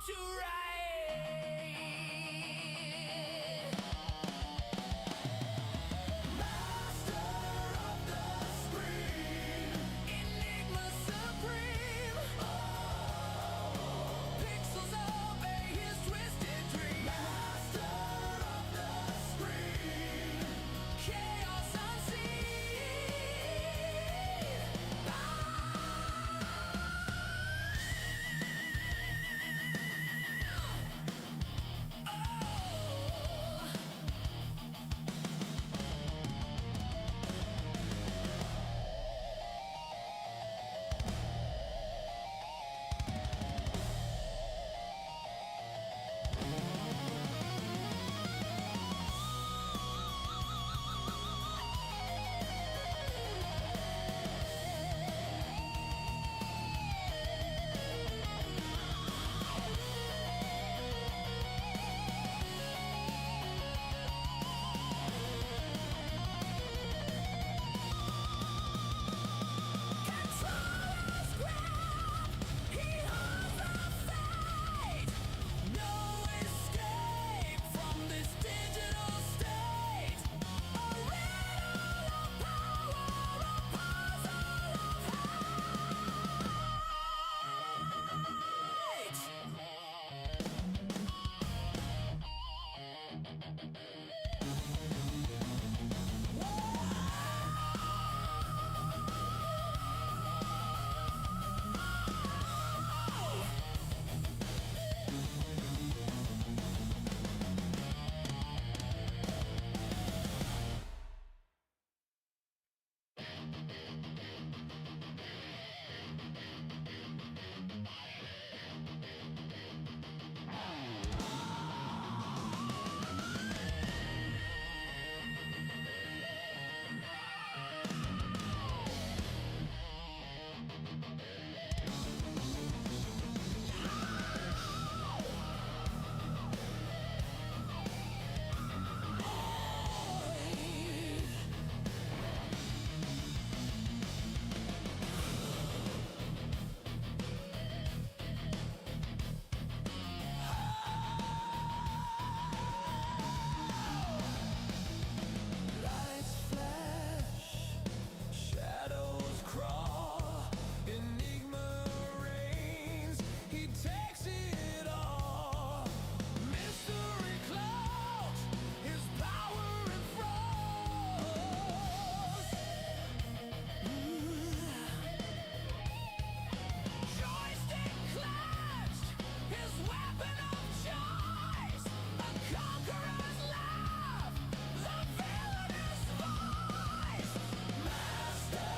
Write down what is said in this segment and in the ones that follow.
to write. Master of the screen, enigma supreme. Oh, pixels obey his twisted dream. Master of the screen, chaos unseen. Lights flash, shadows crawl, enigma reigns, he takes it all. Mystery cloaks, his power enthralls. Joystick clenched, his weapon of choice, the conqueror's laugh, the villainous voice. Master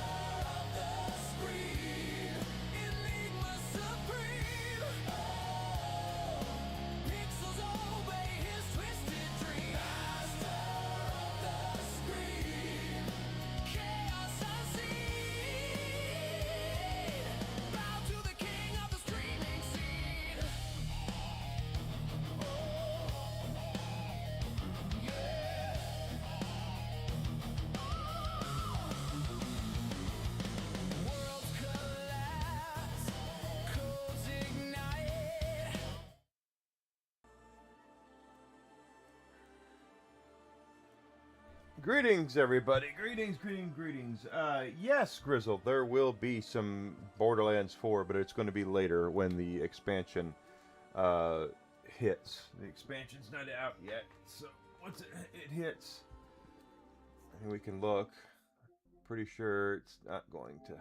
of the screen, enigma supreme. Oh, pixels obey his twisted dream. Master of the screen, chaos unseen. Bow to the king of the streaming scene. Worlds collapse, codes ignite. Greetings, everybody. Greetings. Yes, Grizzle, there will be some Borderlands 4, but it's going to be later when the expansion hits. The expansion's not out yet, so once it hits, and we can look. Pretty sure it's not going to.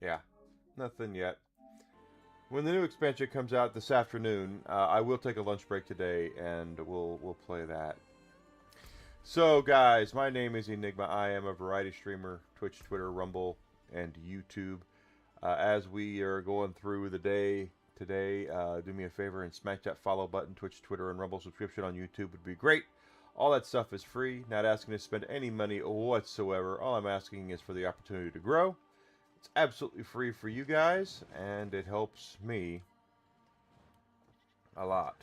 Yeah, nothing yet. When the new expansion comes out this afternoon, I will take a lunch break today, and we'll play that. So, guys, my name is Enigma. I am a variety streamer, Twitch, Twitter, Rumble, and YouTube. As we are going through the day today, do me a favor and smash that follow button. Twitch, Twitter, and Rumble subscription on YouTube would be great. All that stuff is free. Not asking to spend any money whatsoever. All I'm asking is for the opportunity to grow. It's absolutely free for you guys, and it helps me a lot.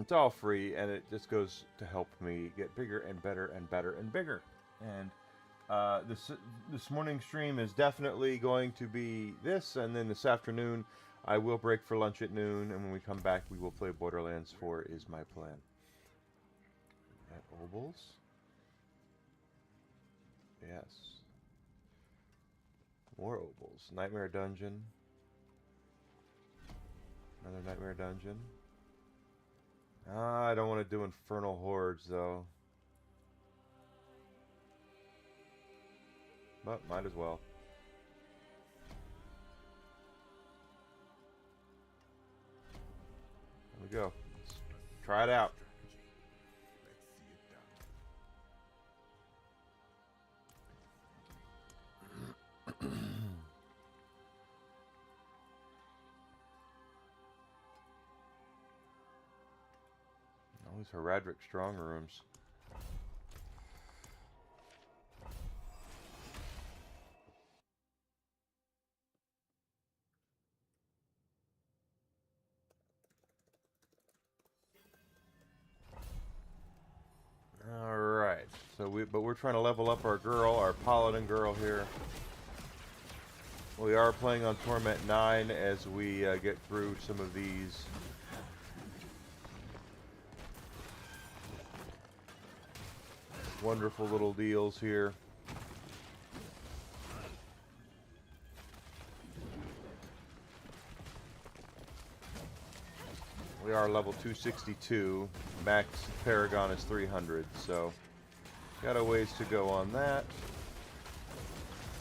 It's all free, and it just goes to help me get bigger and better and better and bigger. And this morning stream is definitely going to be this, and then this afternoon I will break for lunch at noon, and when we come back we will play Borderlands 4 is my plan. At Obols? Yes. More Obols. Nightmare Dungeon. Another Nightmare Dungeon. I don't want to do Infernal Hordes, though. But might as well. There we go. Let's try it out. All these Heraldric strong rooms. Alright, so we're trying to level up our girl, our paladin girl here. We are playing on Torment 9 as we get through some of these wonderful little deals here. We are level 262. Max Paragon is 300, so got a ways to go on that.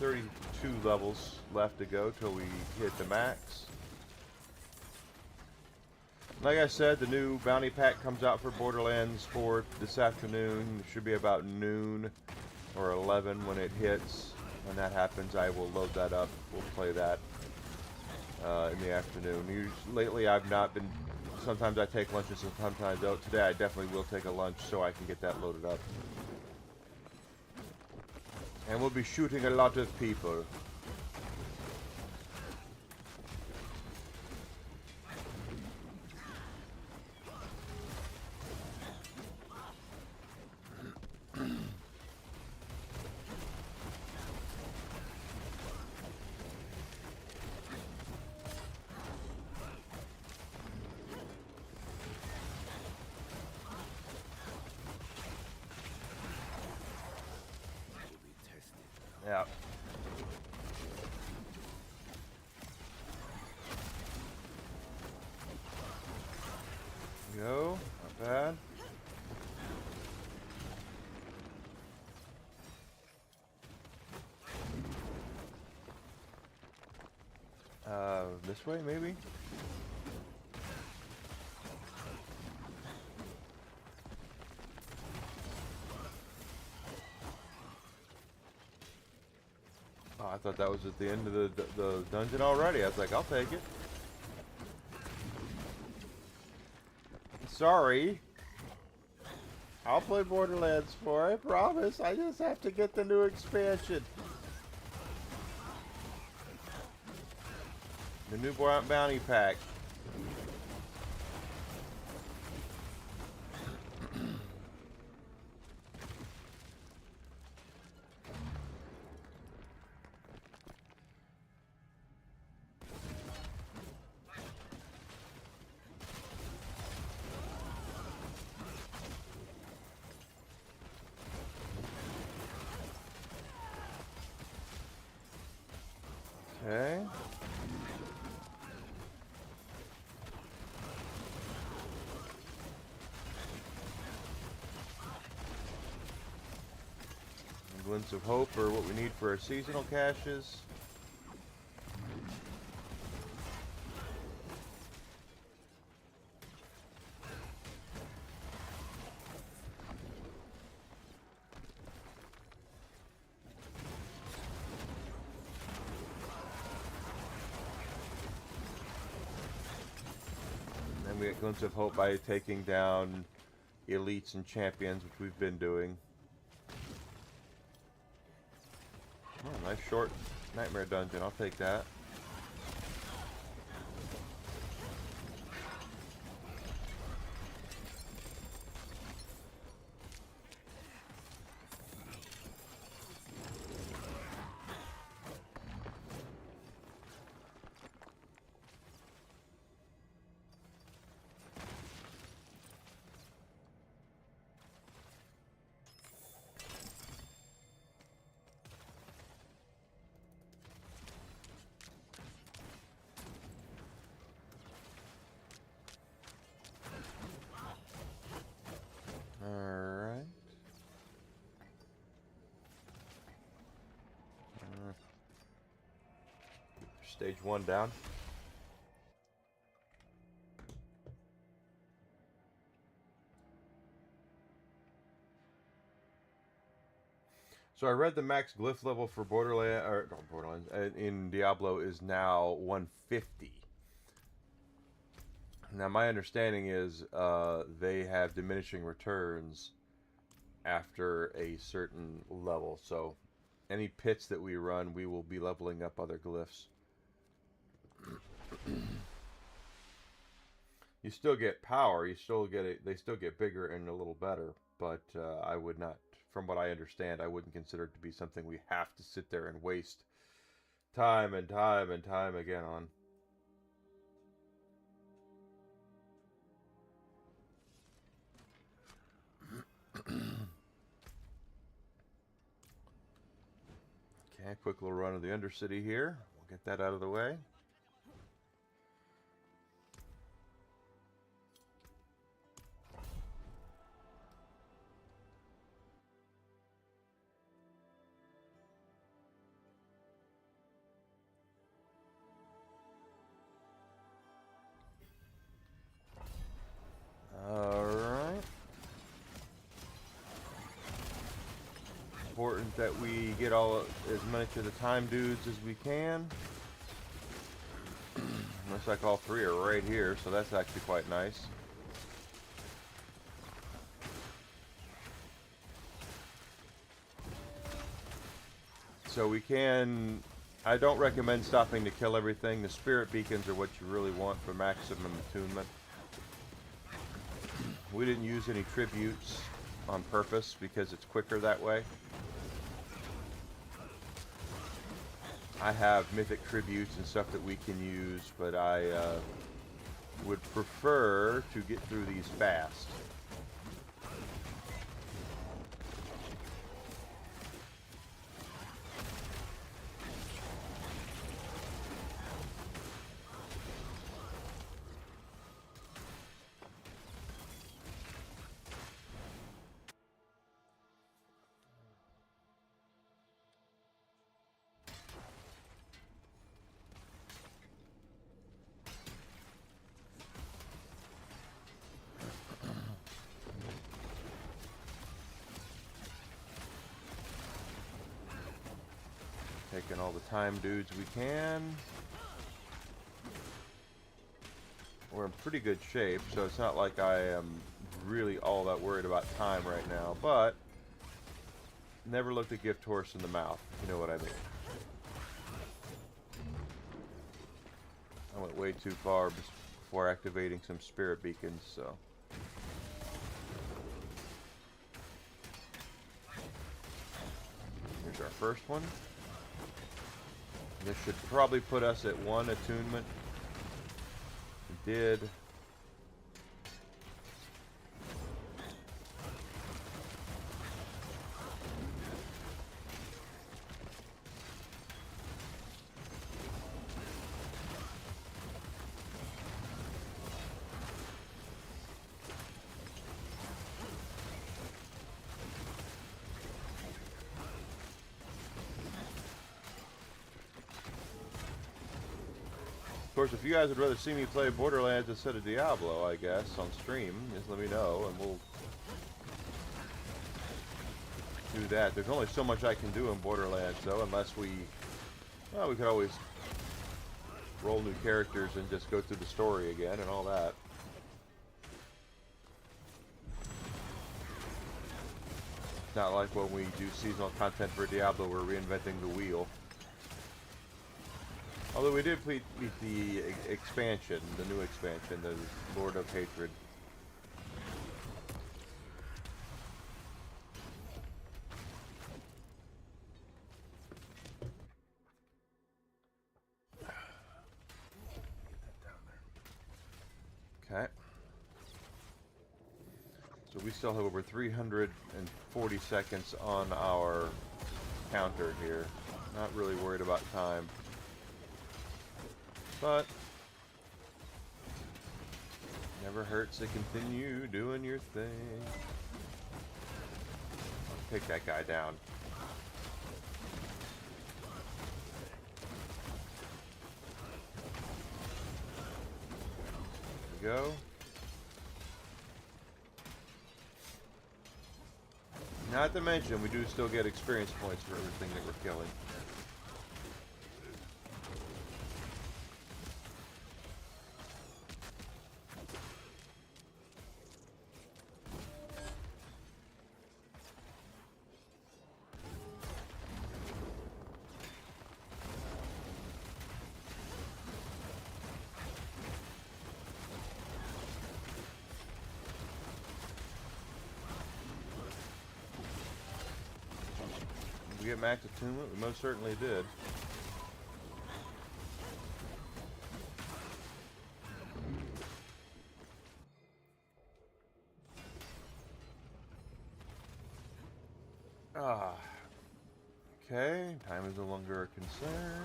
32 levels left to go till we hit the max. Like I said, the new bounty pack comes out for Borderlands 4 this afternoon. It should be about noon or 11 when it hits. When that happens, I will load that up. We'll play that in the afternoon. Lately, I've not been... Sometimes I take lunches, sometimes I don't. Today, I definitely will take a lunch so I can get that loaded up. And we'll be shooting a lot of people. Yeah. Go. Not bad. This way, maybe? Oh, I thought that was at the end of the dungeon already. I was like, I'll take it. Sorry. I'll play Borderlands 4, I promise. I just have to get the new expansion. The new bounty pack. Okay. Glints of hope are what we need for our seasonal caches. And we get glints of hope by taking down elites and champions, which we've been doing. Oh, nice short nightmare dungeon. I'll take that. Stage 1 down. So I read the max glyph level for Borderlands in Diablo is now 150. Now my understanding is they have diminishing returns after a certain level. So any pits that we run, we will be leveling up other glyphs. You still get power. You still get it. They still get bigger and a little better. But I would not, from what I understand, I wouldn't consider it to be something we have to sit there and waste time and time and time again on. Okay, quick little run of the Undercity here. We'll get that out of the way. Alright. Important that we get as many of the time dudes as we can. Looks like all three are right here, so that's actually quite nice. So we can... I don't recommend stopping to kill everything. The spirit beacons are what you really want for maximum attunement. We didn't use any tributes on purpose because it's quicker that way. I have mythic tributes and stuff that we can use, but I would prefer to get through these fast. Taking all the time dudes we can. We're in pretty good shape, so it's not like I am really all that worried about time right now, but never looked a gift horse in the mouth, if you know what I mean. I went way too far before activating some spirit beacons, so. Here's our first one. This should probably put us at 1 attunement. It did. Of course, if you guys would rather see me play Borderlands instead of Diablo, I guess, on stream, just let me know, and we'll do that. There's only so much I can do in Borderlands, though, unless we... Well, we could always roll new characters and just go through the story again and all that. It's not like when we do seasonal content for Diablo, we're reinventing the wheel. Although we did beat the expansion, the new expansion, the Lord of Hatred. Okay. So we still have over 340 seconds on our counter here. Not really worried about time. But never hurts to continue doing your thing. Take that guy down. go. Not to mention, we do still get experience points for everything that we're killing. We get max attunement? We most certainly did. Ah. Okay, time is no longer a concern.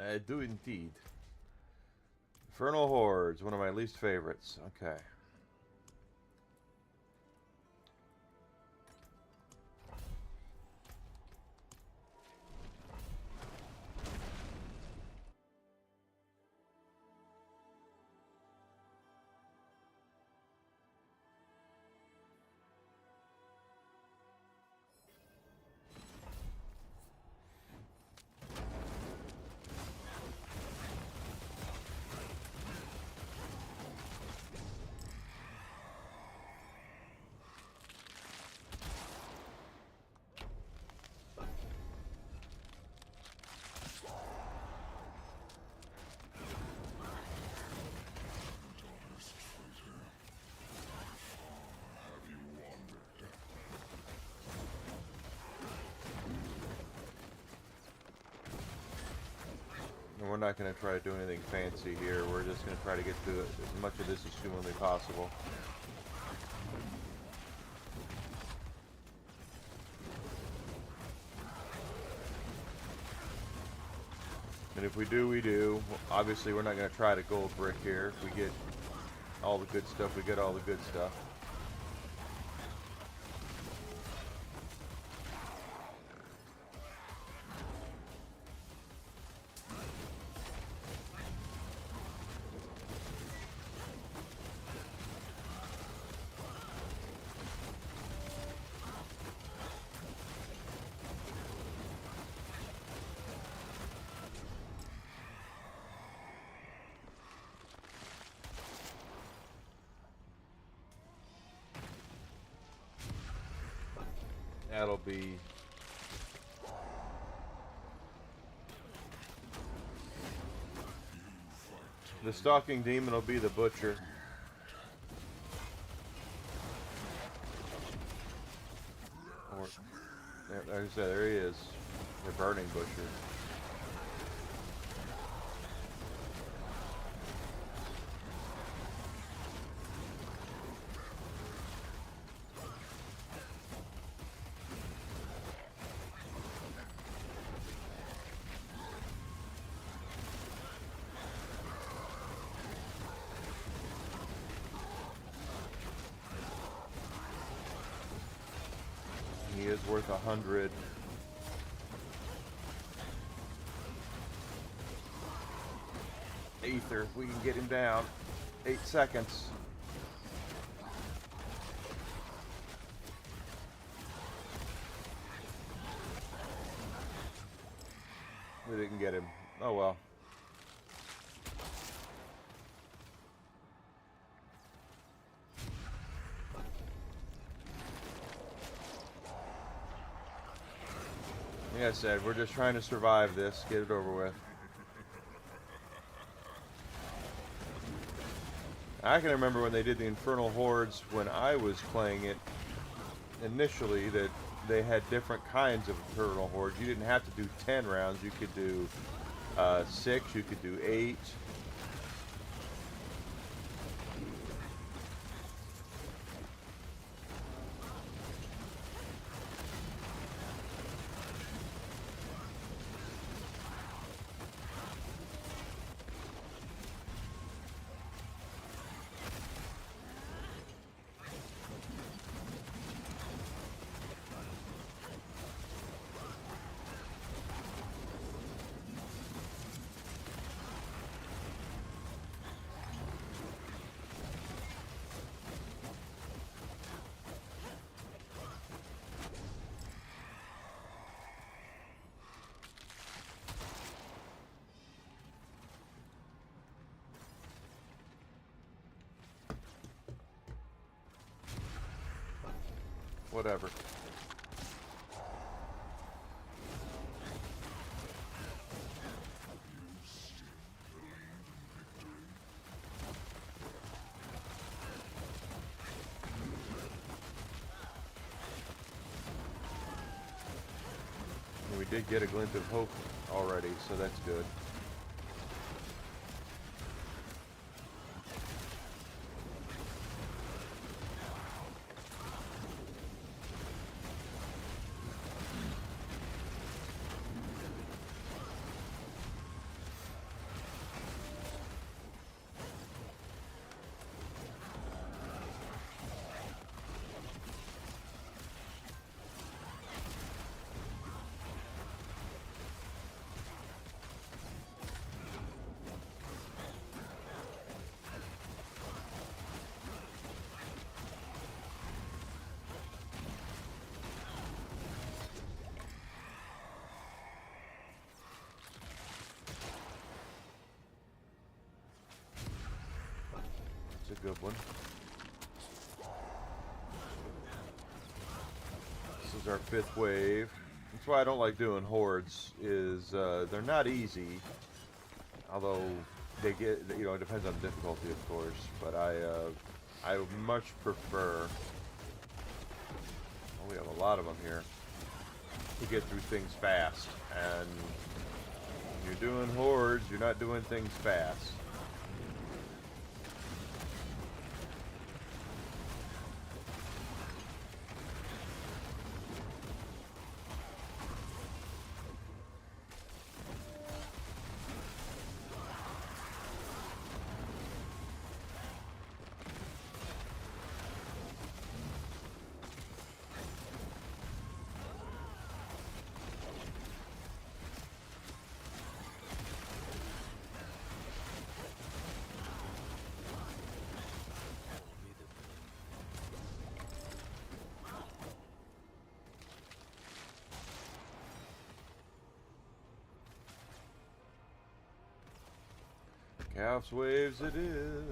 I do indeed. Infernal Hordes, one of my least favorites. Okay. And we're not going to try to do anything fancy here. We're just going to try to get through as much of this as humanly possible. And if we do, we do. Obviously, we're not going to try to gold brick here. If we get all the good stuff, we get all the good stuff. That'll be the stalking demon will be the butcher. Or, like I said, there he is, the burning butcher. He is worth 100. Ether, if we can get him down. 8 seconds. We didn't get him. Oh well. Like I said, we're just trying to survive this, get it over with. I can remember when they did the Infernal Hordes when I was playing it initially, that they had different kinds of Infernal Hordes. You didn't have to do 10 rounds, you could do 6, you could do 8. Whatever. We did get a glint of hope already, so that's good. It's a good one. This is our 5th wave. That's why I don't like doing hordes, is they're not easy. Although they get, you know, it depends on difficulty, of course. But I much prefer, well, we have a lot of them here, to get through things fast. And when you're doing hordes, you're not doing things fast. Chaos waves it is.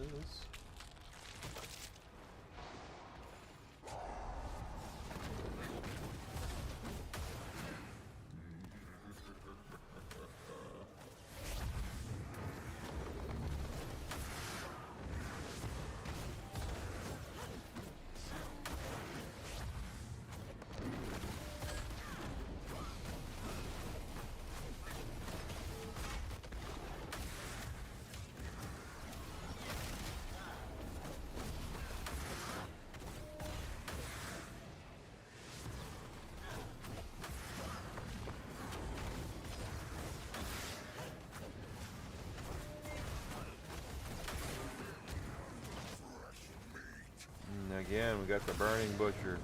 Again, we got the Burning Butcher.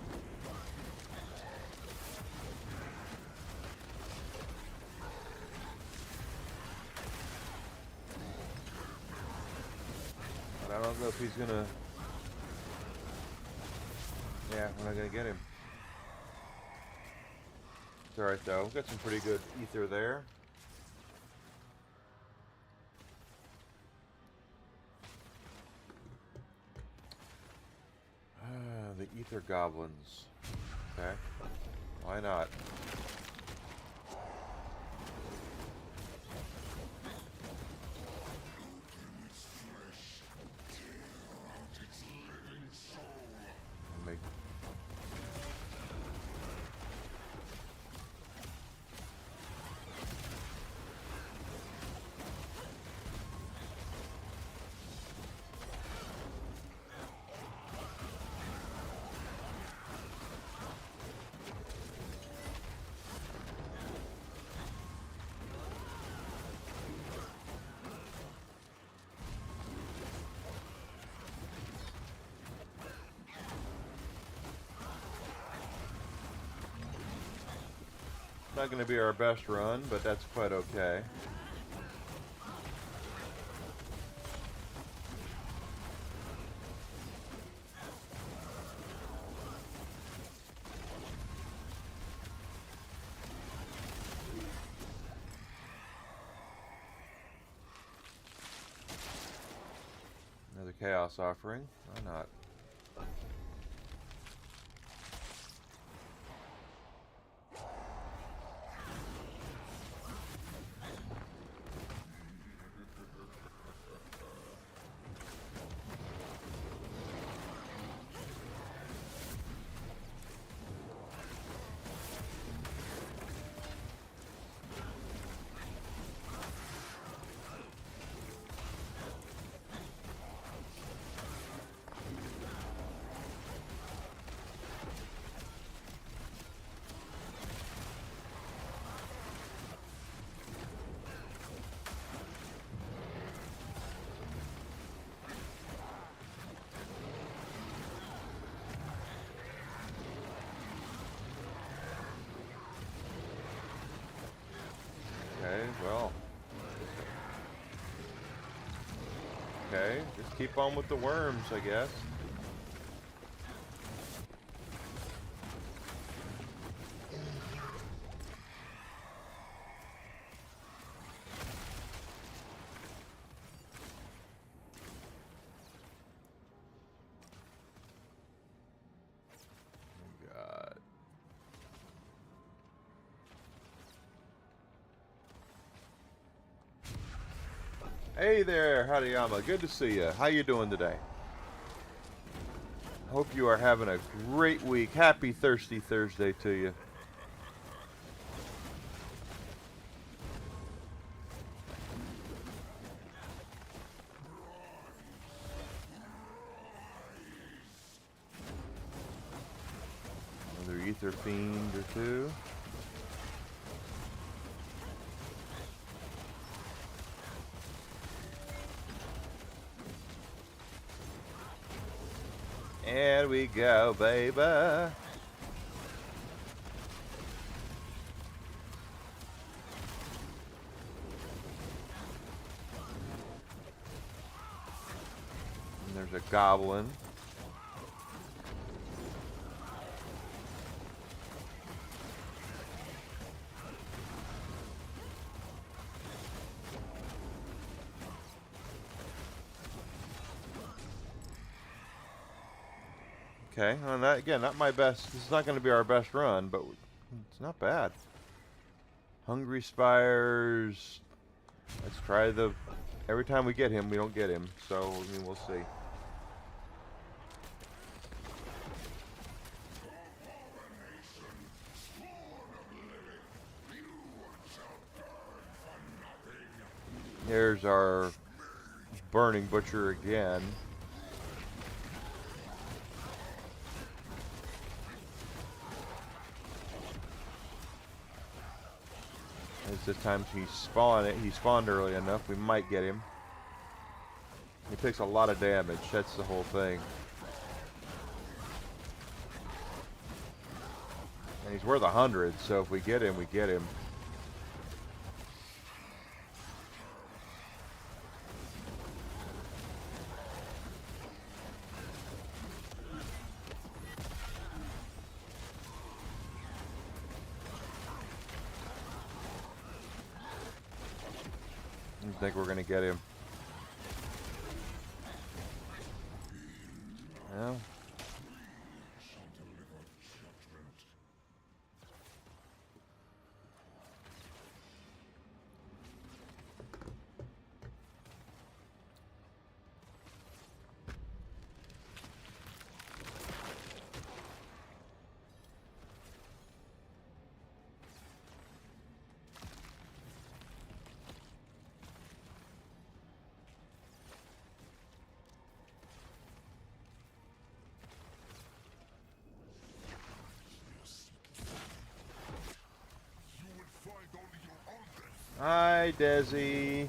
But I don't know if he's gonna... Yeah, we're not gonna get him. It's alright though, we've got some pretty good ether there. The Ether Goblins. Okay. Why not? Not going to be our best run, but that's quite okay. Another Chaos Offering. Why not? Okay, well. Okay, just keep on with the worms, I guess. God. Hey there, Hadayama. Good to see you. How you doing today? Hope you are having a great week. Happy Thirsty Thursday to you. Another Ether Fiend or two. And we go, baby. And there's a goblin. Okay, well, that, again, not my best. This is not going to be our best run, but it's not bad. Hungry Spires. Let's try the... Every time we get him, we don't get him. So, I mean, we'll see. There's our Burning Butcher again. This time he spawned early enough, we might get him. He takes a lot of damage, that's the whole thing. And he's worth 100, so if we get him, we get him. I think we're gonna get him. Well. Hi, Desi.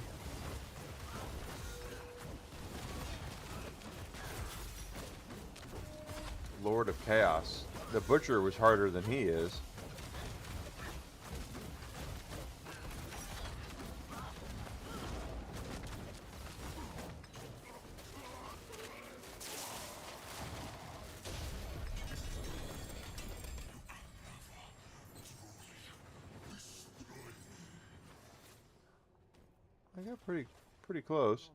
Lord of Chaos. The Butcher was harder than he is. Yeah, pretty close.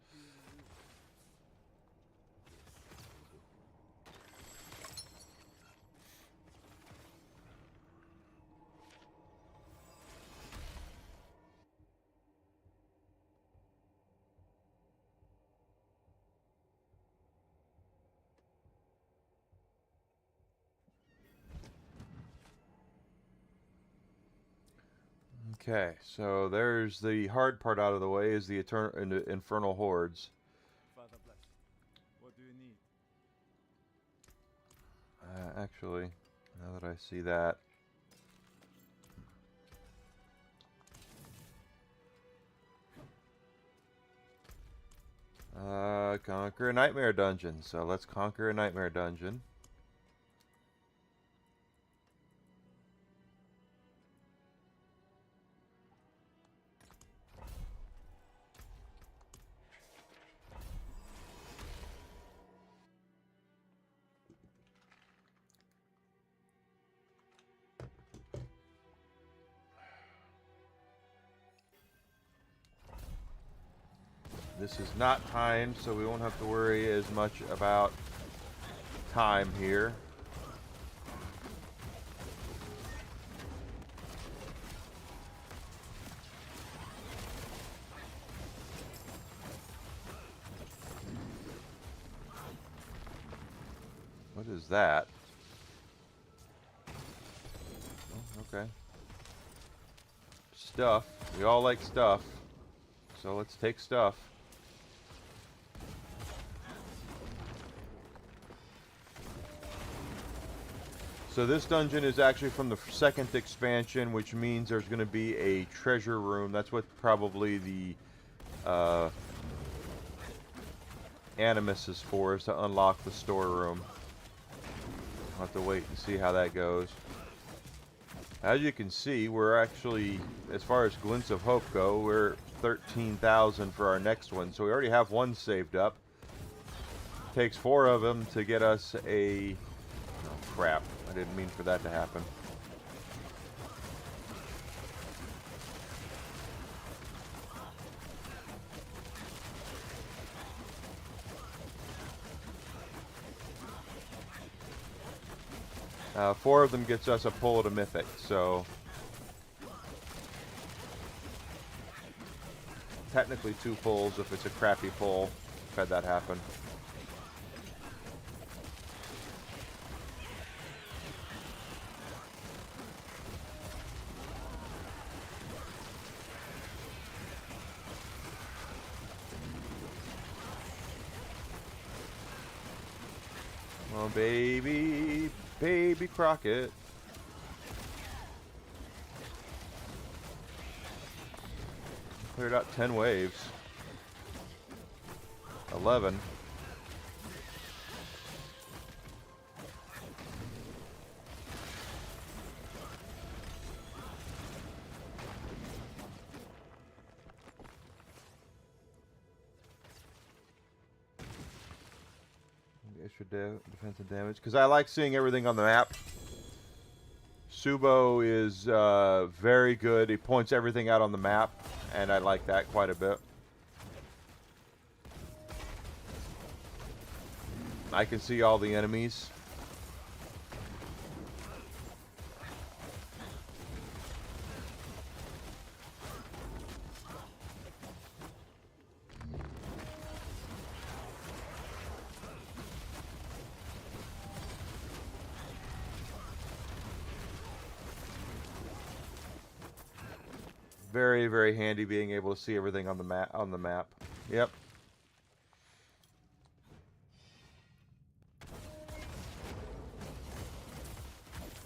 Okay, so there's the hard part out of the way, is the infernal hordes. Father bless. What do you need? Actually, now that I see that, conquer a nightmare dungeon. So let's conquer a nightmare dungeon. This is not timed, so we won't have to worry as much about time here. What is that? Oh, okay. Stuff. We all like stuff. So let's take stuff. So this dungeon is actually from the second expansion, which means there's going to be a treasure room. That's what probably the Animus is for, is to unlock the storeroom. I'll have to wait and see how that goes. As you can see, we're actually, as far as Glints of Hope go, we're 13,000 for our next one. So we already have one saved up. Takes 4 of them to get us a... Oh, crap. I didn't mean for that to happen. Four of them gets us a pull at a mythic, so technically 2 pulls if it's a crappy pull. I've had that happen. Oh, baby, baby Crockett. Cleared out 10 waves. 11. Extra defensive damage, because I like seeing everything on the map. Subo is very good. He points everything out on the map, and I like that quite a bit. I can see all the enemies. Very, very handy being able to see everything on the map. Yep.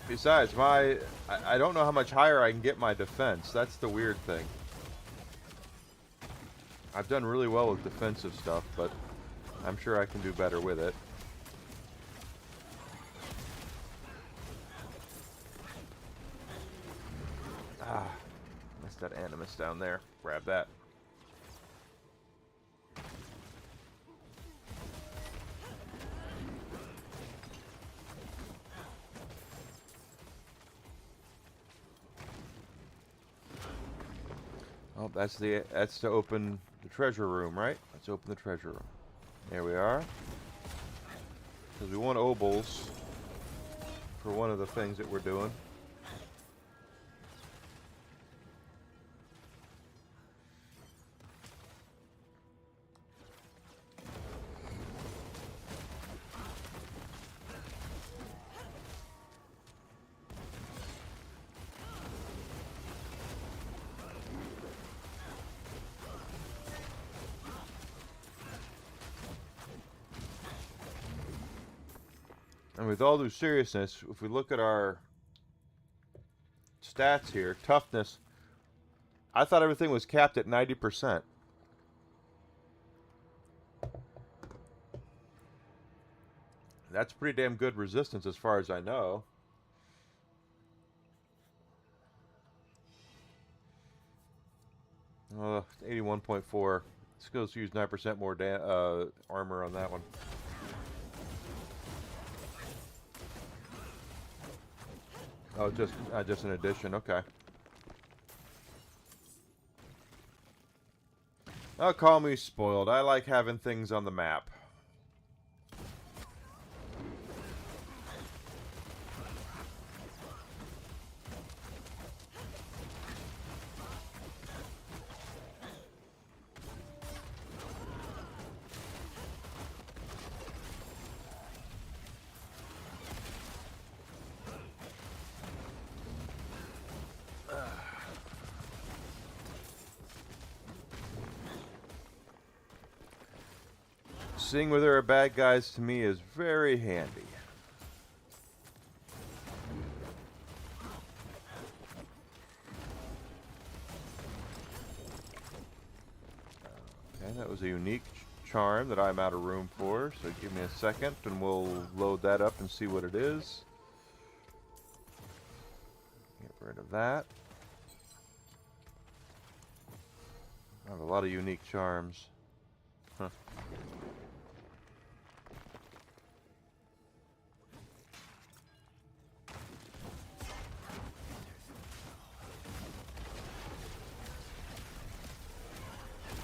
Besides, I don't know how much higher I can get my defense. That's the weird thing. I've done really well with defensive stuff, but I'm sure I can do better with it. Ah. That Animus down there. Grab that. Oh, that's to open the treasure room, right? Let's open the treasure room. There we are. Because we want obols for one of the things that we're doing. And with all due seriousness, if we look at our stats here, toughness, I thought everything was capped at 90%. That's pretty damn good resistance as far as I know. Uh, 81.4. Skills use 9% more armor on that one. Oh, just an addition. Okay. Oh, call me spoiled. I like having things on the map. Seeing where there are bad guys to me is very handy. Okay, that was a unique charm that I'm out of room for, so give me a second and we'll load that up and see what it is. Get rid of that. I have a lot of unique charms. Huh.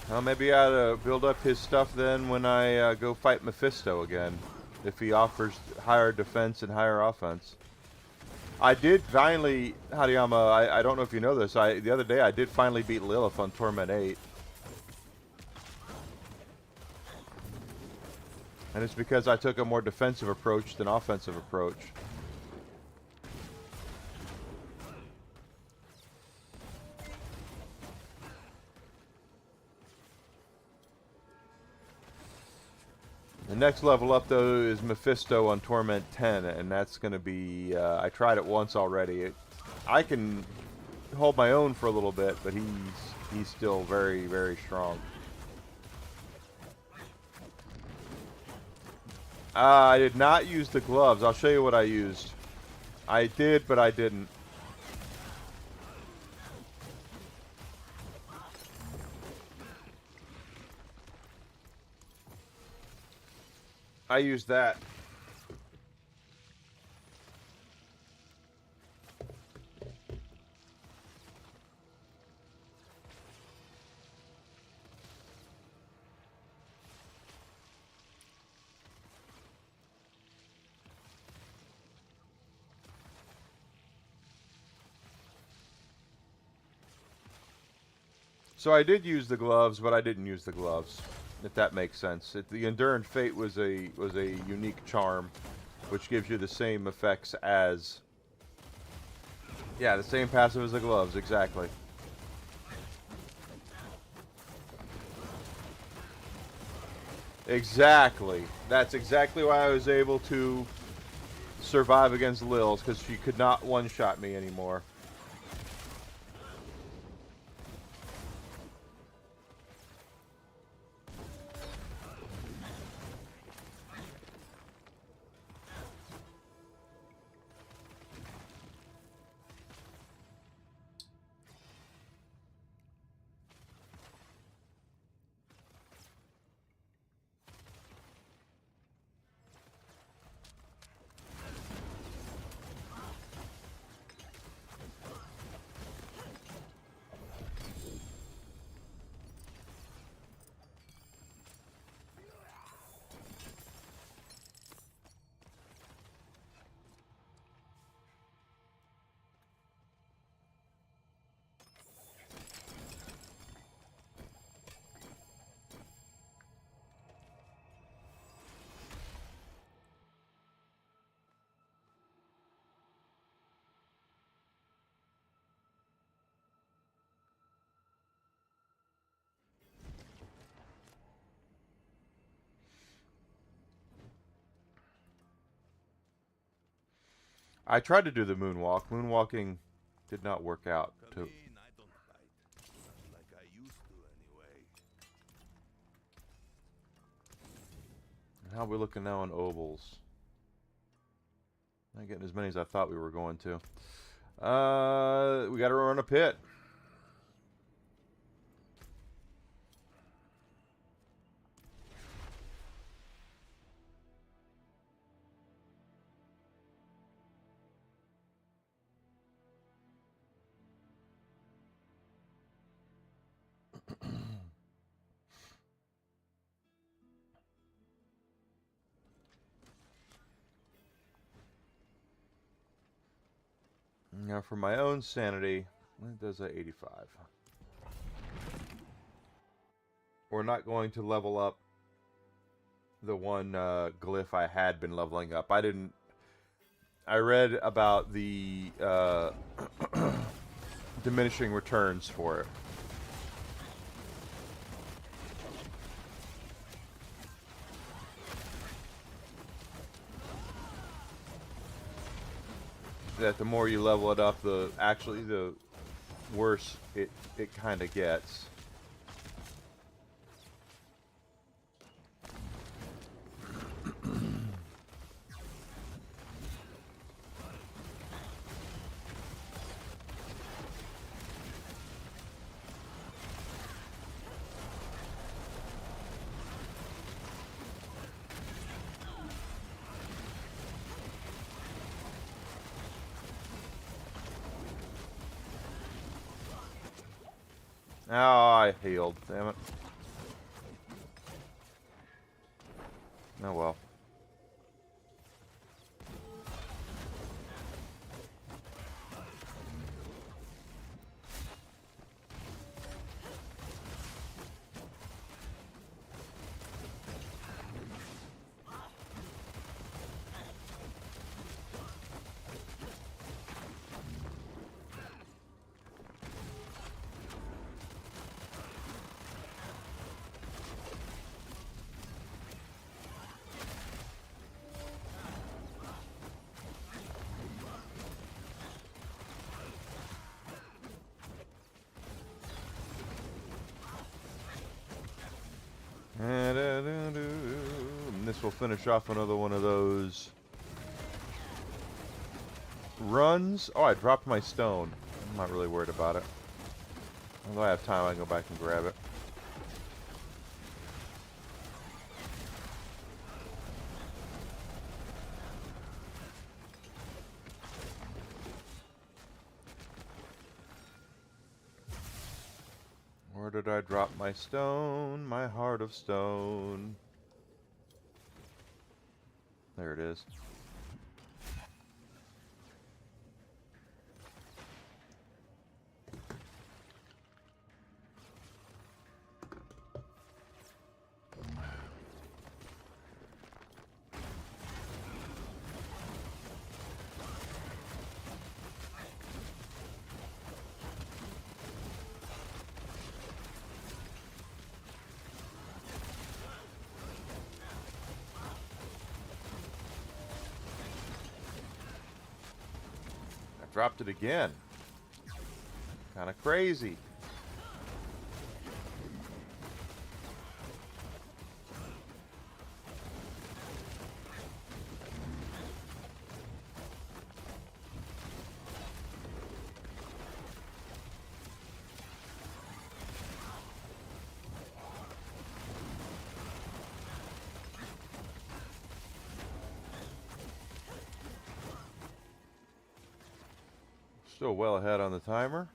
Well, maybe I ought to build up his stuff then when I go fight Mephisto again, if he offers higher defense and higher offense. I did finally, Hadayama, I don't know if you know this, the other day I did finally beat Lilith on Torment 8. And it's because I took a more defensive approach than offensive approach. The next level up, though, is Mephisto on Torment 10, and that's going to be... I tried it once already. I can hold my own for a little bit, but he's still very, very strong. I did not use the gloves. I'll show you what I used. I did, but I didn't. I used that. So I did use the gloves, but I didn't use the gloves, if that makes sense. The Enduring Fate was a unique charm, which gives you the same effects as... Yeah, the same passive as the gloves, exactly. Exactly. That's exactly why I was able to survive against Lil's, because she could not one-shot me anymore. I tried to do the moonwalk. Moonwalking did not work out. Come in, I don't bite. Not like I used to, anyway. How are we looking now on ovals? Not getting as many as I thought we were going to. We got to run a pit. Now, for my own sanity, it does at 85. We're not going to level up the one glyph I had been leveling up. I read about the diminishing returns for it. That the more you level it up, the worse it kind of gets. Oh, I healed. Damn it. Oh well. And this will finish off another one of those runs. Oh, I dropped my stone. I'm not really worried about it. Although I have time, I can go back and grab it. Where did I drop my stone? My heart of stone. There it is. Dropped it again. Kind of crazy. Still well ahead on the timer.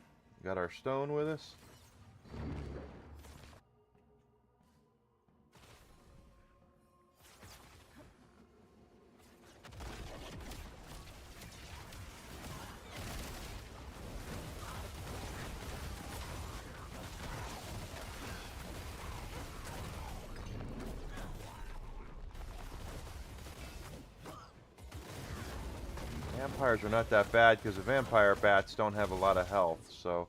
Got our stone with us. Vampires are not that bad because the vampire bats don't have a lot of health, so.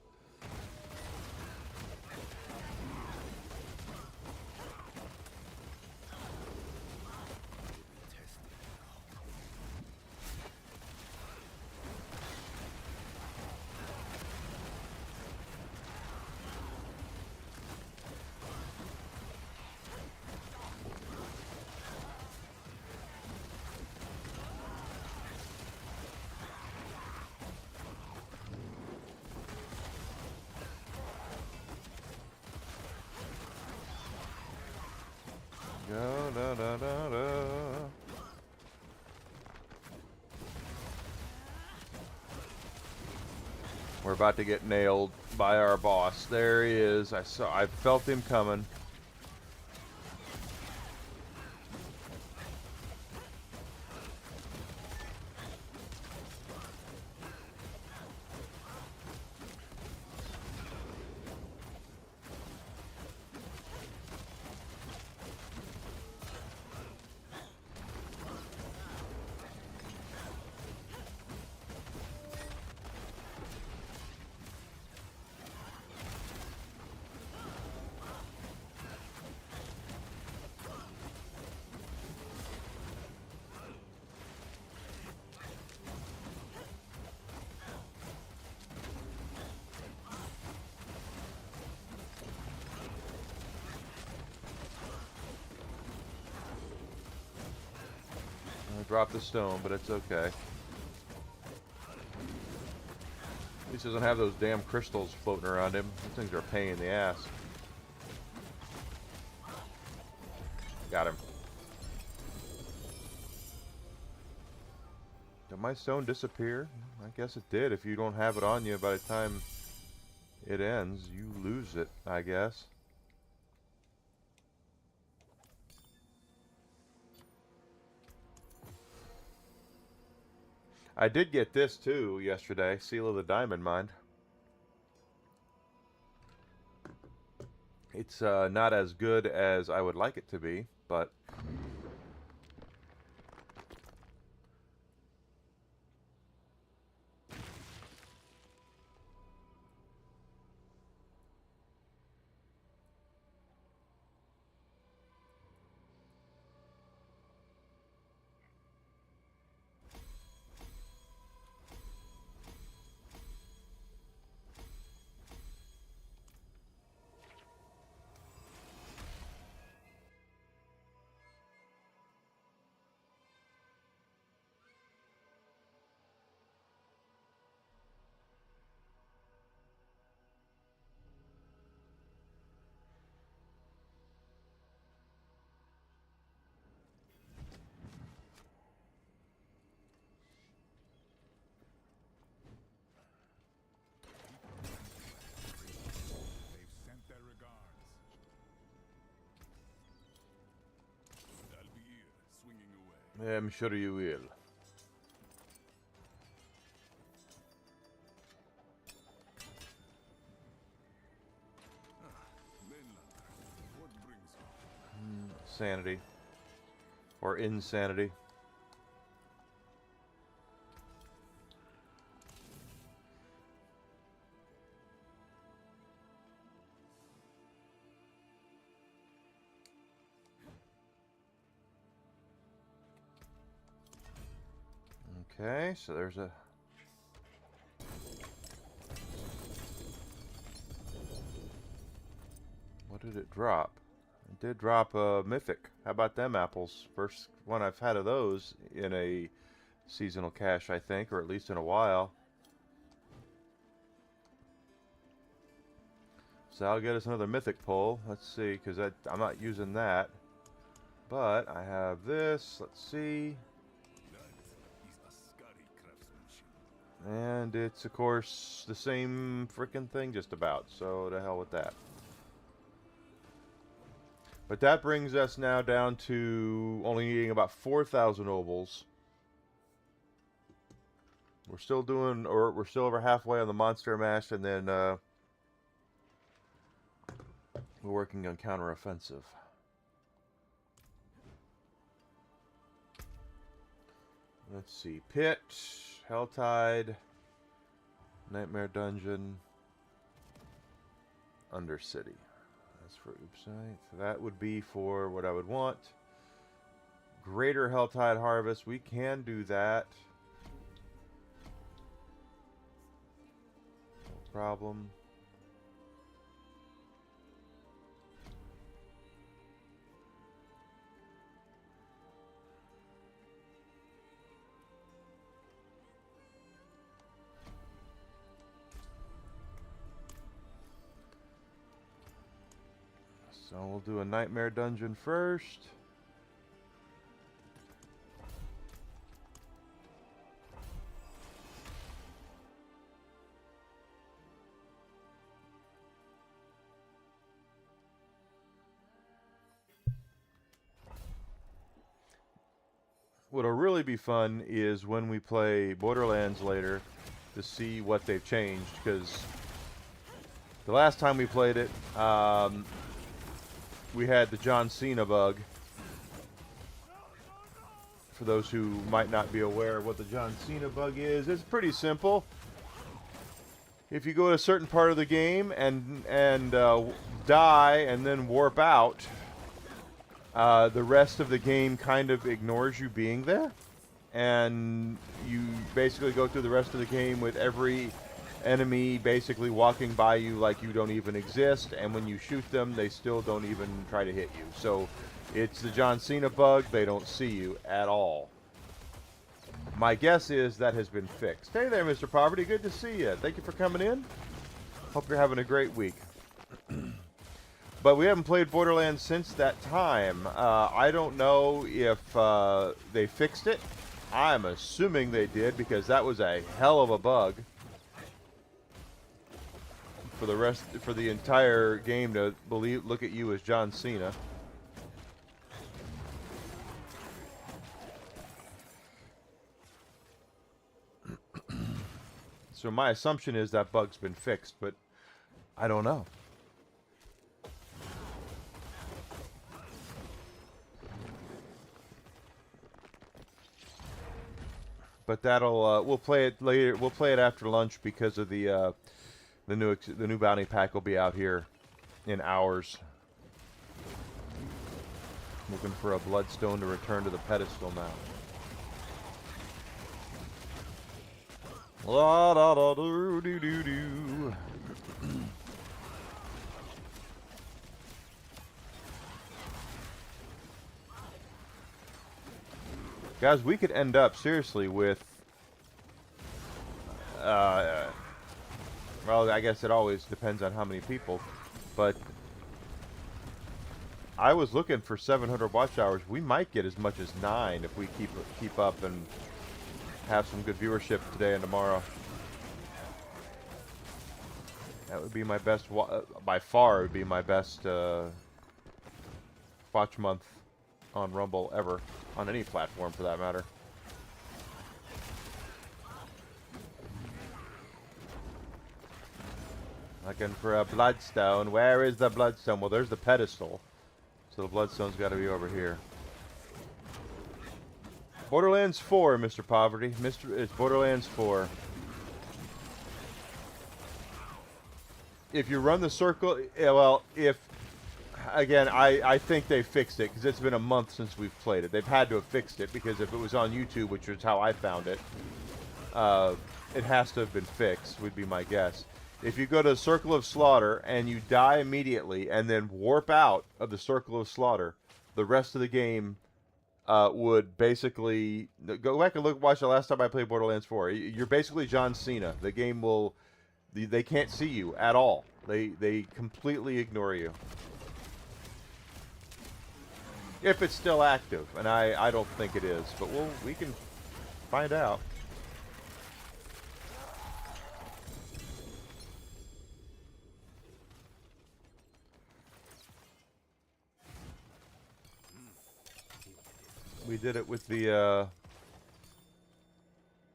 da, da, da. We're about to get nailed by our boss. There he is. I felt him coming. I dropped the stone, but it's okay. At least he doesn't have those damn crystals floating around him. Those things are a pain in the ass. Got him. Did my stone disappear? I guess it did. If you don't have it on you by the time it ends, you lose it, I guess. I did get this too yesterday, Seal of the Diamond Mine. It's not as good as I would like it to be, but They've sent their regards. I'll be here, swinging away. I'm sure you will. Mainlander, what brings you? Sanity. Or insanity. Okay, so there's a... What did it drop? It did drop a mythic. How about them apples? First one I've had of those in a seasonal cache, I think, or at least in a while. So I'll get us another mythic pull. Let's see, because I'm not using that. But I have this. Let's see. That is a scary craftsmanship. And it's, of course, the same frickin' thing just about. So to hell with that. But that brings us now down to only needing about 4,000 obols. We're still doing, or we're still over halfway on the monster mash, and then we're working on counteroffensive. Let's see, Pit, Helltide, Nightmare Dungeon, Undercity. That's for Oopsite. So that would be for what I would want. Greater Helltide Harvest, we can do that. No problem. So we'll do a Nightmare Dungeon first. what'll really be fun is when we play Borderlands later to see what they've changed, because the last time we played it, we had the John Cena bug. For those who might not be aware of what the John Cena bug is, it's pretty simple. If you go to a certain part of the game and die and then warp out, the rest of the game kind of ignores you being there, and you basically go through the rest of the game with every enemy basically walking by you like you don't even exist, and when you shoot them, they still don't even try to hit you. So it's the John Cena bug. They don't see you at all. My guess is that has been fixed. Hey there, Mr. Poverty. Good to see you. Thank you for coming in. Hope you're having a great week. But we haven't played Borderlands since that time. I don't know if they fixed it. I'm assuming they did, because that was a hell of a bug. For the entire game to look at you as John Cena. So my assumption is that bug's been fixed, but I don't know. But that'll we'll play it later. We'll play it after lunch because of the new bounty pack will be out here in hours. Looking for a bloodstone to return to the pedestal now. La da da do do do do. Guys, we could end up seriously with well, I guess it always depends on how many people, but I was looking for 700 watch hours. We might get as much as 9 if we keep up and have some good viewership today and tomorrow. That would be my best, by far, it would be my best watch month on Rumble ever, on any platform for that matter. Looking for a bloodstone. Where is the bloodstone? Well, there's the pedestal. So the bloodstone's got to be over here. Borderlands 4, Mr. Poverty. It's Borderlands 4. If you run the circle, yeah, well, again, I think they fixed it, because it's been a month since we've played it. They've had to have fixed it, because if it was on YouTube, which is how I found it, it has to have been fixed, would be my guess. If you go to the Circle of Slaughter and you die immediately and then warp out of the Circle of Slaughter, the rest of the game would basically... Go back and watch the last time I played Borderlands 4. You're basically John Cena. The game will... They can't see you at all. They completely ignore you. If it's still active, and I don't think it is, but we can find out. We did it with the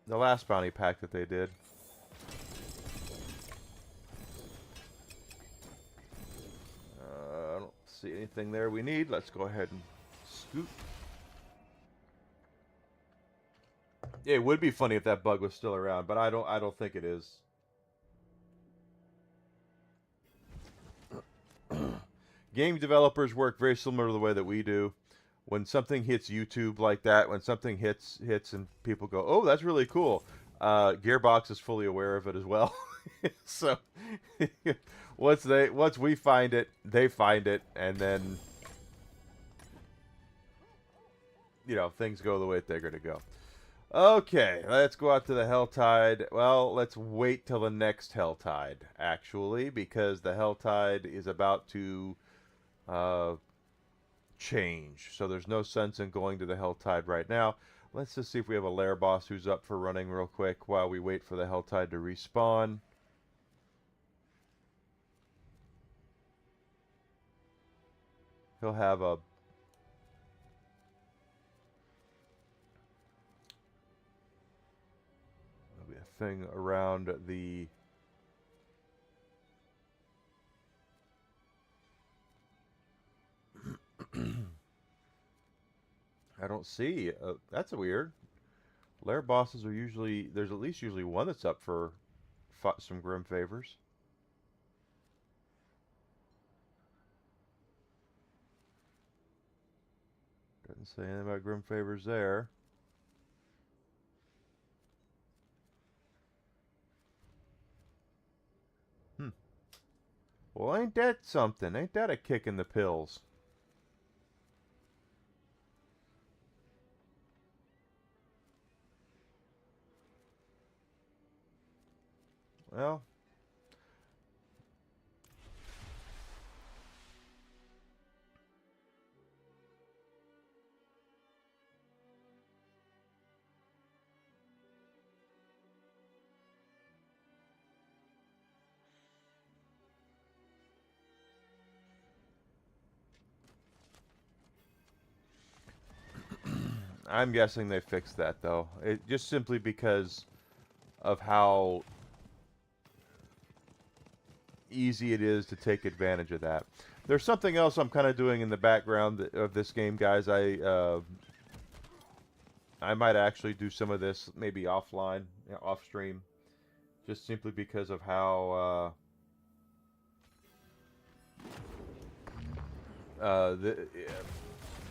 last bounty pack that they did. I don't see anything there we need. Let's go ahead and scoot. It would be funny if that bug was still around, but I don't think it is. Game developers work very similar to the way that we do. When something hits YouTube like that, when something hits and people go, "Oh, that's really cool," Gearbox is fully aware of it as well. So once we find it, they find it, and then things go the way they're going to go. Okay, let's go out to the Helltide. Well, let's wait till the next Helltide, actually, because the Helltide is about to change. So there's no sense in going to the Helltide right now. Let's just see if we have a lair boss who's up for running real quick while we wait for the Helltide to respawn. He'll have a... anything around the... I don't see. That's weird. Lair bosses are usually... There's at least usually one that's up for some Grim Favors. Doesn't say anything about Grim Favors there. Well, ain't that something? Ain't that a kick in the pills? Well... I'm guessing they fixed that, though. It just simply because of how easy it is to take advantage of that. There's something else I'm kind of doing in the background of this game, guys. I might actually do some of this maybe offline, off stream, just simply because of how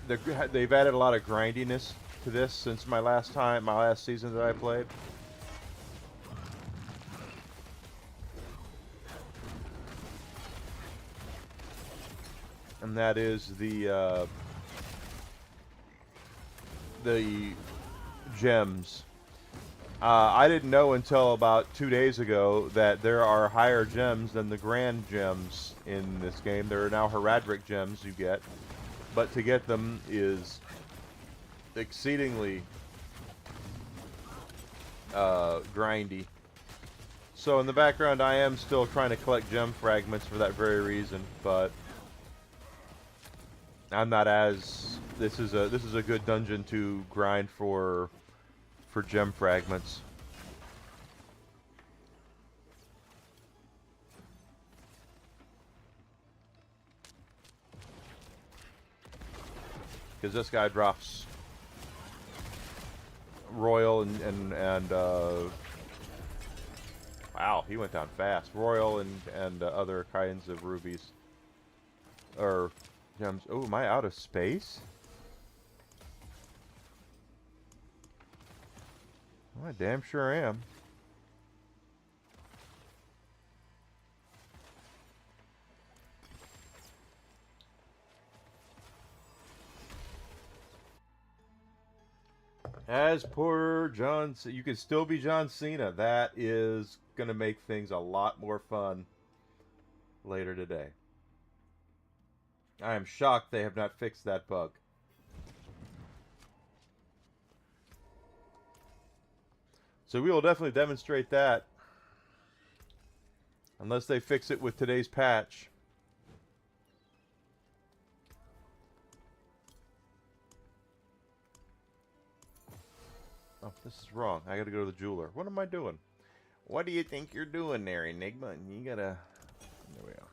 they've added a lot of grindiness to this since my last season that I played. And that is the gems. I didn't know until about 2 days ago that there are higher gems than the grand gems in this game. There are now heraldic gems you get, but to get them is exceedingly grindy. So in the background I am still trying to collect gem fragments for that very reason, but I'm not as... This is a good dungeon to grind for gem fragments. Because this guy drops royal and wow, he went down fast. Royal and other kinds of rubies or gems. Oh, am I out of space? Well, I damn sure am. As per John, you can still be John Cena. That is going to make things a lot more fun later today. I am shocked they have not fixed that bug. So we will definitely demonstrate that. Unless they fix it with today's patch. Oh, this is wrong. I gotta go to the jeweler. What am I doing? What do you think you're doing there, Enigma? You gotta... There we are.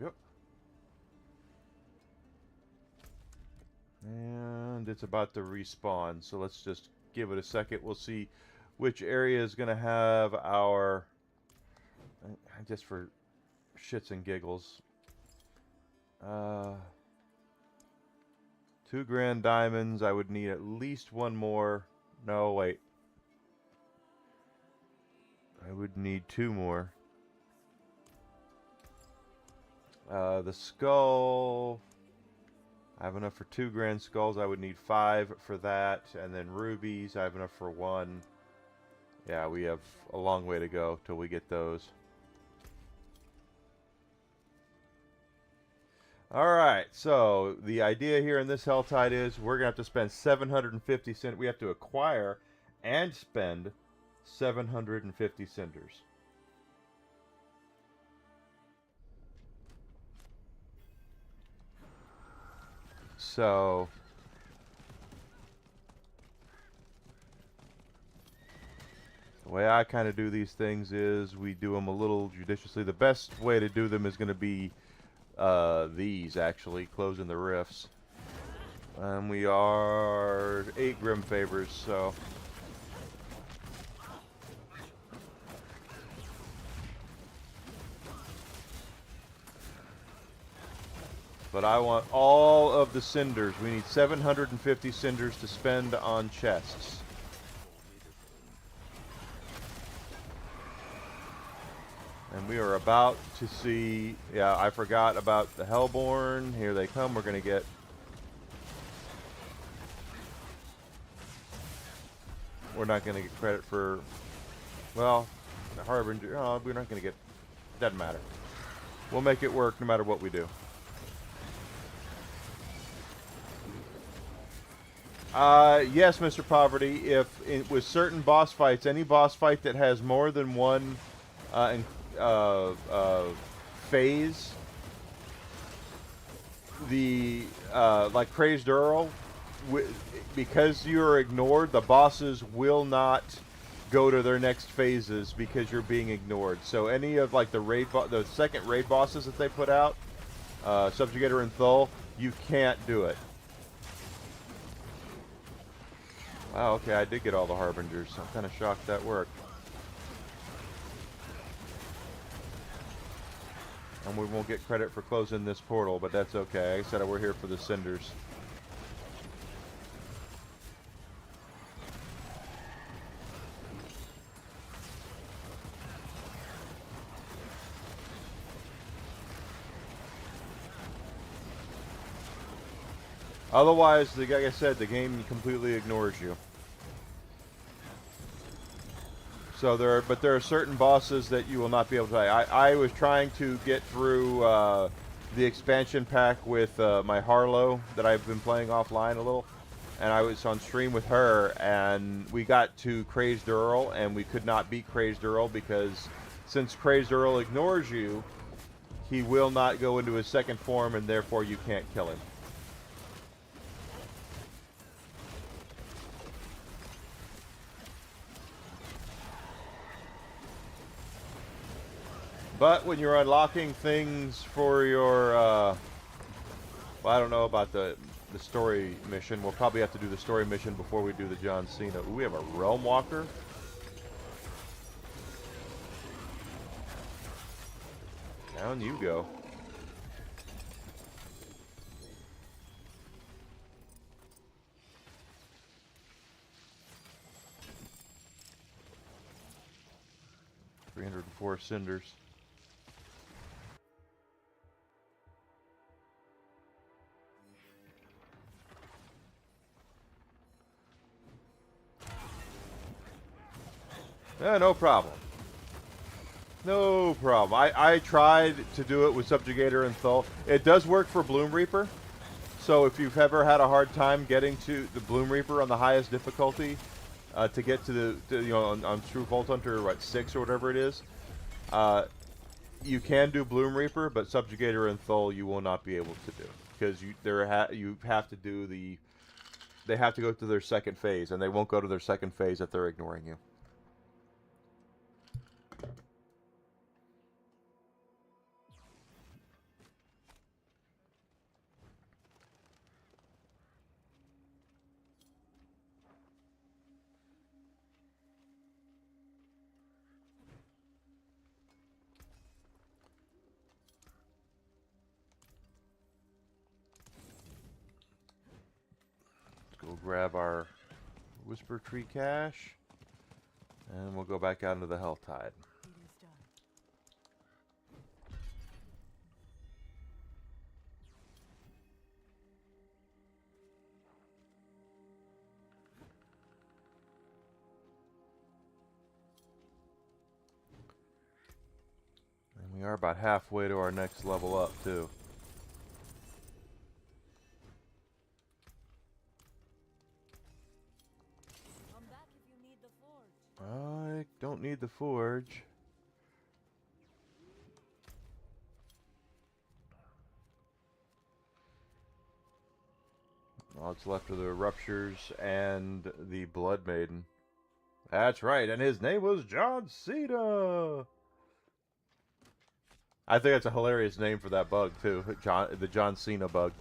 Yep. And it's about to respawn, so let's just give it a second. We'll see which area is going to have our, just for shits and giggles, 2 grand diamonds. I would need at least one more. No, wait. I would need 2 more. The skull, I have enough for 2 grand skulls. I would need 5 for that. And then rubies, I have enough for 1. Yeah, we have a long way to go till we get those. Alright, so the idea here in this Helltide is we're going to have to spend 750 cinders. We have to acquire and spend 750 cinders. So the way I kind of do these things is we do them a little judiciously. The best way to do them is going to be these, actually, closing the rifts. And we are 8 Grim Favors, so... But I want all of the cinders. We need 750 cinders to spend on chests. And we are about to see... Yeah, I forgot about the Hellborn. Here they come. We're going to get... We're not going to get credit for... Well, the Harbinger... Oh, we're not going to get... Doesn't matter. We'll make it work no matter what we do. Yes, Mr. Poverty. If with certain boss fights, any boss fight that has more than one phase, the like Crazed Earl, because you're ignored, the bosses will not go to their next phases because you're being ignored. So any of like the second raid bosses that they put out, Subjugator and Thul, you can't do it. Wow, okay, I did get all the Harbingers. I'm kind of shocked that worked. And we won't get credit for closing this portal, but that's okay. I said we're here for the cinders. Otherwise, like I said, the game completely ignores you. So there are certain bosses that you will not be able to play. I was trying to get through the expansion pack with my Harlow that I've been playing offline a little, and I was on stream with her, and we got to Crazed Earl, and we could not beat Crazed Earl because since Crazed Earl ignores you, he will not go into his second form, and therefore you can't kill him. But when you're unlocking things for your, well, I don't know about the story mission. We'll probably have to do the story mission before we do the John Cena. Ooh, we have a Realm Walker. Down you go. $304 cinders. No problem. No problem. I tried to do it with Subjugator and Thul. It does work for Bloom Reaper. So if you've ever had a hard time getting to the Bloom Reaper on the highest difficulty, to get to you know, on True Vault Hunter, what, 6 or whatever it is, you can do Bloom Reaper, but Subjugator and Thul you will not be able to do because you have to do they have to go to their second phase, and they won't go to their second phase if they're ignoring you. We'll grab our Whisper Tree cache, and we'll go back out into the Helltide. And we are about halfway to our next level up, too. need the forge. All that's left are the ruptures and the blood maiden. That's right, and his name was John Cena. I think that's a hilarious name for that bug too, the John Cena bug.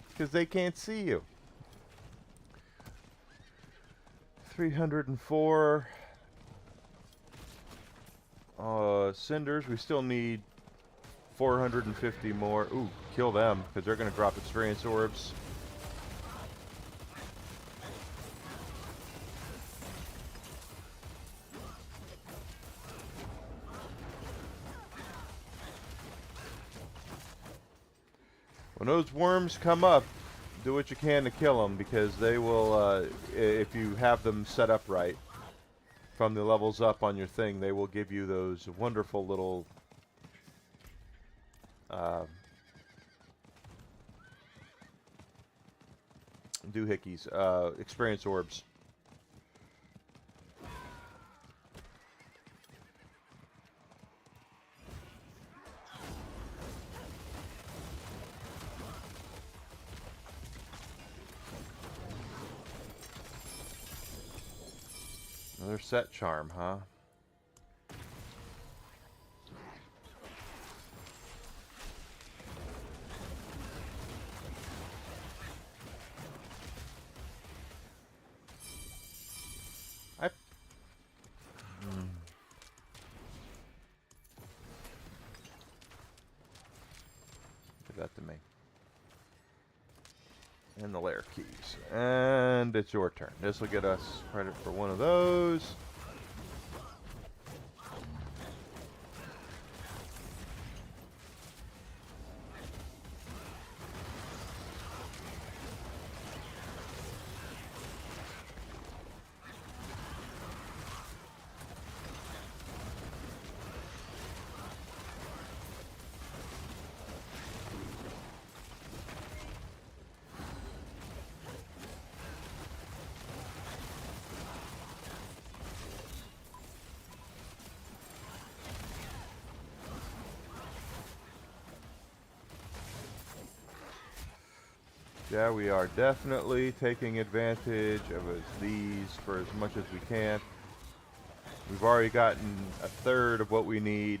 Because they can't see you. 304 cinders. We still need 450 more. Ooh, kill them, because they're going to drop experience orbs. When those worms come up, do what you can to kill them, because they will, if you have them set up right, from the levels up on your thing, they will give you those wonderful little doohickeys, experience orbs. Another set charm, huh? Give that to me. And the lair keys. And it's your turn. This will get us credit for one of those. Yeah, we are definitely taking advantage of these for as much as we can. We've already gotten a third of what we need.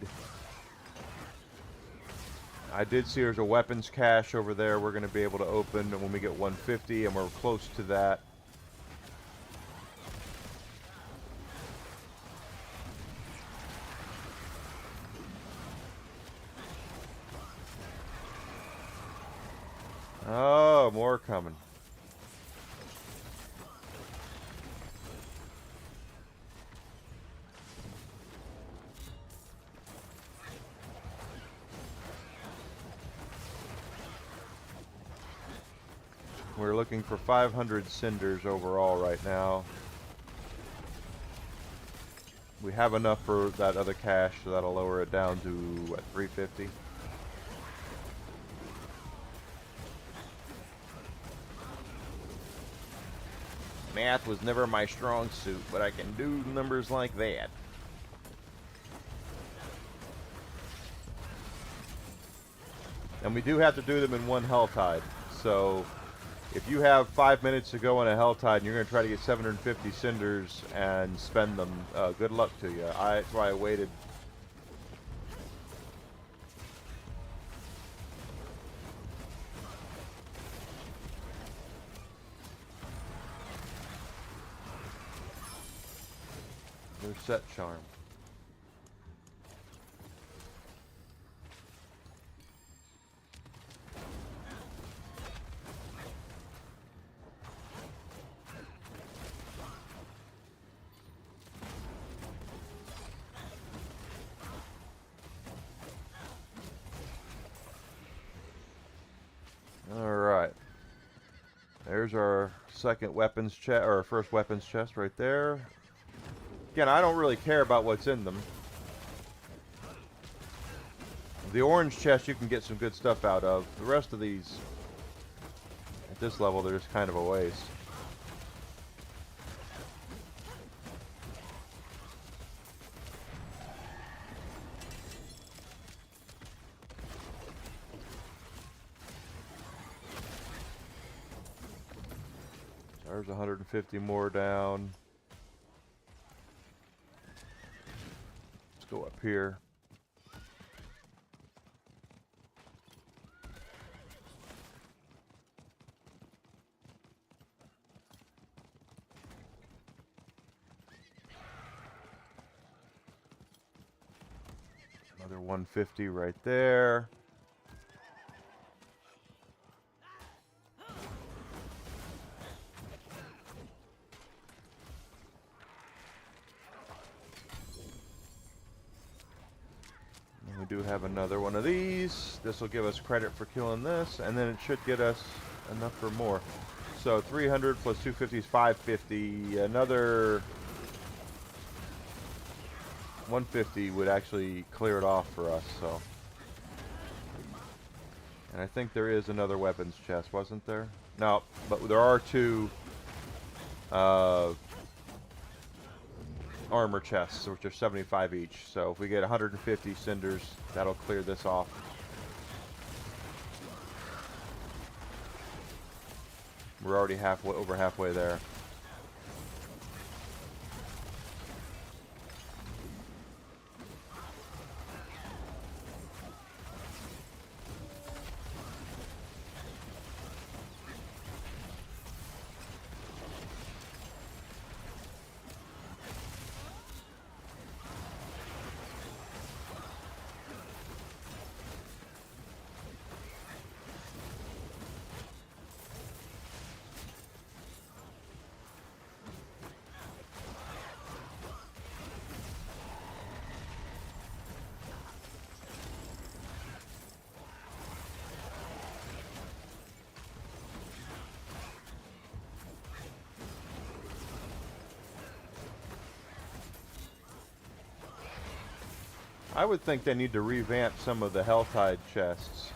I did see there's a weapons cache over there we're going to be able to open when we get 150, and we're close to that. Oh, more coming. We're looking for 500 cinders overall right now. We have enough for that other cache, so that'll lower it down to, what, 350? Math was never my strong suit, but I can do numbers like that. And we do have to do them in one Helltide. So if you have 5 minutes to go on a Helltide and you're going to try to get 750 cinders and spend them, good luck to you. That's why I waited. Their set charm. All right. There's our second weapons chest, or our first weapons chest right there. Again, I don't really care about what's in them. The orange chest you can get some good stuff out of. The rest of these, it this level, they're just kind of a waste. There's 150 more down. Let's go up here. Another 150 right there. And we do have another one of these. This will give us credit for killing this, and then it should get us enough for more. So 300 plus 250 is 550. Another 150 would actually clear it off for us, so. And I think there is another weapons chest, wasn't there? No, but there are two armor chests, which are 75 each. So if we get 150 cinders, that'll clear this off. We're already over halfway there. I would think they need to revamp some of the Helltide chests.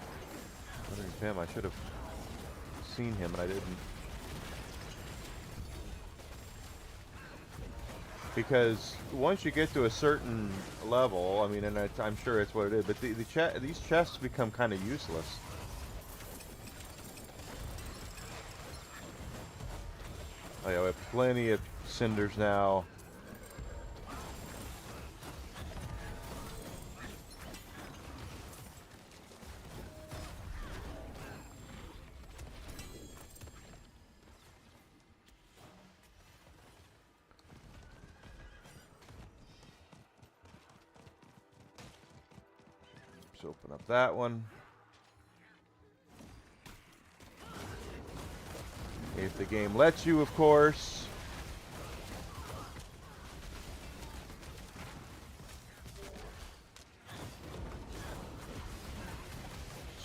There's him. I should have seen him, and I didn't. Because once you get to a certain level, I mean, and I'm sure it's what it is, but these chests become kind of useless. Oh yeah, we have plenty of cinders now. Let's open up that one. If the game lets you, of course.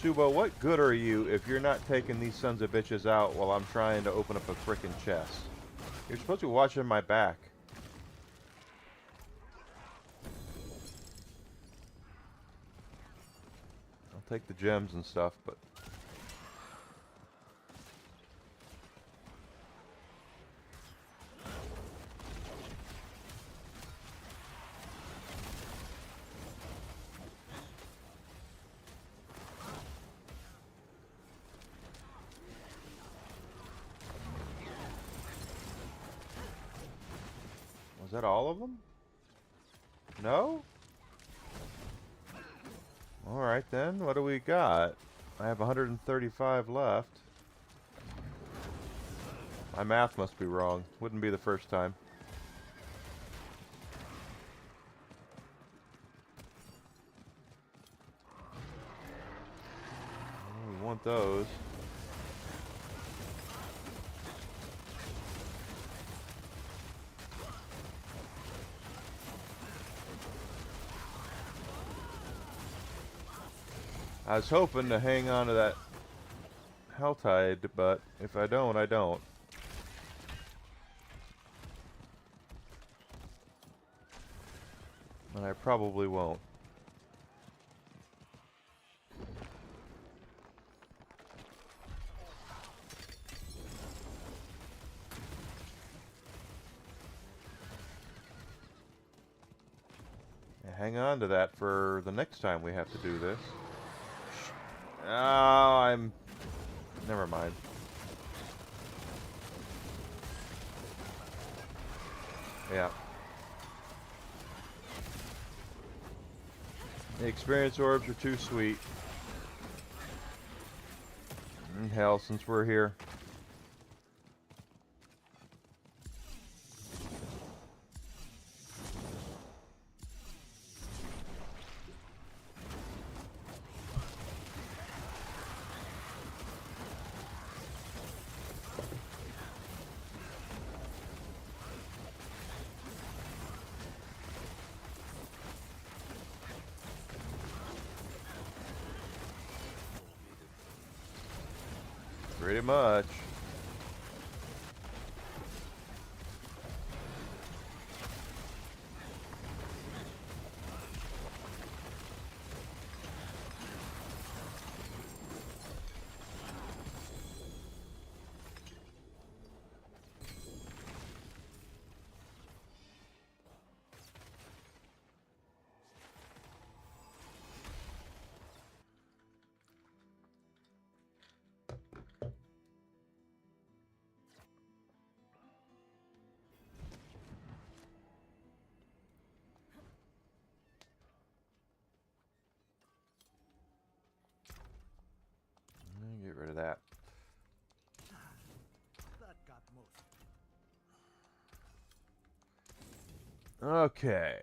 Subo, what good are you if you're not taking these sons of bitches out while I'm trying to open up a frickin' chest? You're supposed to be watching my back. I'll take the gems and stuff, but... Was that all of them? No? Alright then, what do we got? I have 135 left. My math must be wrong. Wouldn't be the first time. Oh, we want those. I was hoping to hang on to that Helltide, but if I don't, I don't. And I probably won't. hang on to that for the next time we have to do this. Never mind. Yeah. The experience orbs are too sweet. Hell, since we're here. Pretty much. Get rid of that. That got most. Okay.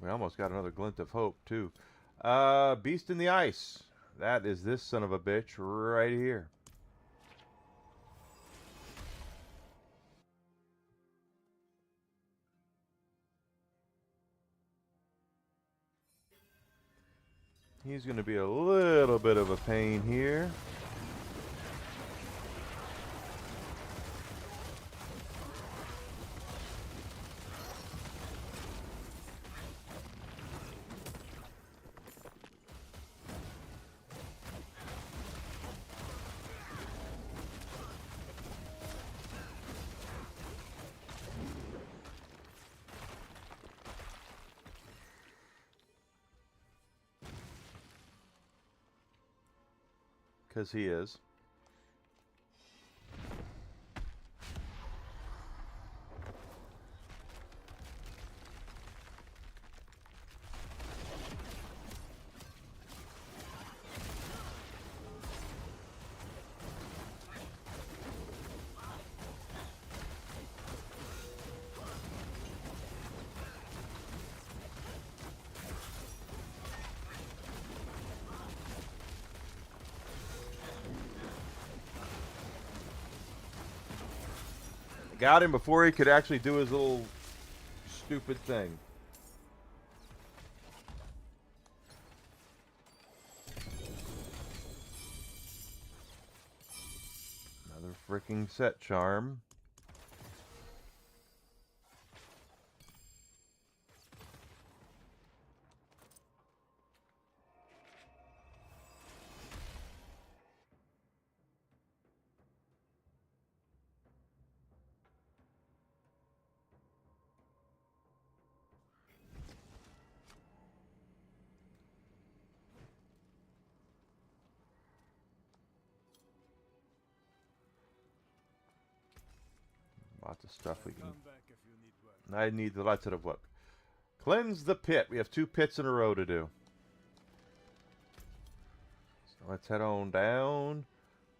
We almost got another glint of hope, too. Beast in the Ice. That is this son of a bitch right here. He's going to be a little bit of a pain here. Because he is. Got him before he could actually do his little stupid thing. Another freaking set charm. Lots of stuff we can... Come back if you need work. I need lots of work. Cleanse the pit. We have 2 pits in a row to do. So let's head on down.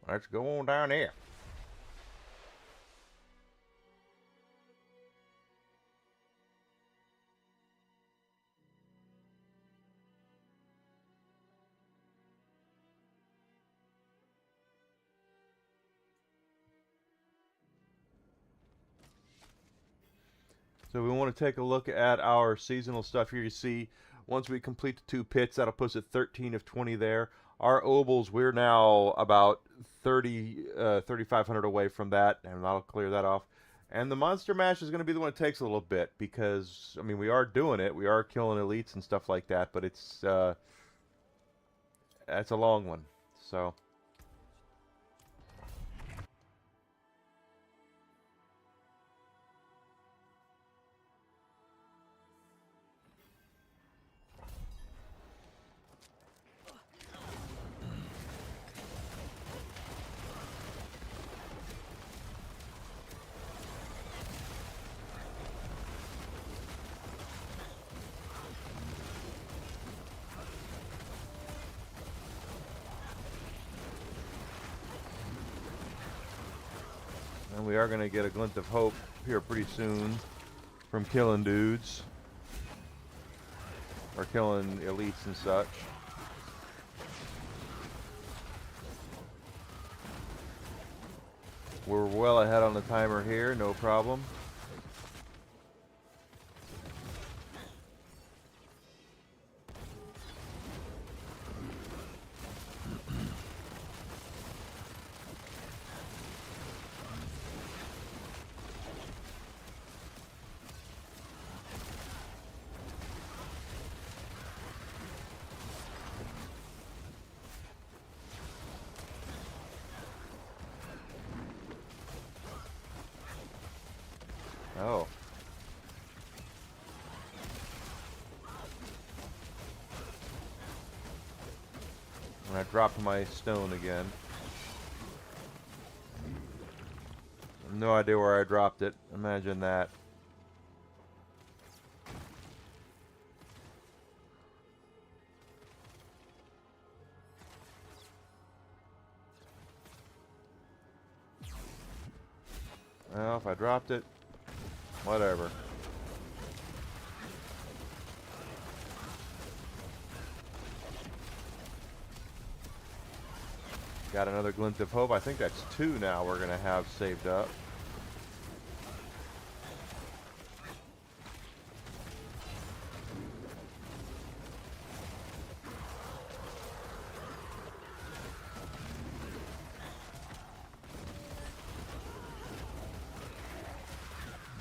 Let's go on down here. So we want to take a look at our seasonal stuff here. You see, once we complete the 2 pits, that'll put us at 13 of 20 there. Our obols, we're now about 3,500 away from that, and that'll clear that off. And the Monster Mash is going to be the one that takes a little bit, because, I mean, we are doing it. We are killing elites and stuff like that, but it's, that's a long one. So... And we are going to get a glint of hope here pretty soon from killing dudes. Or killing elites and such. We're well ahead on the timer here, no problem. Oh. And I dropped my stone again. No idea where I dropped it. Imagine that. Well, if I dropped it, whatever. Got another glint of hope. I think that's 2 now we're going to have saved up.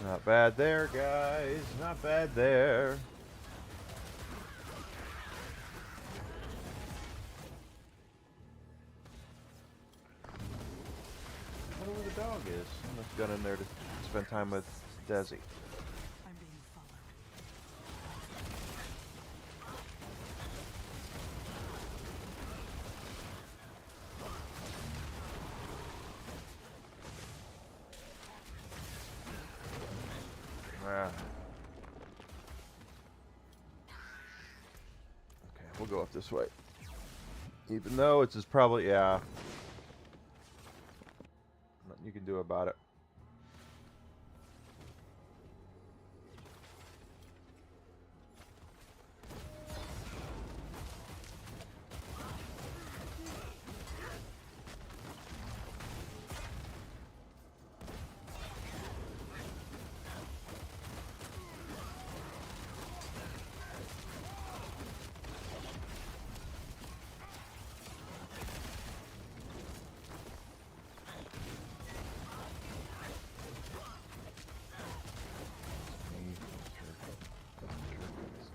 Not bad there, guys. Not bad there. I wonder where the dog is. I must have gone in there to spend time with Desi. I'm being followed. Ah. Okay, we'll go up this way. Even though it's just probably, yeah. Nothing you can do about it.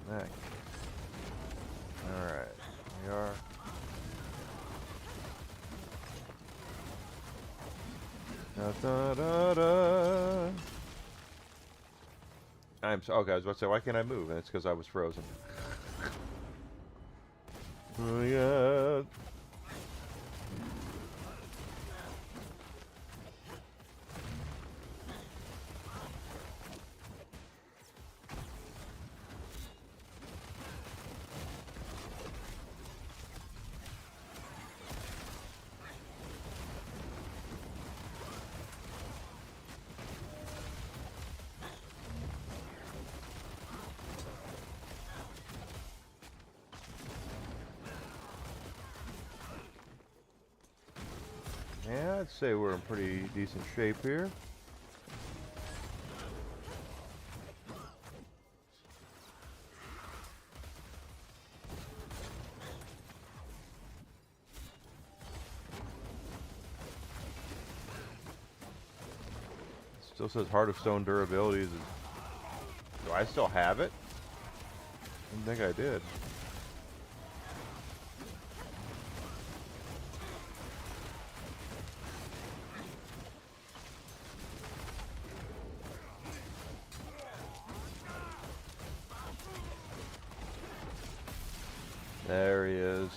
Neck. Alright, we are. Da, da, da, da. I'm so, okay, I was about to say, why can't I move? And it's because I was frozen. Oh, yeah. Yeah, I'd say we're in pretty decent shape here. Still says Heart of Stone durability is. Do I still have it? I don't think I did. There he is.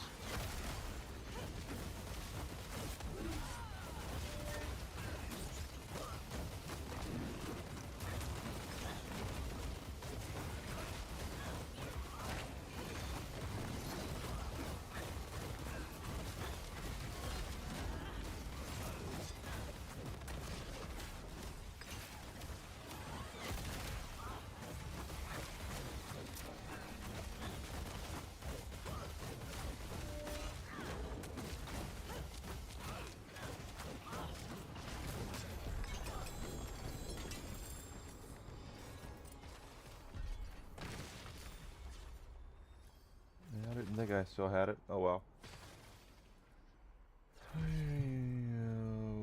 think I still had it. Oh well.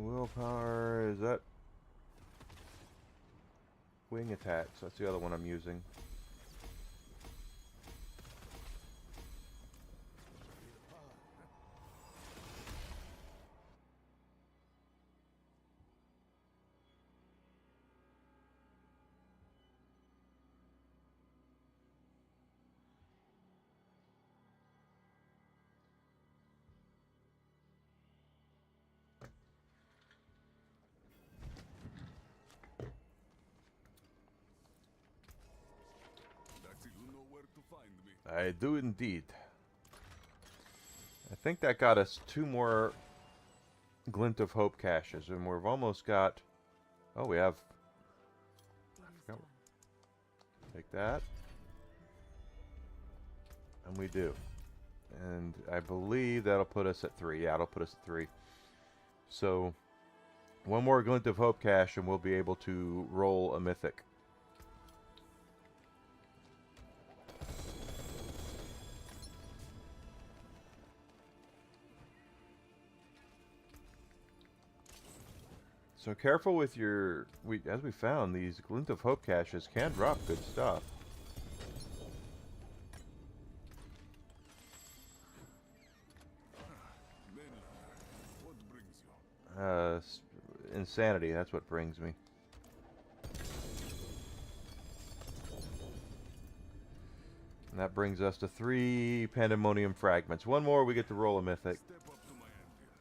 Willpower, is that wing attacks? That's the other one I'm using. That you know where to find me. I do indeed. I think that got us 2 more Glint of Hope caches, and we've almost got... Oh, we have... I forgot. Take that. And we do. And I believe that'll put us at 3. Yeah, it'll put us at 3. So, 1 more Glint of Hope cache, and we'll be able to roll a Mythic. So careful with your... as we found, these Glint of Hope caches can drop good stuff. What brings you? Insanity, that's what brings me. And that brings us to 3 Pandemonium Fragments. 1 more, we get to roll a Mythic. Step up to my end here.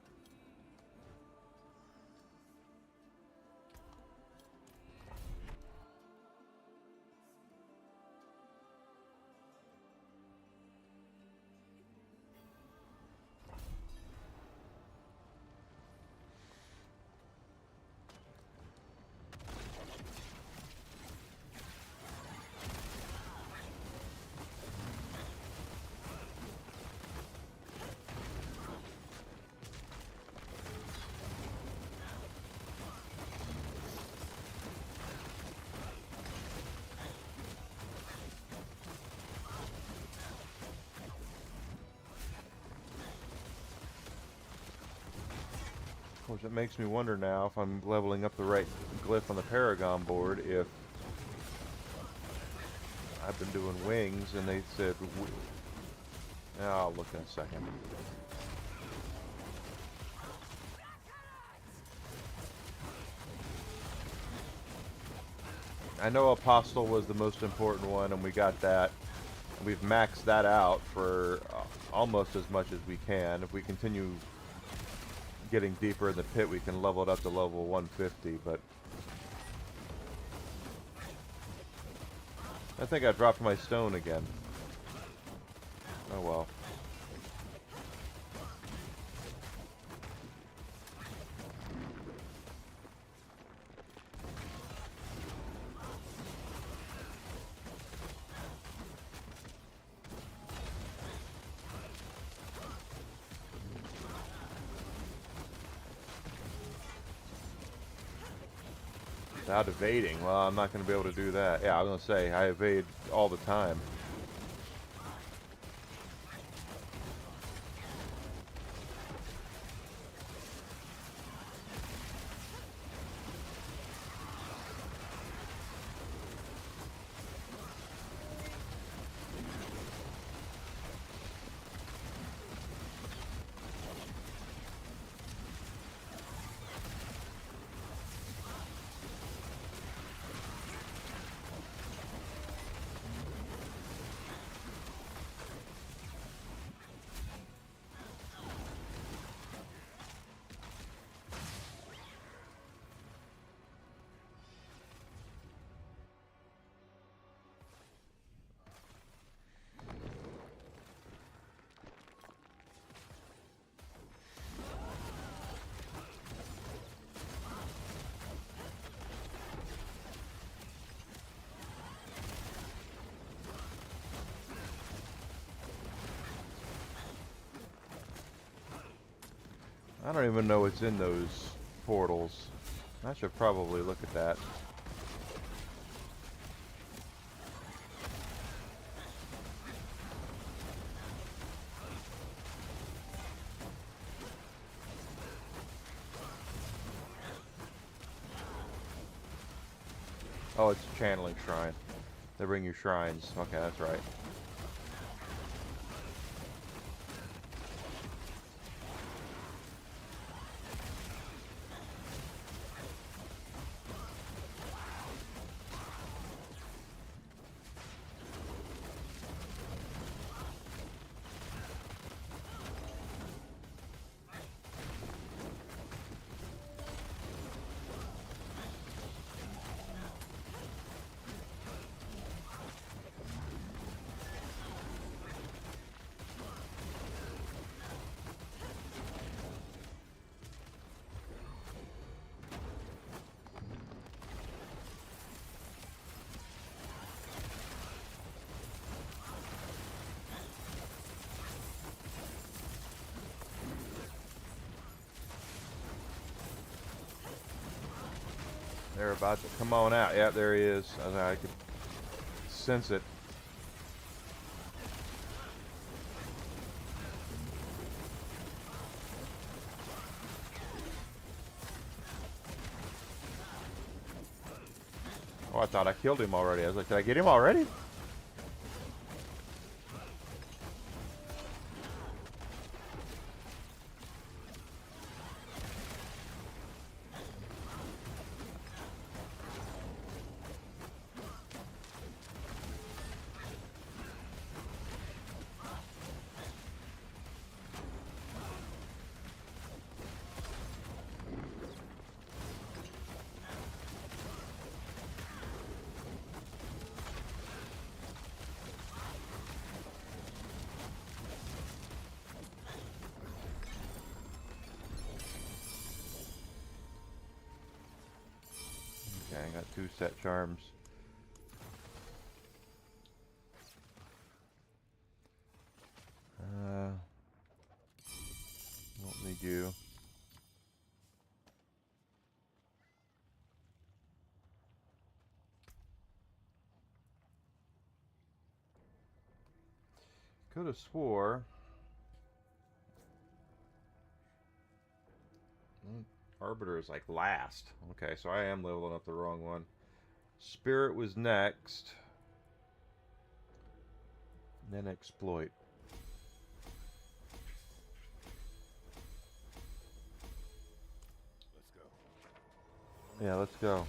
Of course, it makes me wonder now if I'm leveling up the right glyph on the Paragon board, if I've been doing wings and they said... I'll look in a second. I know Apostle was the most important one, and we got that. We've maxed that out for almost as much as we can. If we continue getting deeper in the pit, we can level it up to level 150, but I think I dropped my stone again. Oh well. Without evading, well, I'm not going to be able to do that. Yeah, I was going to say, I evade all the time. I don't even know what's in those portals. I should probably look at that. Oh, it's a channeling shrine. They bring you shrines. Okay, that's right. They're about to come on out. Yeah, there he is. I could sense it. Oh, I thought I killed him already. I was like, did I get him already? Okay, I got 2 set charms. Don't need you. Could have swore. Arbiter is like last. Okay, so I am leveling up the wrong one. Spirit was next. Then exploit. Let's go. Yeah, let's go.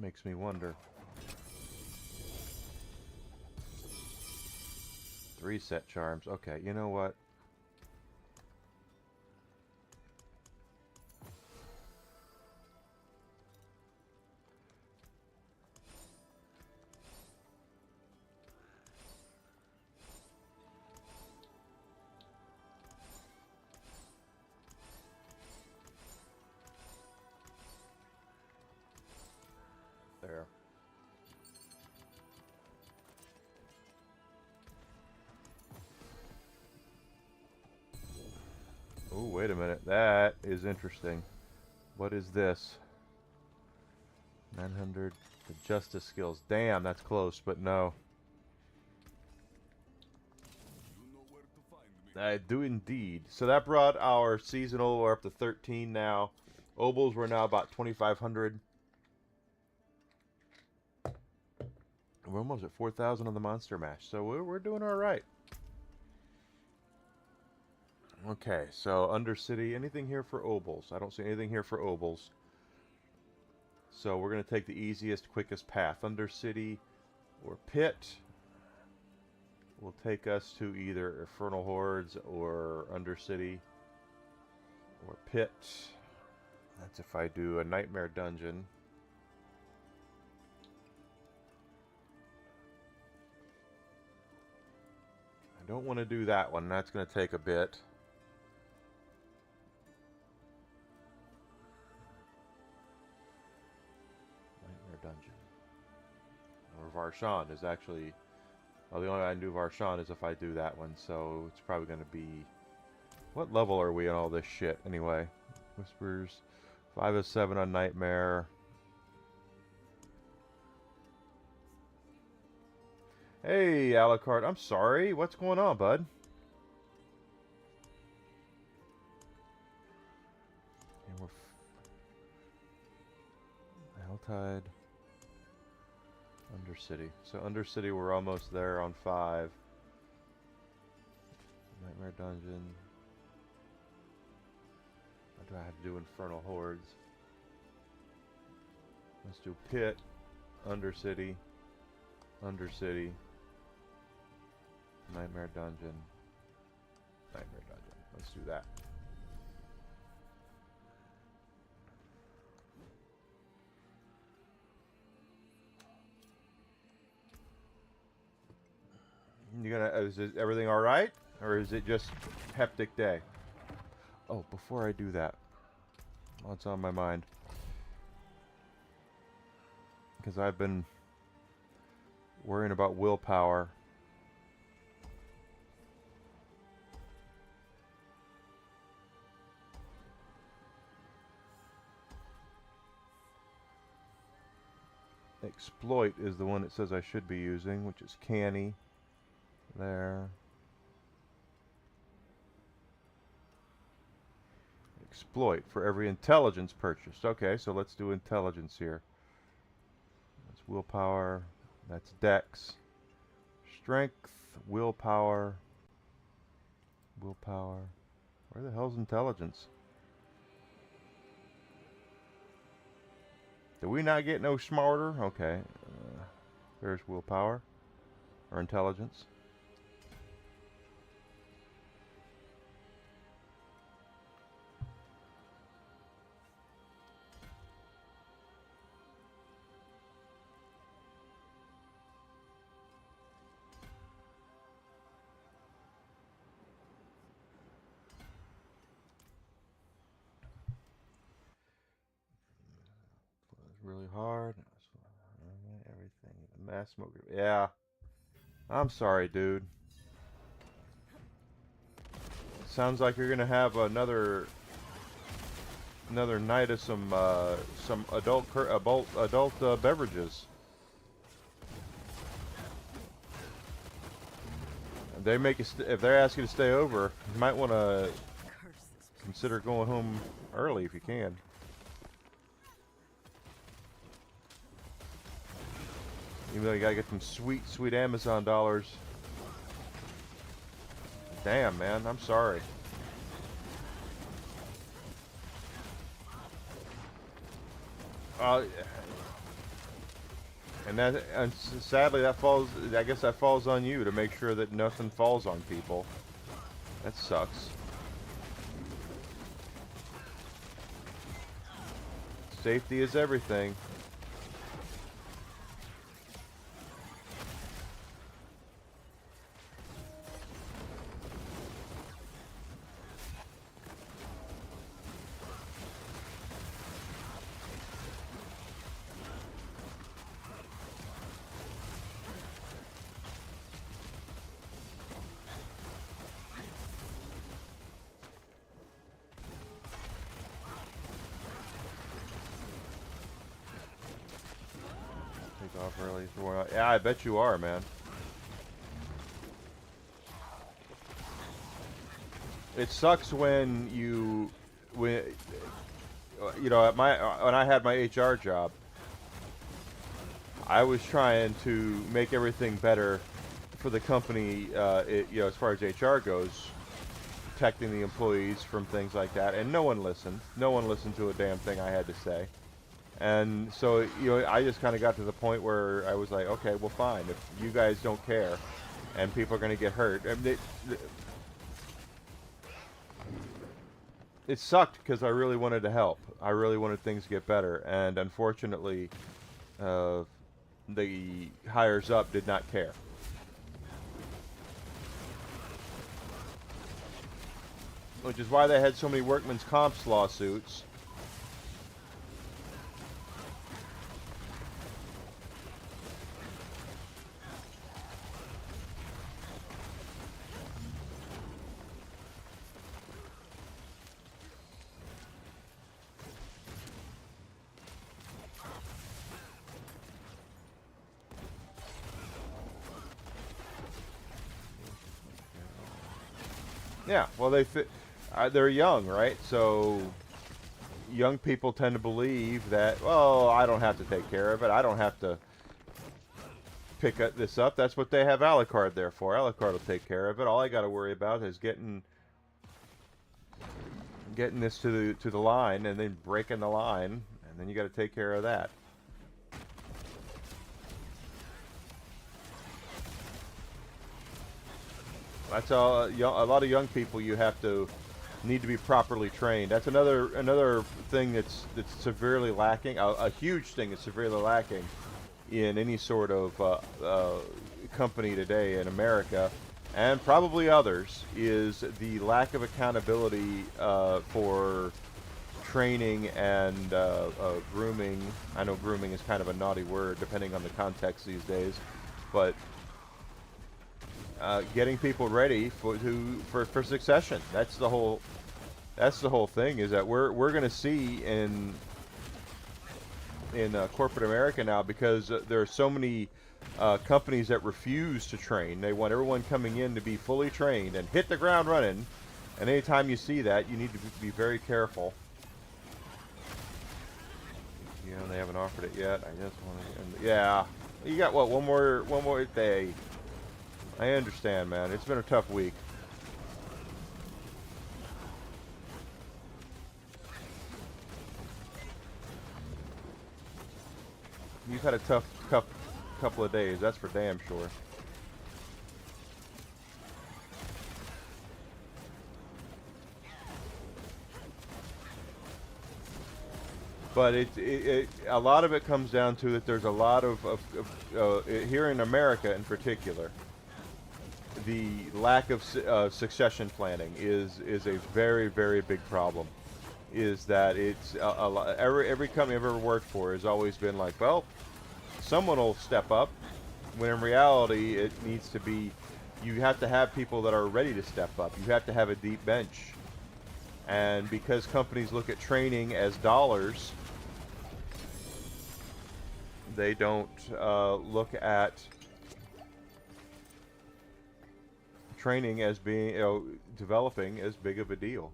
Makes me wonder. 3 set charms. Okay, you know what? There. Oh, wait a minute. That is interesting. What is this? 900. The justice skills. Damn, that's close, but no. You know where to find me. I do indeed. So that brought our seasonal. We're up to 13 now. Obols we're now about 2,500. We're almost at 4,000 on the Monster Mash, so we're doing all right. Okay, so Undercity, anything here for Obols? I don't see anything here for Obols. So we're going to take the easiest, quickest path. Undercity or Pit will take us to either Infernal Hordes or Undercity or Pit. That's if I do a Nightmare Dungeon. I don't want to do that one. That's going to take a bit. Nightmare Dungeon. Or Varshan is actually... Well, the only way I can do Varshan is if I do that one, so it's probably going to be... What level are we on all this shit, anyway? Whispers. 5 of 7 on Nightmare. Hey, Alucard. I'm sorry. What's going on, bud? And we're Helltide. Undercity. So Undercity, we're almost there on 5. Nightmare Dungeon. What do I have to do? Infernal Hordes. Let's do Pit, Undercity, Undercity, Nightmare Dungeon, Nightmare Dungeon. Let's do that. You gonna? Is everything all right, or is it just hectic day? Oh, before I do that, what's on my mind? Because I've been worrying about willpower. Exploit is the one it says I should be using, which is Canny. There. Exploit for every intelligence purchased. Okay, so let's do intelligence here. That's willpower. That's dex. Strength. Willpower. Willpower. Where the hell's intelligence? Did we not get no smarter? Okay. There's willpower. Or intelligence. Really hard. Everything. Mass smoker. Yeah. I'm sorry, dude. Sounds like you're gonna have another night of some adult beverages. They make you if they ask you to stay over, you might want to consider going home early if you can. Even though you gotta get some sweet, sweet Amazon dollars. Damn, man, I'm sorry. And sadly that falls. I guess that falls on you to make sure that nothing falls on people. That sucks. Safety is everything. Off early. Yeah, I bet you are, man. It sucks when you know, at when I had my HR job, I was trying to make everything better for the company, you know, as far as HR goes, protecting the employees from things like that, and no one listened. No one listened to a damn thing I had to say. And so, you know, I just kind of got to the point where I was like, okay, well, fine. If you guys don't care and people are going to get hurt. I mean, it sucked because I really wanted to help. I really wanted things to get better. And unfortunately, the higher up did not care. Which is why they had so many workman's comps lawsuits. Yeah, well, they're young, right? So young people tend to believe that, well, I don't have to take care of it. I don't have to pick this up. That's what they have Alucard there for. Alucard will take care of it. All I got to worry about is getting this to the line, and then breaking the line, and then you got to take care of that. That's all. A lot of young people need to be properly trained. That's another thing that's severely lacking. A huge thing that's severely lacking in any sort of company today in America, and probably others, is the lack of accountability for training and grooming. I know grooming is kind of a naughty word depending on the context these days, but getting people ready for succession. That's the whole thing. Is that we're going to see in corporate America now, because there are so many companies that refuse to train. They want everyone coming in to be fully trained and hit the ground running. And anytime you see that, you need to be very careful. You know, they haven't offered it yet. I just want to. Yeah, you got what? One more day. I understand, man. It's been a tough week. You've had a tough couple of days, that's for damn sure. But a lot of it comes down to that there's a lot of here in America in particular, the lack of succession planning is a very, very big problem. Is that it's every company I've ever worked for has always been like, well, someone will step up, when in reality it needs to be, you have to have people that are ready to step up. You have to have a deep bench. And because companies look at training as dollars, they don't look at training as being, developing as big of a deal.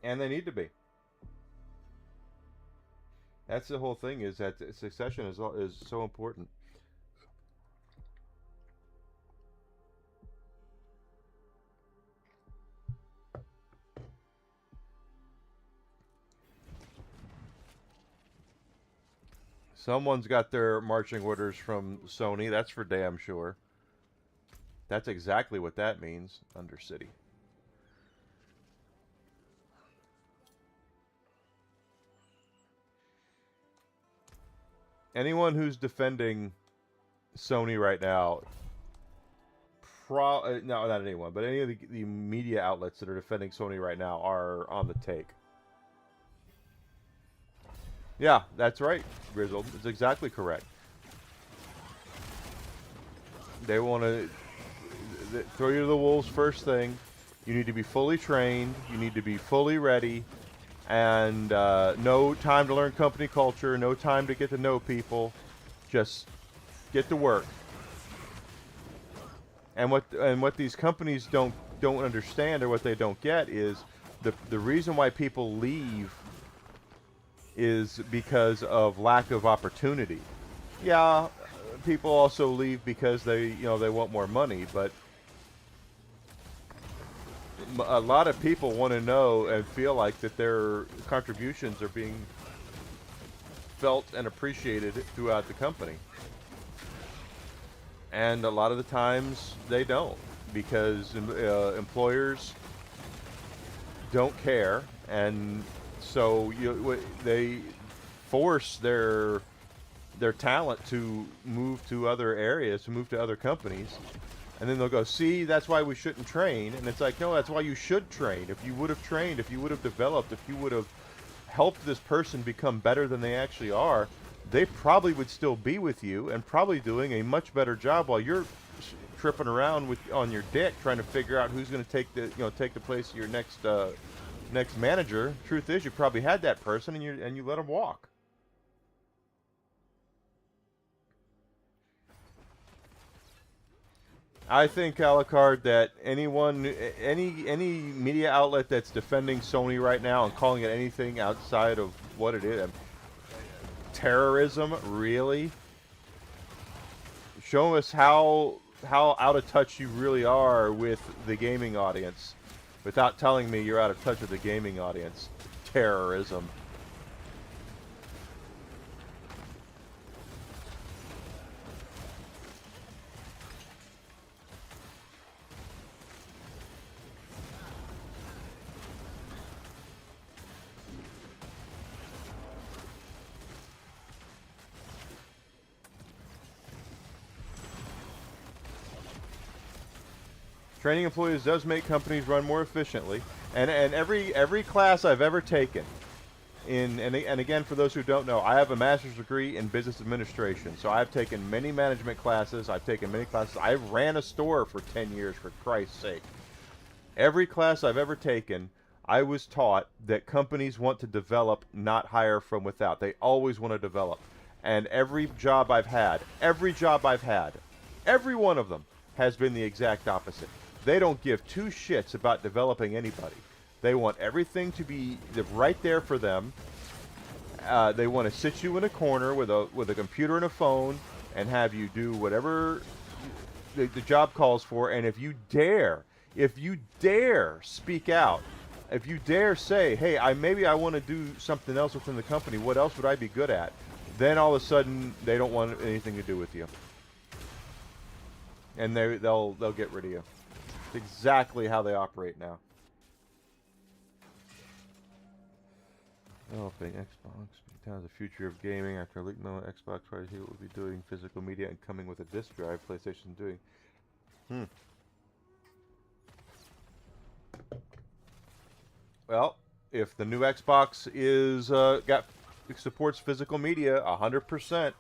And they need to be. That's the whole thing, is that succession is so important. Someone's got their marching orders from Sony, that's for damn sure. That's exactly what that means, Undercity. Anyone who's defending Sony right now, no, not anyone, but any of the media outlets that are defending Sony right now are on the take. Yeah, that's right, Grizzled. It's exactly correct. They want to throw you to the wolves first thing. You need to be fully trained. You need to be fully ready. And no time to learn company culture, no time to get to know people, just get to work. And what these companies don't understand, or what they don't get, is the reason why people leave is because of lack of opportunity. Yeah, people also leave because they want more money, but a lot of people want to know and feel like that their contributions are being felt and appreciated throughout the company. And a lot of the times they don't, because employers don't care, and so they force their talent to move to other areas, to move to other companies. And then they'll go, see, that's why we shouldn't train. And it's like, no, that's why you should train. If you would have trained, if you would have developed, if you would have helped this person become better than they actually are, they probably would still be with you and probably doing a much better job while you're tripping around with on your dick trying to figure out who's going to take the place of your next manager. Truth is, you probably had that person and you let them walk. I think, Alucard, that any media outlet that's defending Sony right now and calling it anything outside of what it is, terrorism, really? Show us how out of touch you really are with the gaming audience without telling me you're out of touch with the gaming audience. Terrorism. Training employees does make companies run more efficiently, and every class I've ever taken, and again, for those who don't know, I have a master's degree in business administration, so I've taken many management classes. I've taken many classes. I ran a store for 10 years, for Christ's sake. Every class I've ever taken, I was taught that companies want to develop, not hire from without. They always want to develop, and every job I've had, every one of them has been the exact opposite. They don't give two shits about developing anybody. They want everything to be right there for them. They want to sit you in a corner with a computer and a phone and have you do whatever the job calls for. And if you dare speak out, if you dare say, hey, maybe I want to do something else within the company, what else would I be good at? Then all of a sudden they don't want anything to do with you. And they'll get rid of you. It's exactly how they operate now. Developing Xbox becomes the future of gaming. After a leak moment, Xbox tries to see what will be doing physical media and coming with a disc drive. PlayStation doing. Well, if the new Xbox supports physical media 100%,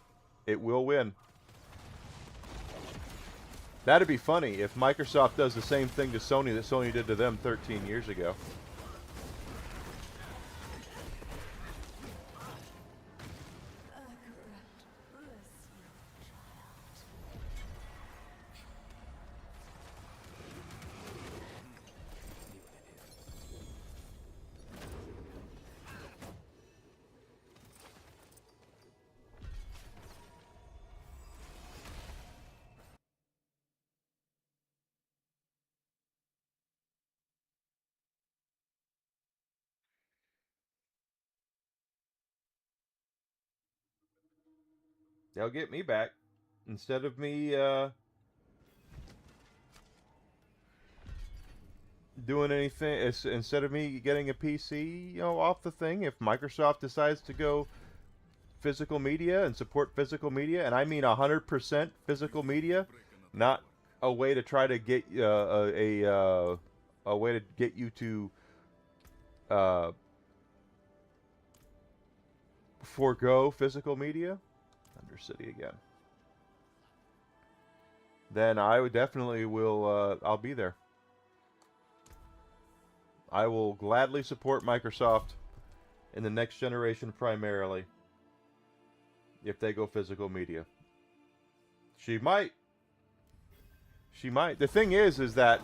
it will win. That'd be funny if Microsoft does the same thing to Sony that Sony did to them 13 years ago. They'll get me back. Instead of me doing anything, instead of me getting a PC, off the thing, if Microsoft decides to go physical media and support physical media, and I mean 100% physical media, not a way to try to get a way to get you to forego physical media. City again. Then I would definitely will. I'll be there. I will gladly support Microsoft in the next generation primarily. If they go physical media, she might. The thing is that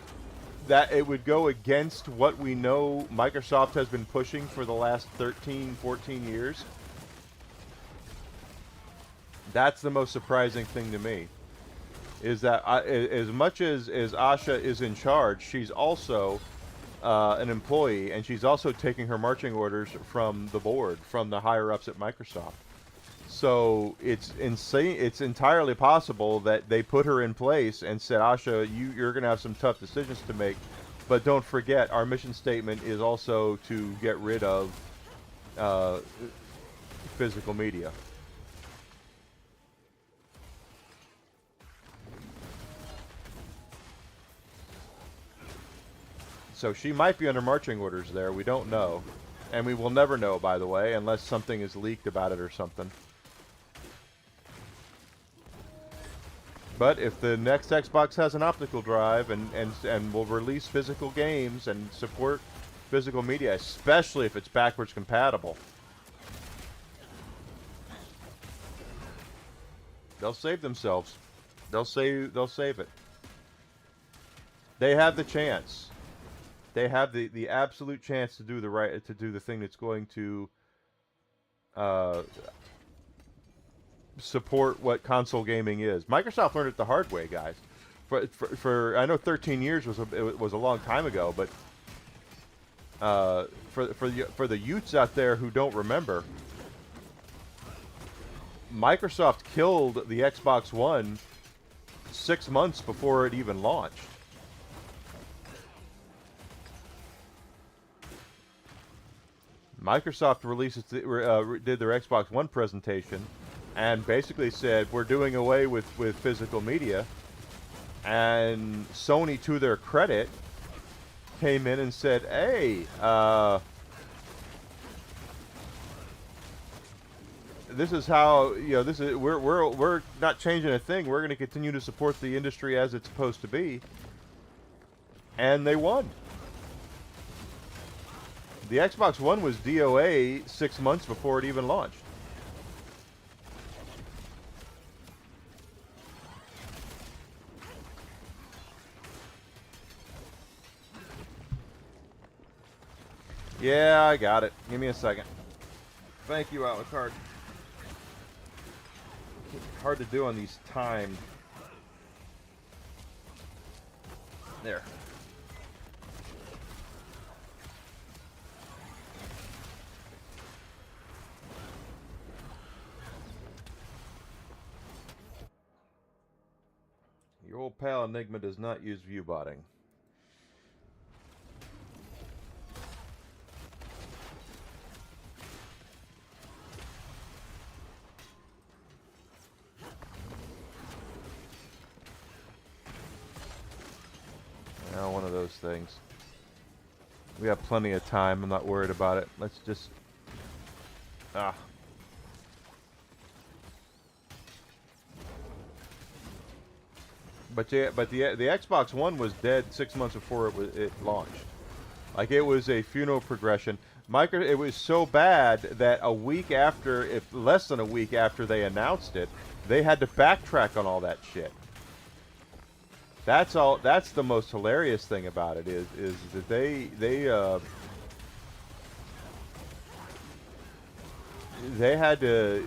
it would go against what we know Microsoft has been pushing for the last 13, 14 years. That's the most surprising thing to me, is that as much as Asha is in charge, she's also an employee, and she's also taking her marching orders from the board, from the higher-ups at Microsoft. So it's insane. It's entirely possible that they put her in place and said, Asha, you're going to have some tough decisions to make, but don't forget, our mission statement is also to get rid of physical media. So she might be under marching orders there. We don't know. And we will never know, by the way, unless something is leaked about it or something. But if the next Xbox has an optical drive and will release physical games and support physical media, especially if it's backwards compatible, they'll save themselves. They'll save it. They have the chance. They have the absolute chance to do the thing that's going to support what console gaming is. Microsoft learned it the hard way, guys. For I know 13 years was a long time ago, but for the youths out there who don't remember, Microsoft killed the Xbox One 6 months before it even launched. Microsoft did their Xbox One presentation and basically said, we're doing away with physical media. And Sony, to their credit, came in and said, hey, this is how, we're not changing a thing. We're going to continue to support the industry as it's supposed to be. And they won. The Xbox One was DOA 6 months before it even launched. Yeah, I got it. Give me a second. Thank you, Alucard. Hard to do on these timed. There. Your old pal Enigma does not use viewbotting. One of those things. We have plenty of time. I'm not worried about it. Let's just... But the Xbox One was dead 6 months before it launched. Like, it was a funeral progression. It was so bad that less than a week after they announced it, they had to backtrack on all that shit. That's all. That's the most hilarious thing about it is that they had to.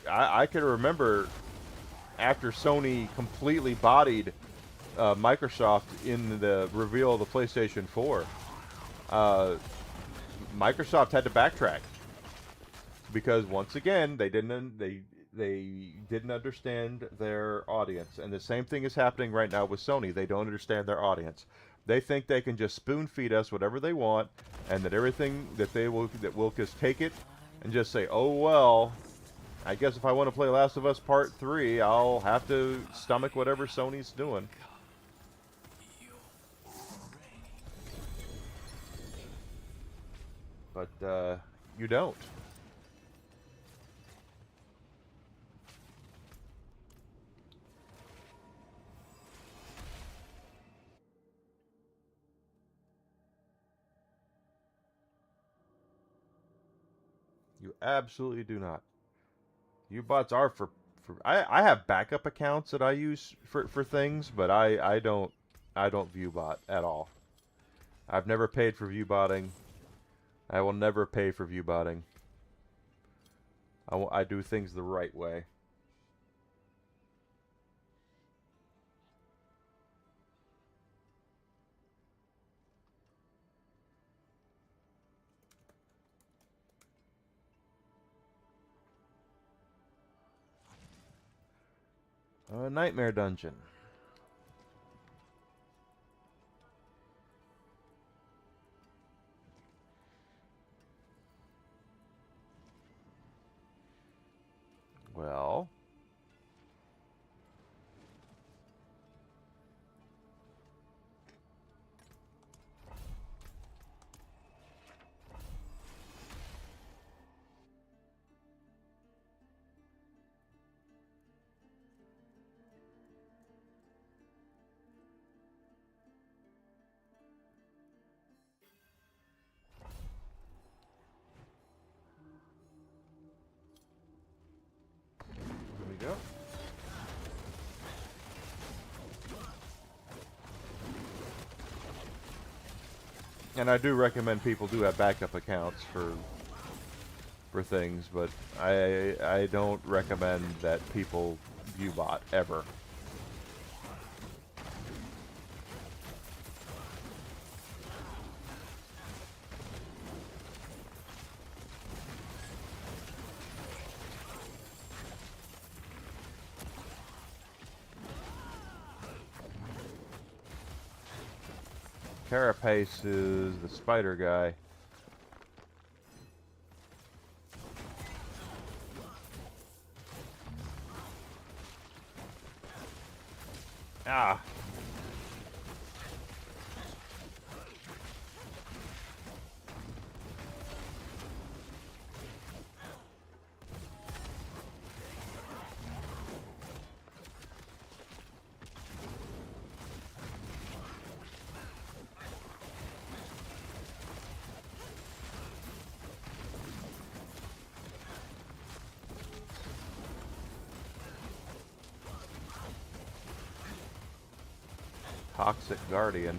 I can remember after Sony completely bodied Microsoft in the reveal of the PlayStation 4. Microsoft had to backtrack because once again they didn't understand their audience, and the same thing is happening right now with Sony. They don't understand their audience. They think they can just spoon feed us whatever they want, and that everything that we'll just take it and just say, oh well, I guess if I want to play Last of Us Part 3, I'll have to stomach whatever Sony's doing. But you don't. You absolutely do not. U-bots are for I have backup accounts that I use for things, but I don't viewbot at all. I've never paid for viewbotting. I will never pay for viewbotting. I do things the right way. Nightmare Dungeon. Well, And I do recommend people do have backup accounts for things, but I don't recommend that people view bot ever. Carapace is the spider guy. Ah. Toxic Guardian.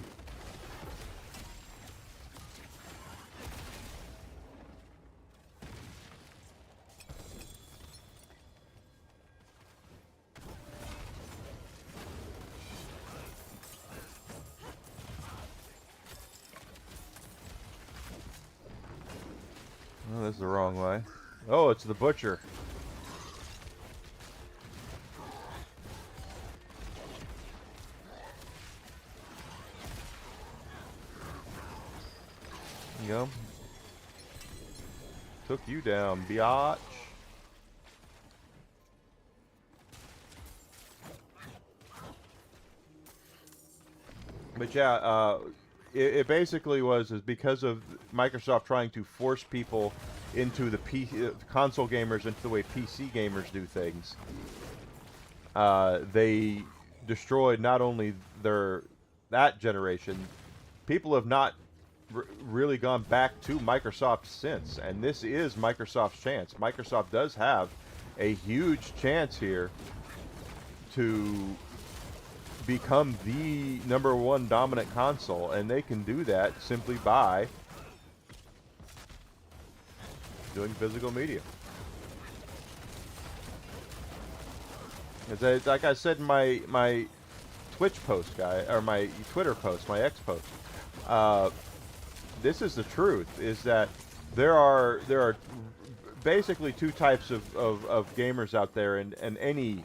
Oh, this is the wrong way. Oh, it's the butcher. There you go. Took you down, biatch. But yeah, it basically is because of Microsoft trying to force people into the console gamers into the way PC gamers do things. They destroyed not only that generation. People have not really gone back to Microsoft since, and this is Microsoft's chance. Microsoft does have a huge chance here to become the #1 dominant console, and they can do that simply by doing physical media. Like I said in my Twitch post, or my Twitter post, my X post, this is the truth: is that there are basically two types of gamers out there in any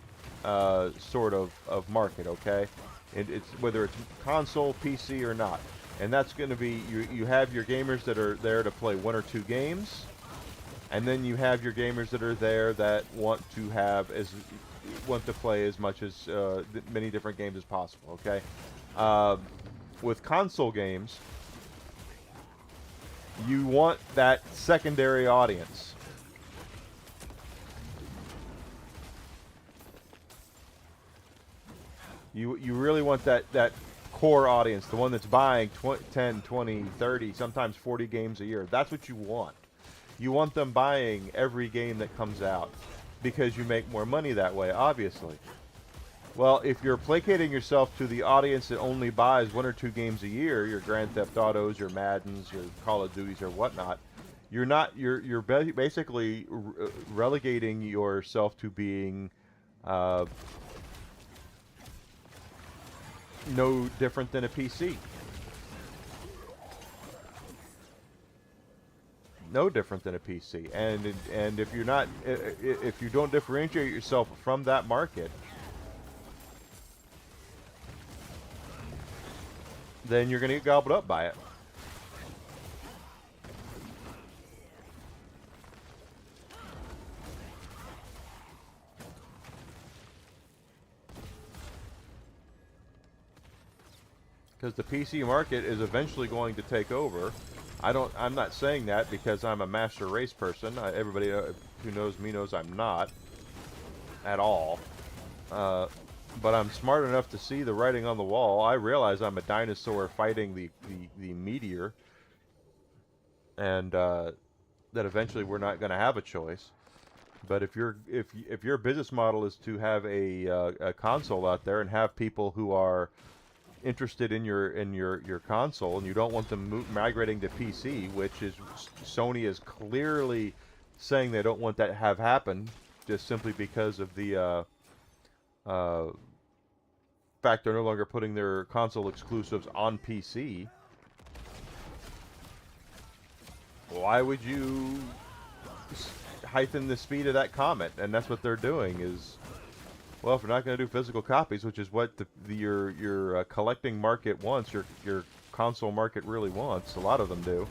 sort of market. Okay, it's whether it's console, PC, or not, and that's going to be you have your gamers that are there to play 1 or 2 games, and then you have your gamers that are there that want to play as much as many different games as possible. Okay, with console games, you want that secondary audience. You really want that core audience, the one that's buying 10, 20, 30, sometimes 40 games a year. That's what you want. You want them buying every game that comes out because you make more money that way, obviously. Well, if you're placating yourself to the audience that only buys 1 or 2 games a year, your Grand Theft Autos, your Maddens, your Call of Duties, or whatnot, you're basically relegating yourself to being no different than a PC. No different than a PC. And if you're not, if you don't differentiate yourself from that market, then you're going to get gobbled up by it. Because the PC market is eventually going to take over. I'm not saying that because I'm a master race person. Everybody who knows me knows I'm not at all. But I'm smart enough to see the writing on the wall. I realize I'm a dinosaur fighting the meteor, and that eventually we're not going to have a choice. But if your business model is to have a console out there and have people who are interested in your console and you don't want them migrating to PC, which is Sony is clearly saying they don't want that to have happen, just simply because of the fact they're no longer putting their console exclusives on PC. Why would you heighten the speed of that comment? And that's what they're doing is, well, if we're not going to do physical copies, which is what your collecting market wants, your console market really wants, a lot of them do.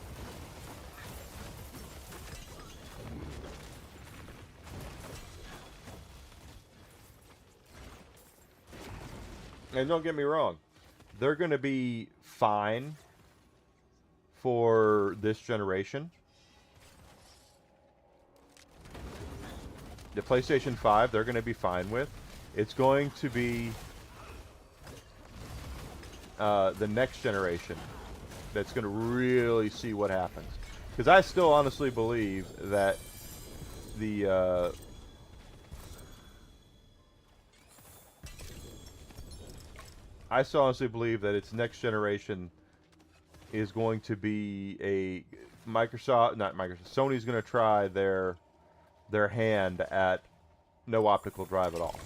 And don't get me wrong, they're going to be fine for this generation. The PlayStation 5, they're going to be fine with. It's going to be the next generation that's going to really see what happens. Because I still honestly believe that the I still honestly believe that its next generation is going to be a Sony's going to try their hand at no optical drive at all.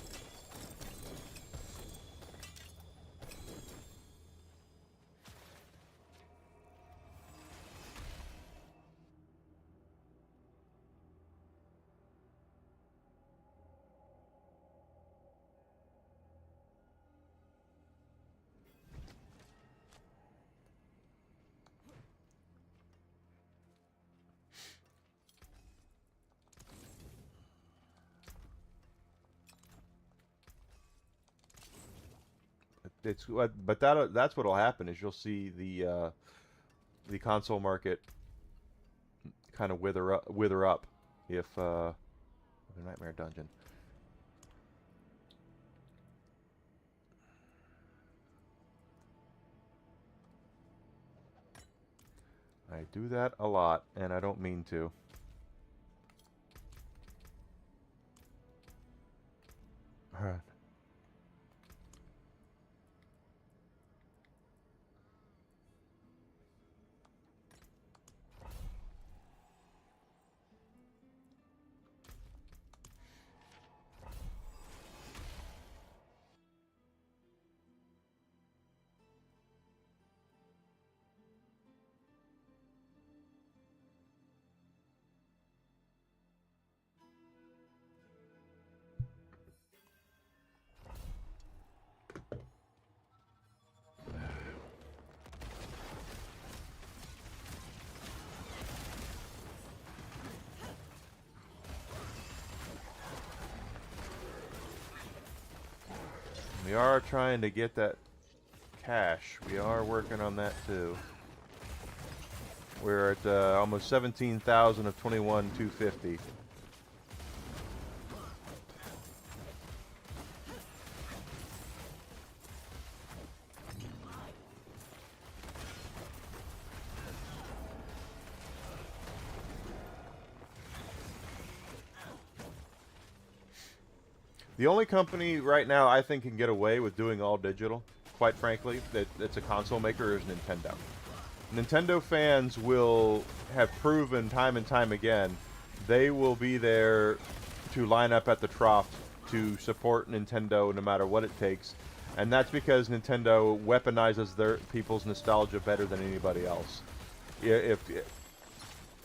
But that's what'll happen is you'll see the console market kind of wither up if the Nightmare Dungeon. I do that a lot, and I don't mean to. All right. We are trying to get that cash. We are working on that too. We're at almost 17,000 of 21,250. The only company right now I think can get away with doing all digital, quite frankly, that's a console maker is Nintendo. Nintendo fans will have proven time and time again they will be there to line up at the trough to support Nintendo no matter what it takes. And that's because Nintendo weaponizes their people's nostalgia better than anybody else. If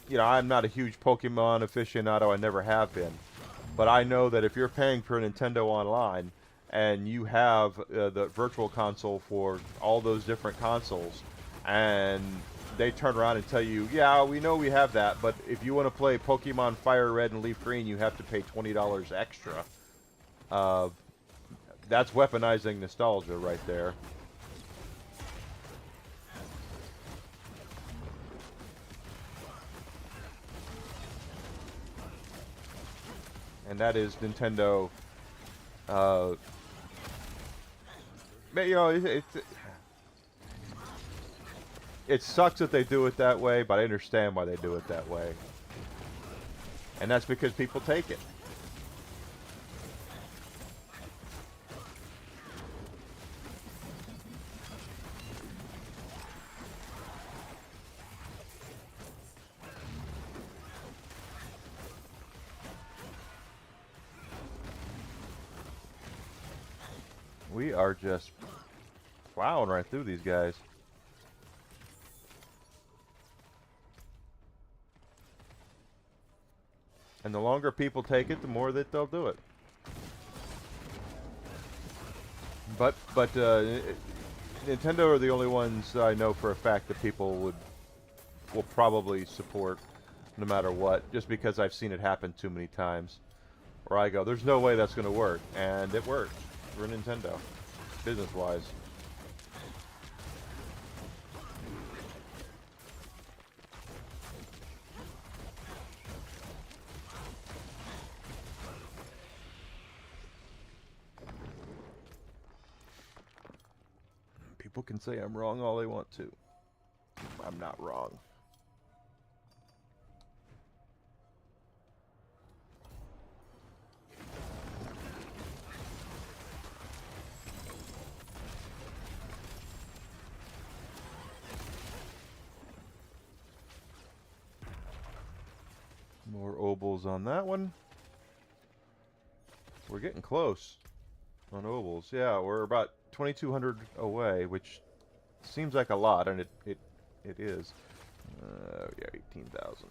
you know, I'm not a huge Pokemon aficionado, I never have been. But I know that if you're paying for Nintendo Online and you have the virtual console for all those different consoles, and they turn around and tell you, yeah, we know we have that, but if you want to play Pokemon Fire Red and Leaf Green, you have to pay $20 extra. That's weaponizing nostalgia right there. And that is Nintendo. You know, it sucks that they do it that way, but I understand why they do it that way. And that's because people take it. We are just plowing right through these guys. And the longer people take it, the more that they'll do it. But Nintendo are the only ones I know for a fact that people will probably support no matter what, just because I've seen it happen too many times. Where I go, there's no way that's going to work, and it worked for Nintendo, business-wise. People can say I'm wrong all they want to. I'm not wrong. More obols on that one. We're getting close on obols. Yeah, we're about 2,200 away, which seems like a lot, and it is. Yeah, 18,000.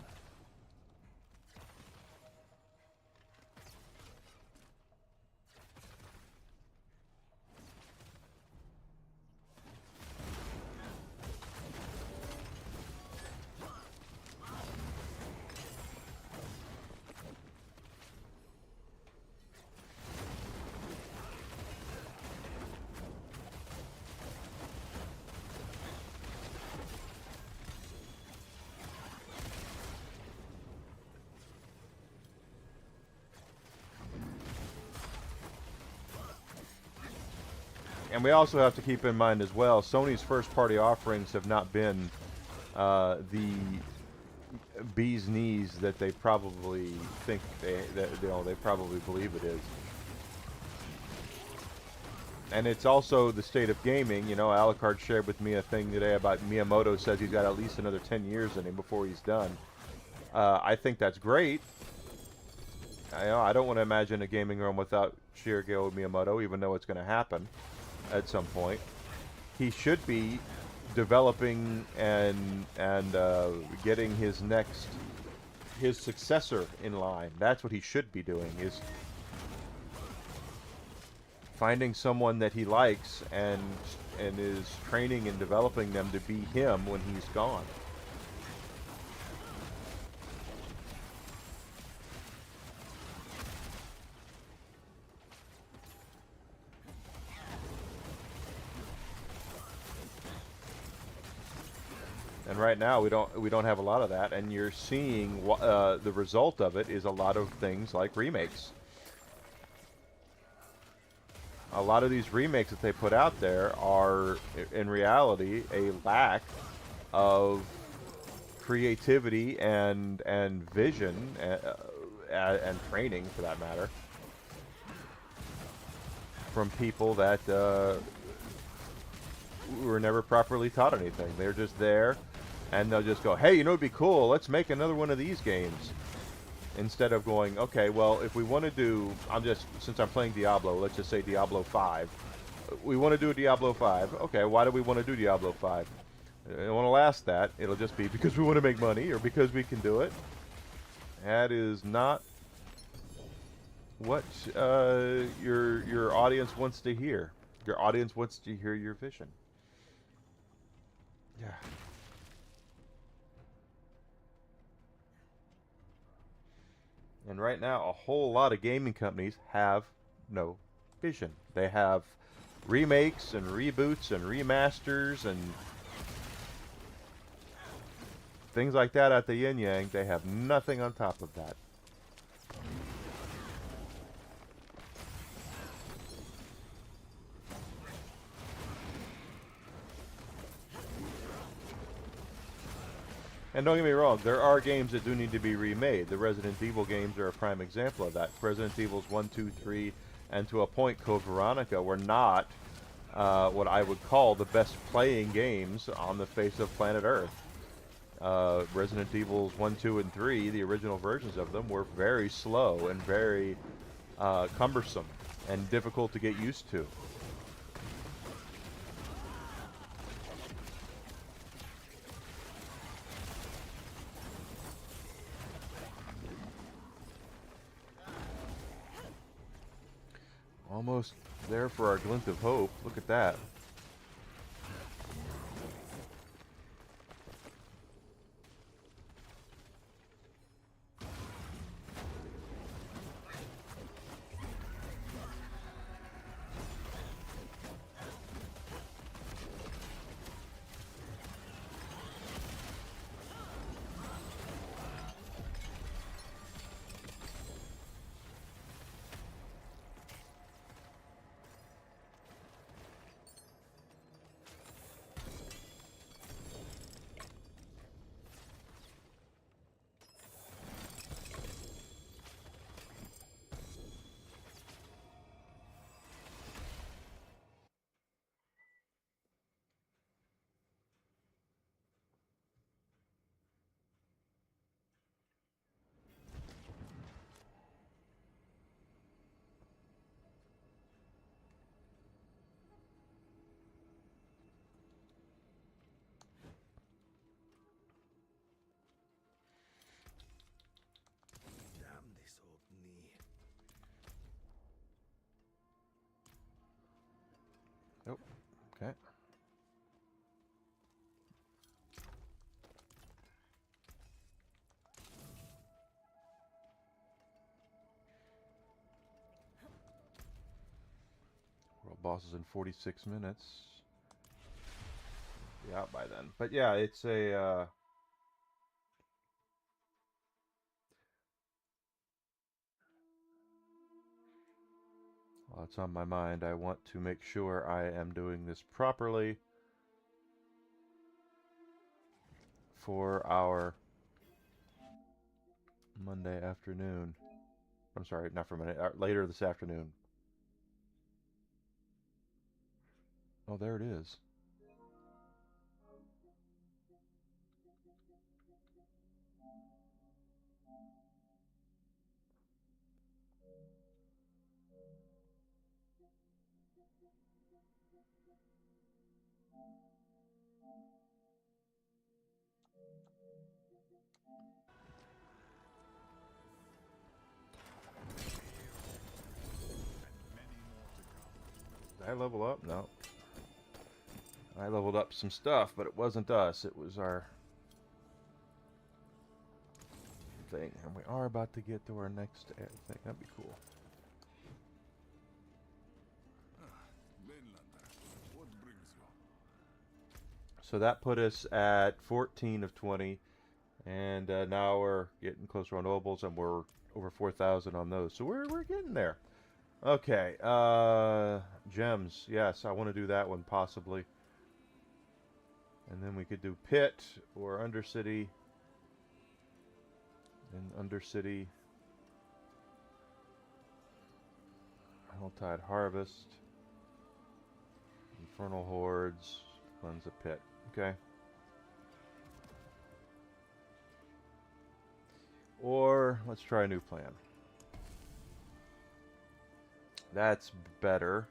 And we also have to keep in mind as well, Sony's first-party offerings have not been the bee's knees that they probably think they probably believe it is. And it's also the state of gaming. You know, Alucard shared with me a thing today about Miyamoto says he's got at least another 10 years in him before he's done. I think that's great. I don't want to imagine a gaming room without Shigeru Miyamoto, even though it's going to happen at some point. He should be developing and getting his successor in line. That's what he should be doing, is finding someone that he likes and is training and developing them to be him when he's gone. And right now we don't have a lot of that, and you're seeing the result of it is a lot of things like remakes. A lot of these remakes that they put out there are, in reality, a lack of creativity and vision and training, for that matter, from people that were never properly taught anything. They're just there, and they'll just go, hey, you know, it'd be cool, let's make another one of these games. Instead of going, okay, well, if we want to do, since I'm playing Diablo, let's just say Diablo 5. We want to do a Diablo 5. Okay, why do we want to do Diablo 5? I don't want to last that. It'll just be because we want to make money or because we can do it. That is not what your audience wants to hear. Your audience wants to hear your vision. Yeah. And right now, a whole lot of gaming companies have no vision. They have remakes and reboots and remasters and things like that at the yin-yang. They have nothing on top of that. And don't get me wrong, there are games that do need to be remade. The Resident Evil games are a prime example of that. Resident Evils 1, 2, 3, and to a point, Code Veronica were not what I would call the best playing games on the face of planet Earth. Resident Evils 1, 2, and 3, the original versions of them, were very slow and very cumbersome and difficult to get used to. Almost there for our glint of hope. Look at that. Damn this old knee. Nope. Okay. World boss is in 46 minutes. Be out by then. But yeah, it's a well, it's on my mind. I want to make sure I am doing this properly for our Monday afternoon. I'm sorry, not for Monday. Later this afternoon. Oh, there it is. Did I level up? No. I leveled up some stuff, but it wasn't us. It was our thing. And we are about to get to our next thing. That'd be cool. Mainlander, what brings you? So that put us at 14 of 20. And now we're getting closer on nobles, and we're over 4,000 on those. So we're getting there. Okay. Gems. Yes, I want to do that one possibly. And then we could do Pit or Undercity. And Undercity. Helltide Harvest. Infernal Hordes. Cleanse the Pit. Okay. Or let's try a new plan. That's better.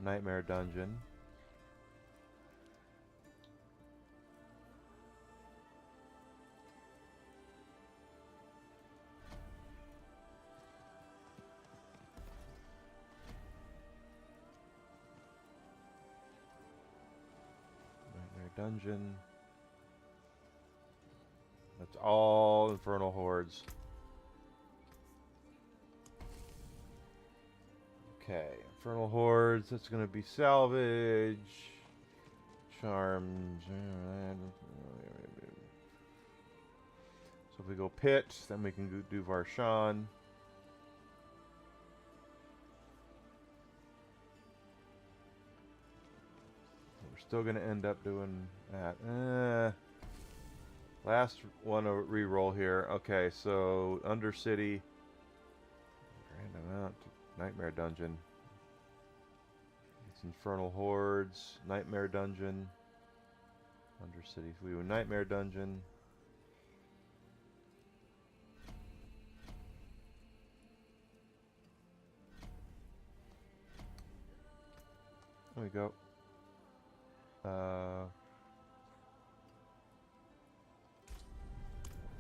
Nightmare Dungeon. Nightmare Dungeon. That's all Infernal Hordes. Okay, Infernal Hordes, that's going to be Salvage, Charms. So if we go Pit, then we can do Varshan. We're still going to end up doing that. Last one, a re-roll here. Okay, so Undercity. Grand amount. Nightmare Dungeon. It's Infernal Hordes. Nightmare Dungeon. Undercity. We do Nightmare Dungeon. There we go.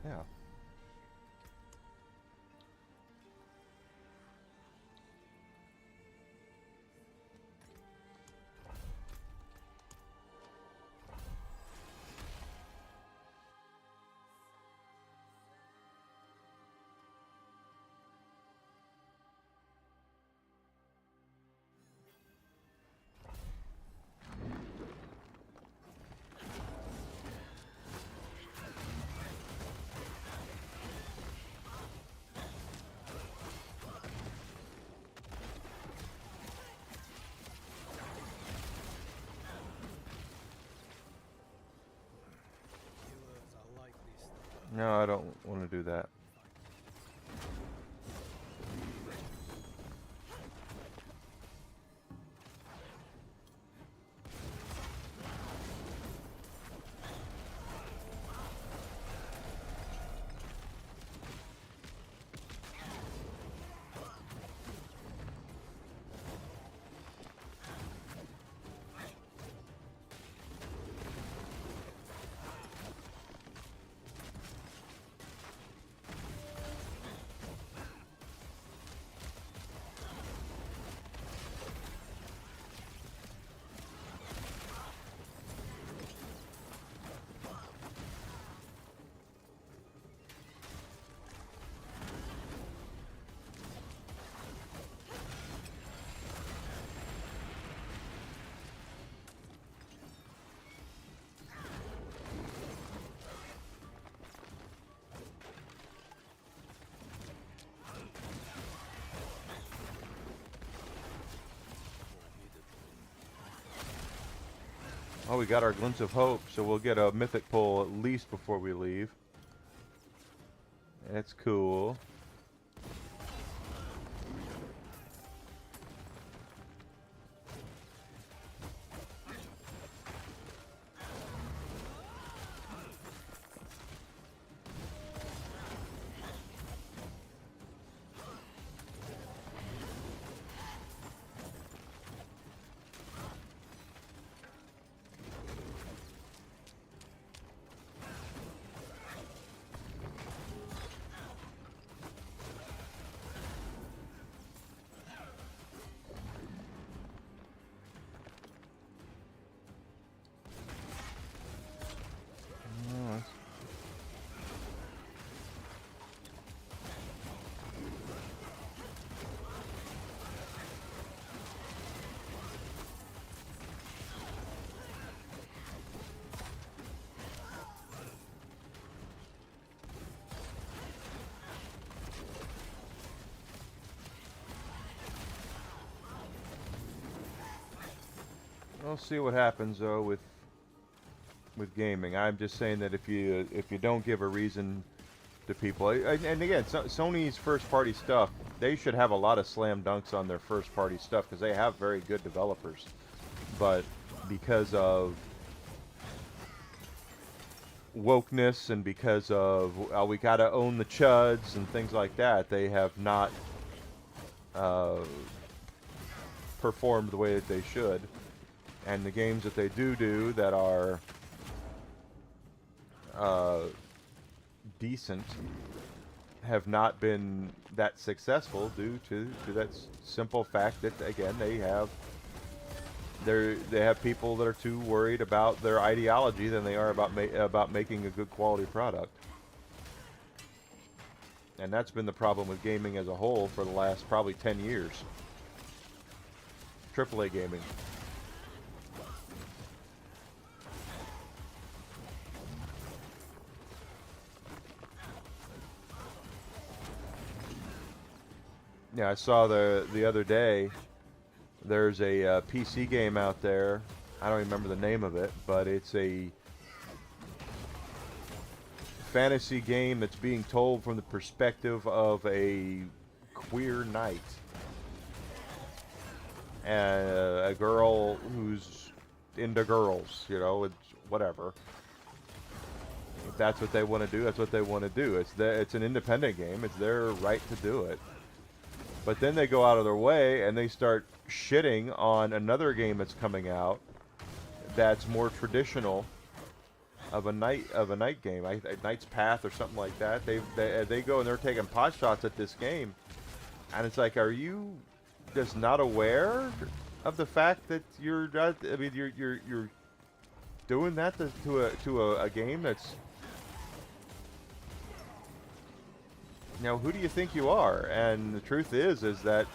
Yeah. No, I don't want to do that. Oh, we got our glimpse of hope, so we'll get a mythic pull at least before we leave. That's cool. We'll see what happens though with gaming. I'm just saying that if you don't give a reason to people, and again, Sony's first party stuff, they should have a lot of slam dunks on their first party stuff because they have very good developers, but because of wokeness and because of we gotta own the chuds and things like that, they have not performed the way that they should. And the games that they do that are decent have not been that successful due to that simple fact that, again, they have people that are too worried about their ideology than they are about making a good quality product. And that's been the problem with gaming as a whole for the last probably 10 years. AAA gaming. Yeah, I saw the other day, there's a PC game out there. I don't remember the name of it, but it's a fantasy game that's being told from the perspective of a queer knight. And a girl who's into girls, you know, it's whatever. If that's what they want to do, that's what they want to do. It's an independent game. It's their right to do it. But then they go out of their way and they start shitting on another game that's coming out that's more traditional of a night game, a Knight's Path or something like that. They go and they're taking pot shots at this game, and it's like, are you just not aware of the fact that you're not? I mean, you're doing that to a game that's. Now, who do you think you are? And the truth is that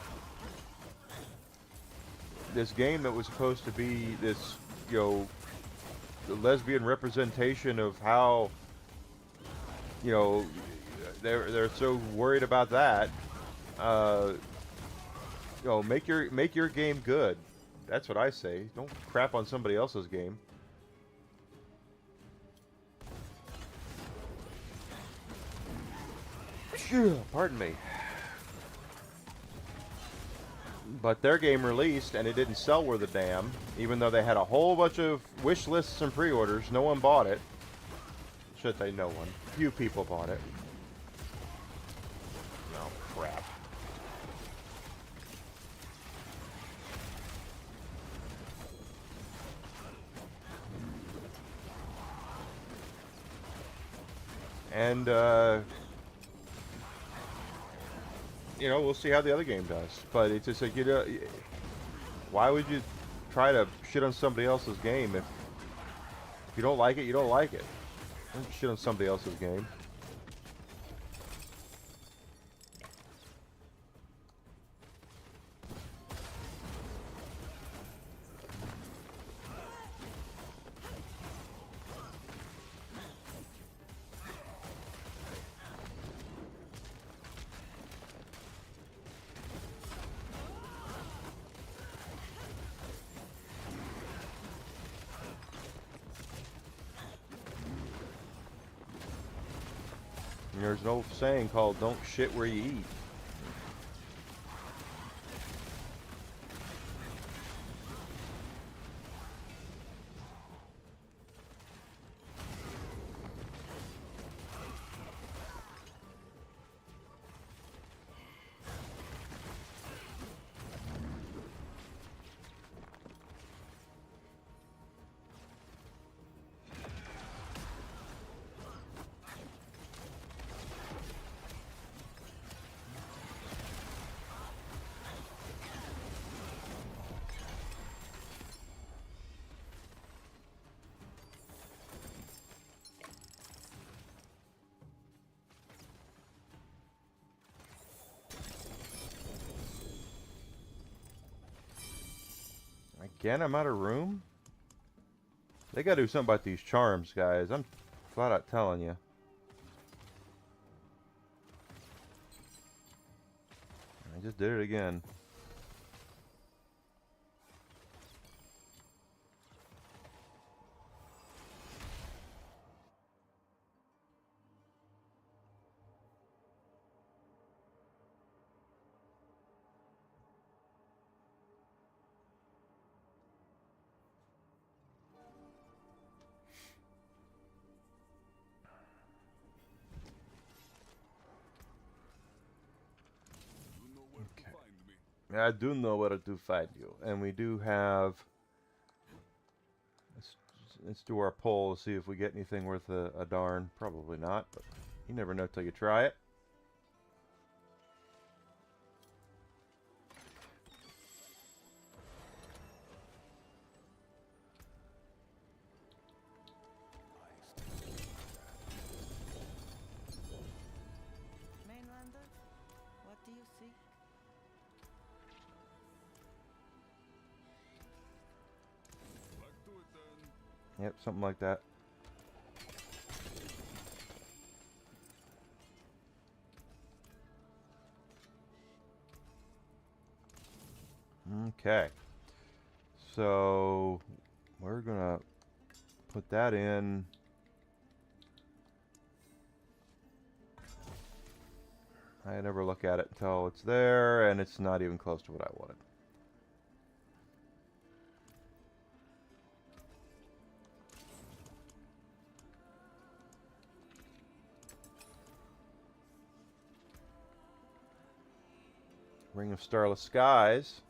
this game that was supposed to be this, you know, the lesbian representation of how, you know, they're so worried about that. You know, make your game good. That's what I say. Don't crap on somebody else's game. Pardon me. But their game released and it didn't sell worth a damn, even though they had a whole bunch of wish lists and pre-orders. No one bought it. Should say no one. Few people bought it. Oh, crap. And, you know, we'll see how the other game does. But it's just like, you know, why would you try to shit on somebody else's game if you don't like it, you don't like it. Don't shit on somebody else's game. And there's an old saying called "Don't shit where you eat." Again, I'm out of room? They gotta do something about these charms, guys. I'm flat out telling you. I just did it again. You know where to find me. I do know where to find you. And we do have... Let's do our poll to see if we get anything worth a darn. Probably not, but you never know till you try it. Mainlander, what do you seek? Back to it then. Yep, something like that. Okay. So we're gonna put that in. I never look at it until it's there, and it's not even close to what I wanted. Ring of Starless Skies.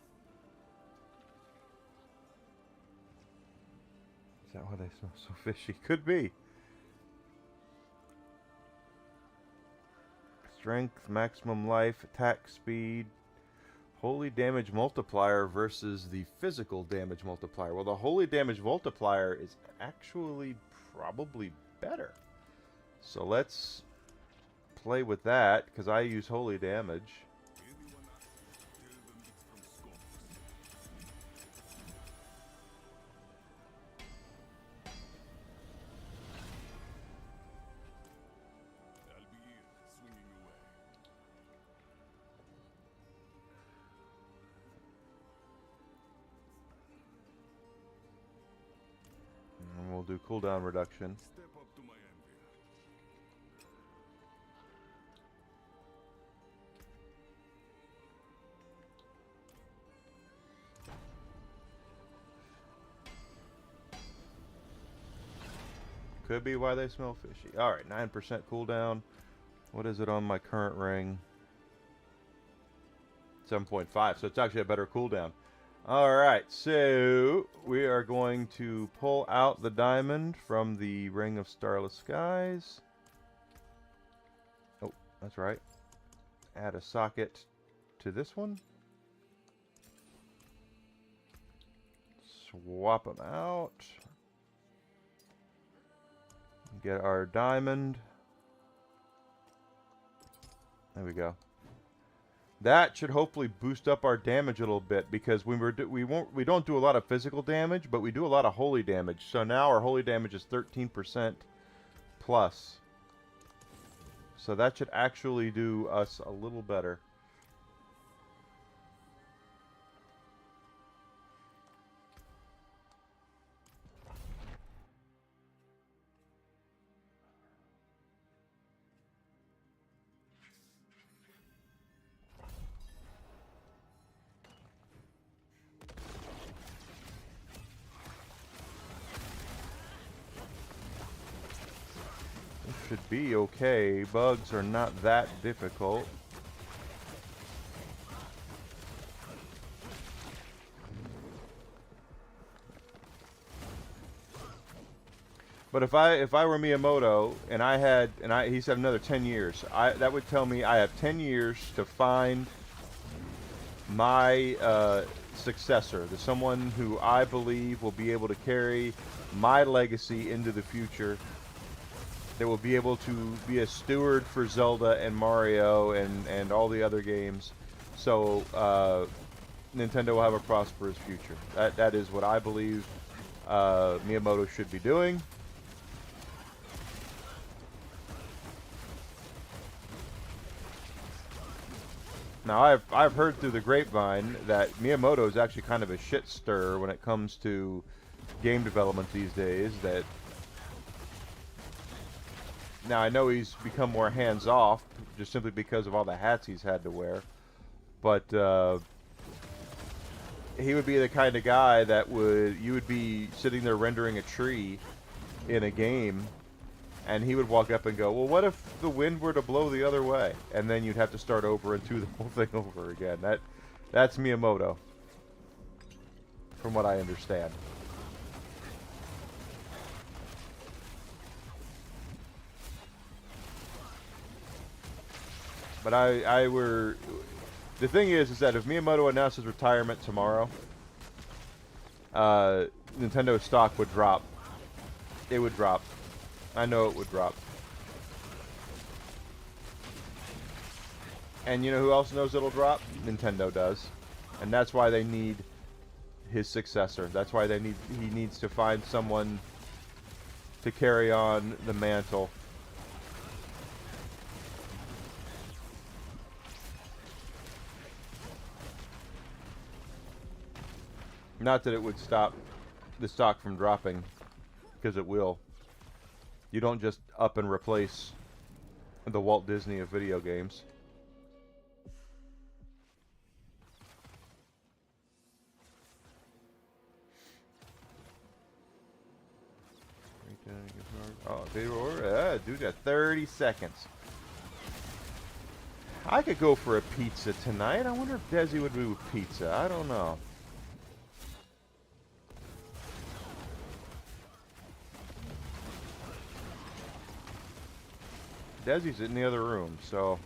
Is that why they smell so fishy? Could be. Strength, maximum life, attack speed, holy damage multiplier versus the physical damage multiplier. Well, the holy damage multiplier is actually probably better. So let's play with that, because I use holy damage. Anyone asks, tell them it's from Scopus. I'll be here, swinging away. And we'll do cooldown reduction. Step up to my anvil. Could be why they smell fishy. Alright, 9% cooldown. What is it on my current ring? 7.5, so it's actually a better cooldown. Alright, so we are going to pull out the diamond from the Ring of Starless Skies. Oh, that's right. Add a socket to this one. Swap them out. Get our diamond. There we go. That should hopefully boost up our damage a little bit, because we don't do a lot of physical damage, but we do a lot of holy damage. So now our holy damage is 13% plus. So that should actually do us a little better. Should be okay. Bugs are not that difficult. But if I were Miyamoto and he said another 10 years, that would tell me I have 10 years to find my successor, someone who I believe will be able to carry my legacy into the future. That will be able to be a steward for Zelda and Mario and all the other games. So Nintendo will have a prosperous future. That is what I believe Miyamoto should be doing. Now I've heard through the grapevine that Miyamoto is actually kind of a shit stir when it comes to game development these days. That now I know he's become more hands-off just simply because of all the hats he's had to wear, but he would be the kind of guy that you would be sitting there rendering a tree in a game, and he would walk up and go, well, what if the wind were to blow the other way? And then you'd have to start over and do the whole thing over again. That's Miyamoto, from what I understand. But the thing is that if Miyamoto announces retirement tomorrow, Nintendo stock would drop. It would drop. I know it would drop. And you know who else knows it'll drop? Nintendo does. And that's why they need his successor. That's why he needs to find someone to carry on the mantle. Not that it would stop the stock from dropping, because it will. You don't just up and replace the Walt Disney of video games. Oh, dude, got 30 seconds. I could go for a pizza tonight. I wonder if Desi would do pizza. I don't know. Desi's in the other room, so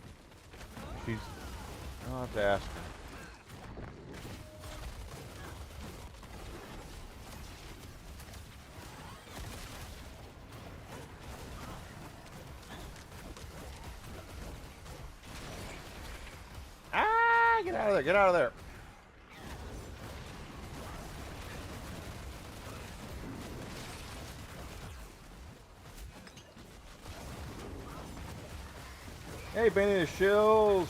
I'll have to ask her. Ah, get out of there, get out of there. Hey, Benny the Shills.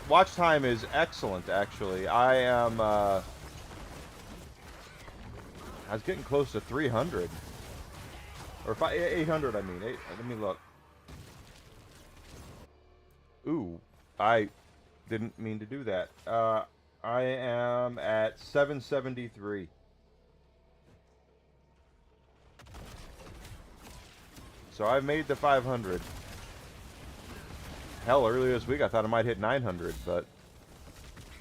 Watch time is excellent, actually. I was getting close to 300. Or 800, I mean. Let me look. Ooh, I didn't mean to do that. I am at 773. So I've made the 500. Hell, earlier this week I thought I might hit 900, but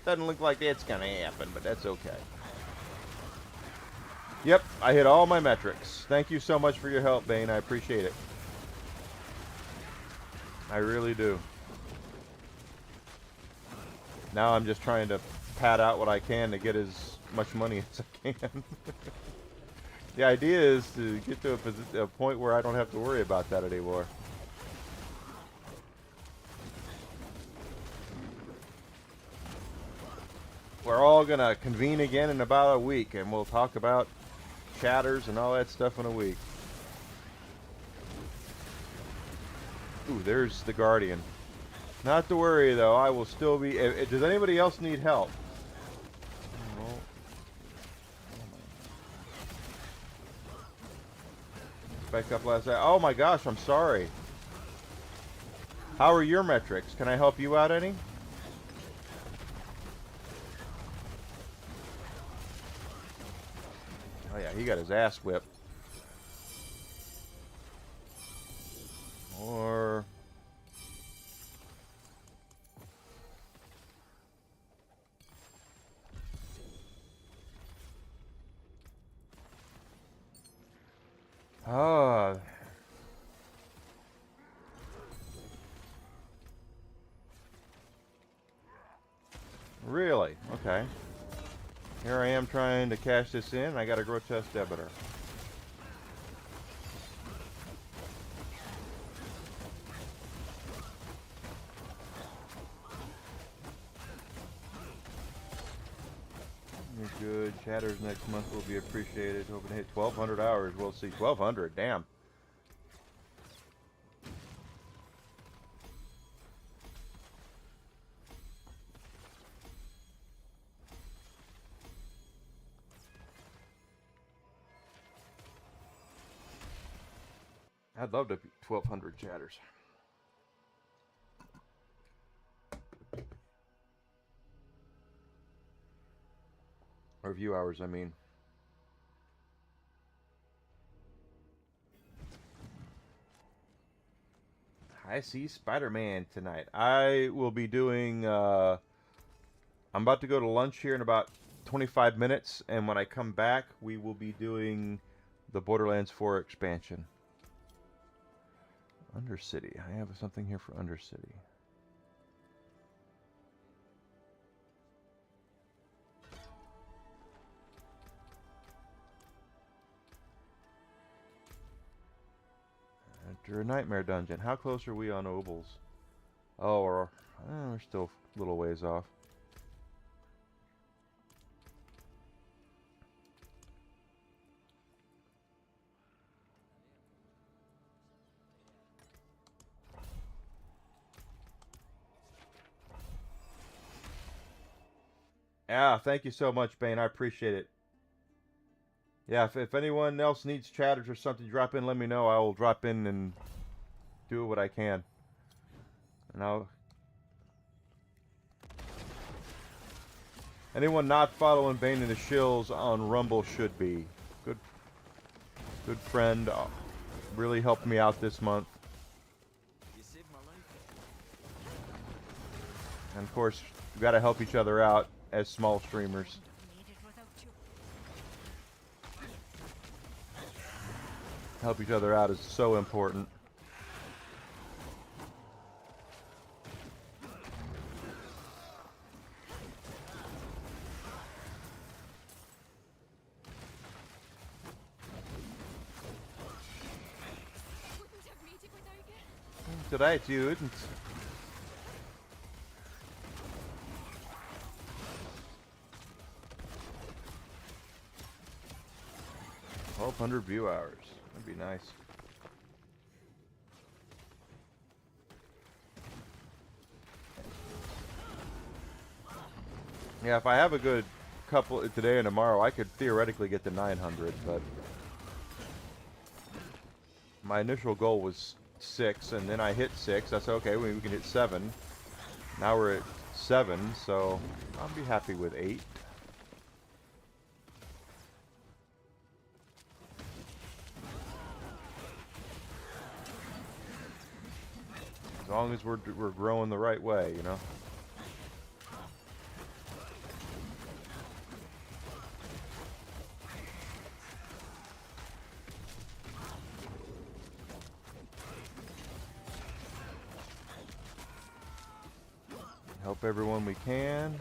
doesn't look like it's gonna happen, but that's okay. Yep, I hit all my metrics. Thank you so much for your help, Bane. I appreciate it. I really do. Now I'm just trying to pad out what I can to get as much money as I can. The idea is to get to a point where I don't have to worry about that anymore. We're all going to convene again in about a week, and we'll talk about chatters and all that stuff in a week. Ooh, there's the Guardian. Not to worry, though. I will still be... does anybody else need help? Spec up last night. Oh my gosh, I'm sorry. How are your metrics? Can I help you out any? Oh yeah, he got his ass whipped. Or... Ah. Really? Okay. Here I am trying to cash this in. I got a grotesque debitor. You're good. Chatters next month will be appreciated. Hoping to hit 1,200 hours. We'll see. 1,200. Damn. I'd love to be 1,200 chatters. Or view hours, I mean. I see Spider-Man tonight. I will be doing... I'm about to go to lunch here in about 25 minutes, and when I come back, we will be doing the Borderlands 4 expansion. Undercity. I have something here for Undercity. After a nightmare dungeon. How close are we on Obols? Oh, we're still a little ways off. Yeah, thank you so much, Bane. I appreciate it. Yeah, if anyone else needs chatters or something, drop in, let me know. I will drop in and do what I can. And anyone not following Bane and the Shills on Rumble should be. Good friend. Really helped me out this month. You saved my life. And of course, we got to help each other out as small streamers. Help each other out is so important. Today, dude. 1,200 view hours. That'd be nice. Yeah, if I have a good couple today and tomorrow, I could theoretically get to 900, but my initial goal was 6, and then I hit 6. I said, okay, we can hit 7. Now we're at 7, so I'll be happy with 8. As long as we're growing the right way, you know. Help everyone we can.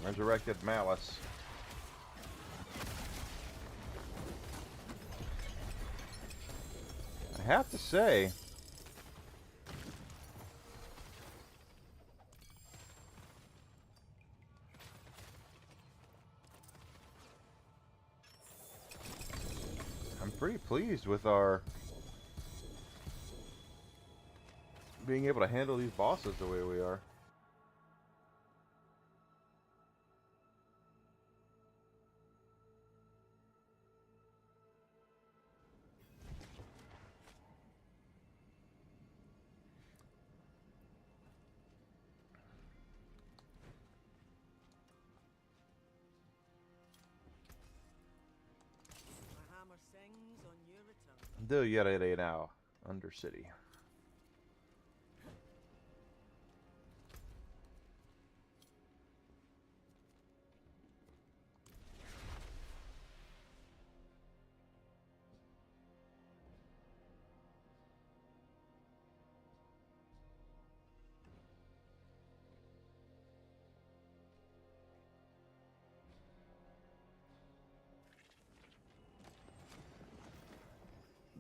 Resurrected Malice. I have to say, I'm pretty pleased with our being able to handle these bosses the way we are. My hammer sings on your return. Do yet now, Undercity.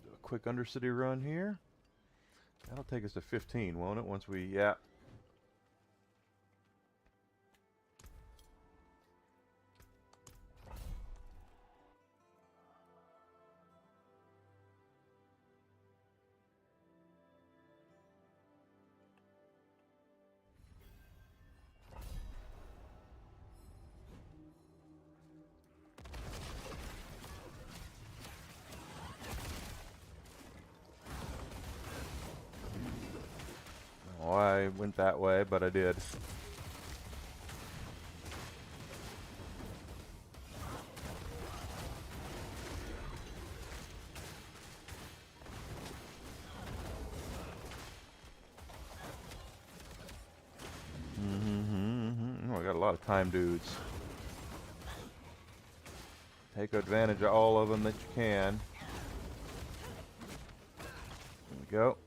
Do a quick Undercity run here. That'll take us to 15, won't it? Once we, yeah. Oh, I went that way, but I did. Oh, I got a lot of time dudes. Take advantage of all of them that you can. There we go.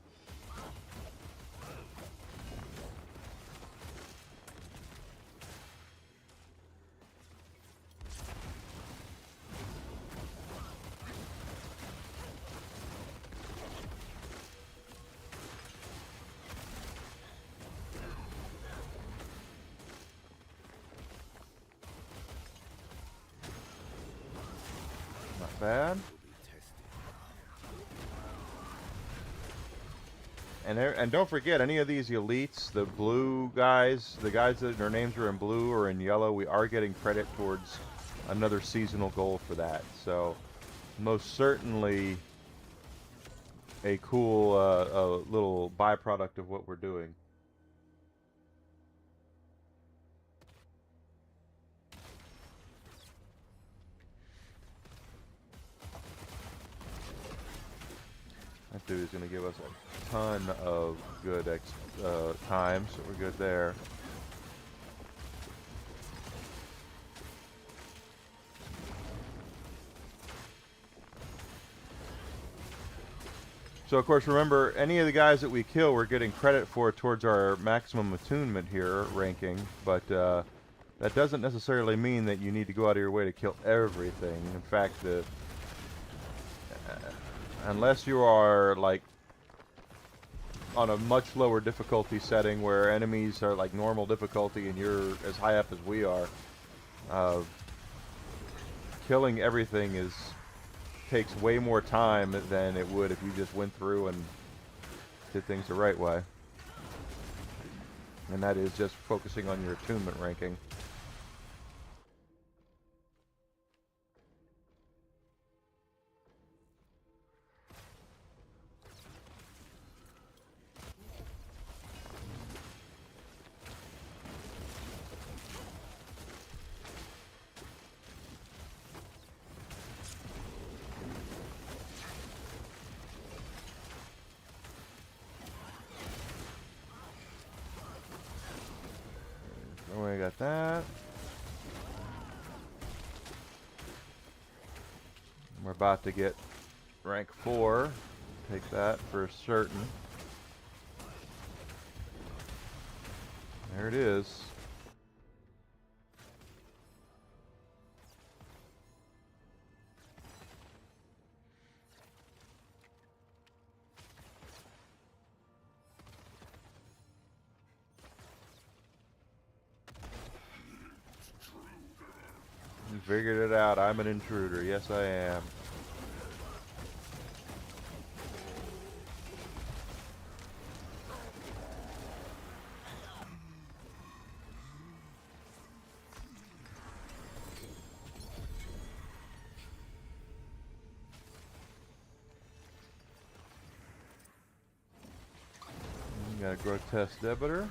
Not bad. And don't forget, any of these elites, the blue guys, the guys that their names are in blue or in yellow, we are getting credit towards another seasonal goal for that. So, most certainly a cool little byproduct of what we're doing. That dude is going to give us a ton of good time, so we're good there. So of course, remember, any of the guys that we kill, we're getting credit for towards our maximum attunement here ranking, but that doesn't necessarily mean that you need to go out of your way to kill everything. In fact, unless you are like on a much lower difficulty setting where enemies are like normal difficulty and you're as high up as we are, killing everything is takes way more time than it would if you just went through and did things the right way. And that is just focusing on your attunement ranking. Oh, I got that. We're about to get rank 4. Take that for certain. There it is. You figured it out. I'm an intruder. Yes, I am. You got a grotesque debitor.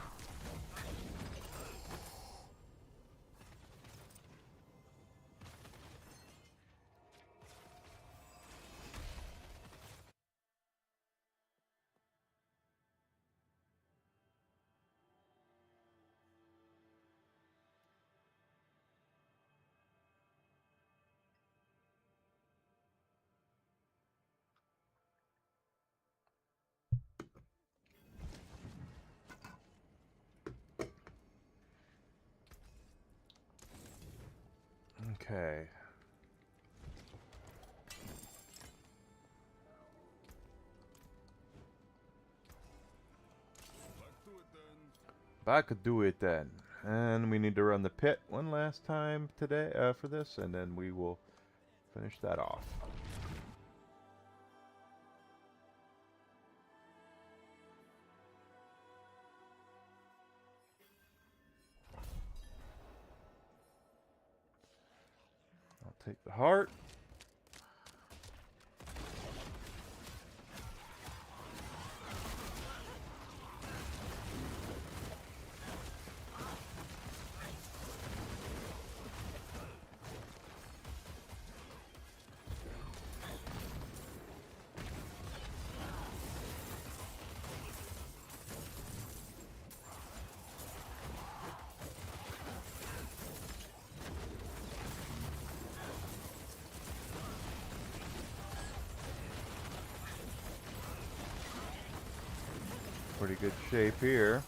Okay. Back to it then. Back to do it then. And we need to run the pit one last time today for this, and then we will finish that off. I'll take the heart. Pretty good shape here.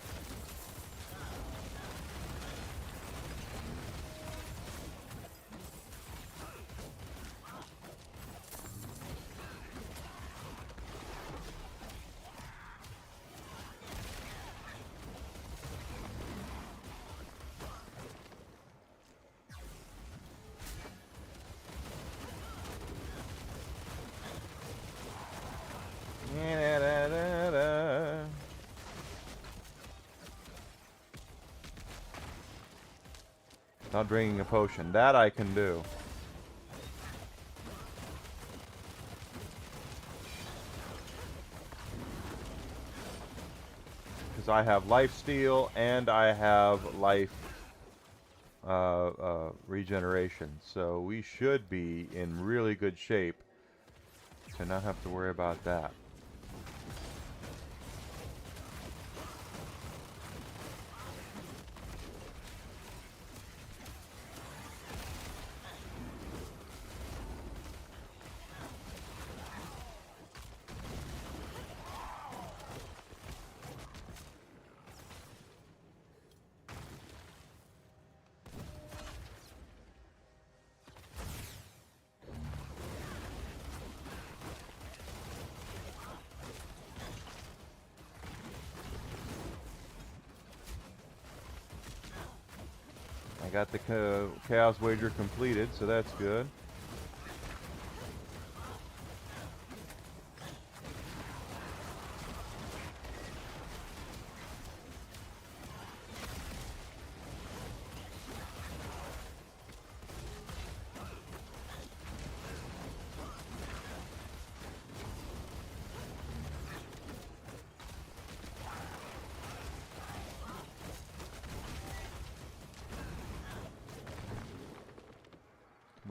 Not drinking a potion. That I can do. Because I have life steal and I have life regeneration. So we should be in really good shape to not have to worry about that. I got the Chaos Wager completed, so that's good.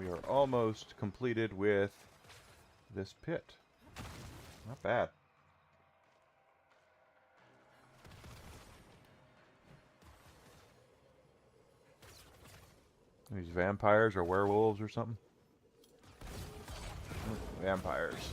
We are almost completed with this pit. Not bad. These vampires or werewolves or something? Vampires.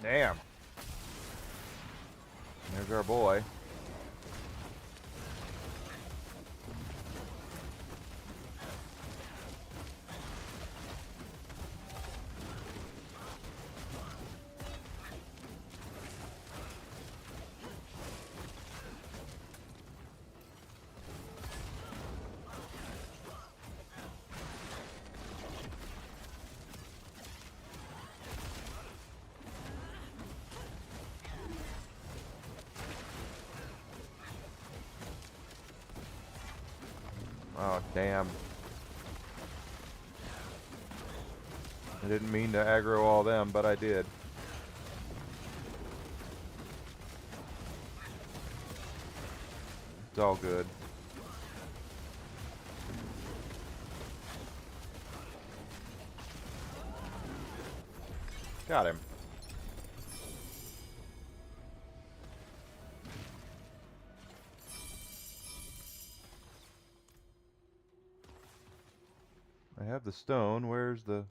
Damn. There's our boy. Oh, damn. I didn't mean to aggro all them, but I did. It's all good. Got him. I have the stone. Where's the...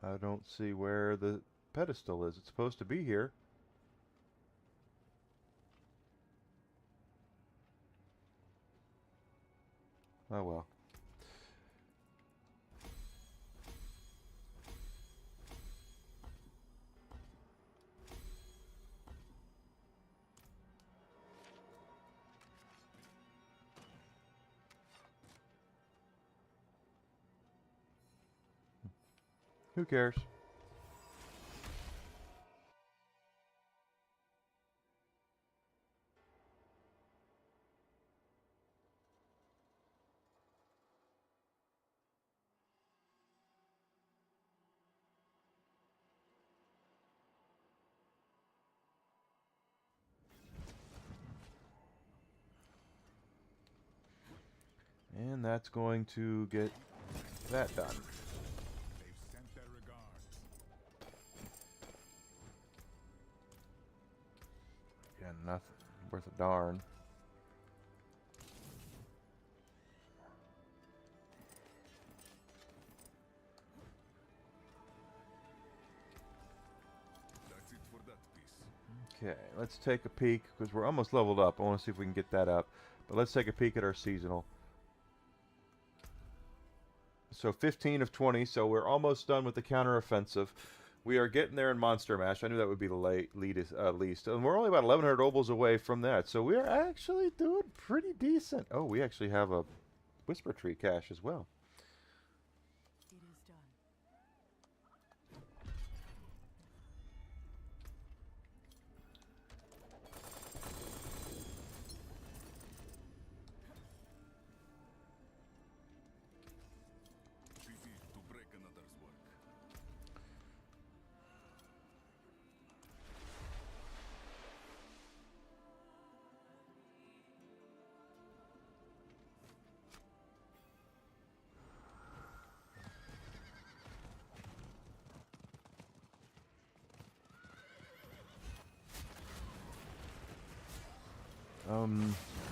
I don't see where the pedestal is. It's supposed to be here. Oh well. Who cares? And that's going to get that done. They've sent their regards. Yeah, nothing worth a darn. That's it for that piece. Okay, let's take a peek, because we're almost leveled up. I want to see if we can get that up. But let's take a peek at our seasonal. So 15 of 20, so we're almost done with the counteroffensive. We are getting there in Monster Mash. I knew that would be the least. And we're only about 1,100 obols away from that. So we're actually doing pretty decent. Oh, we actually have a Whisper Tree cache as well. It is done. Busy to break another's work.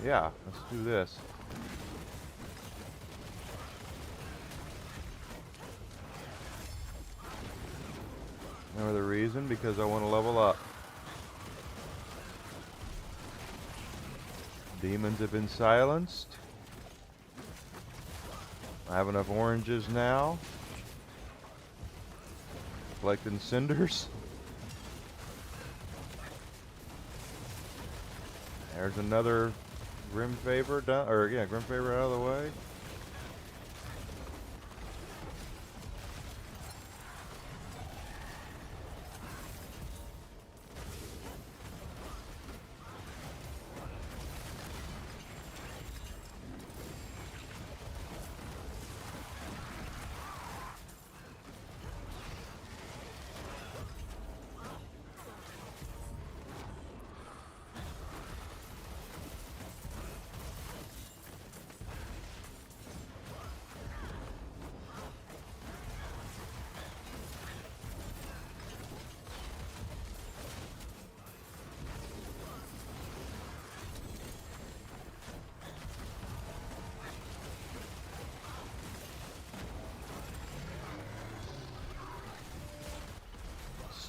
Yeah, let's do this. Know the reason? Because I want to level up. Demons have been silenced. I have enough oranges now. Collecting cinders. There's another Grim Favor done, or yeah, Grim Favor out of the way.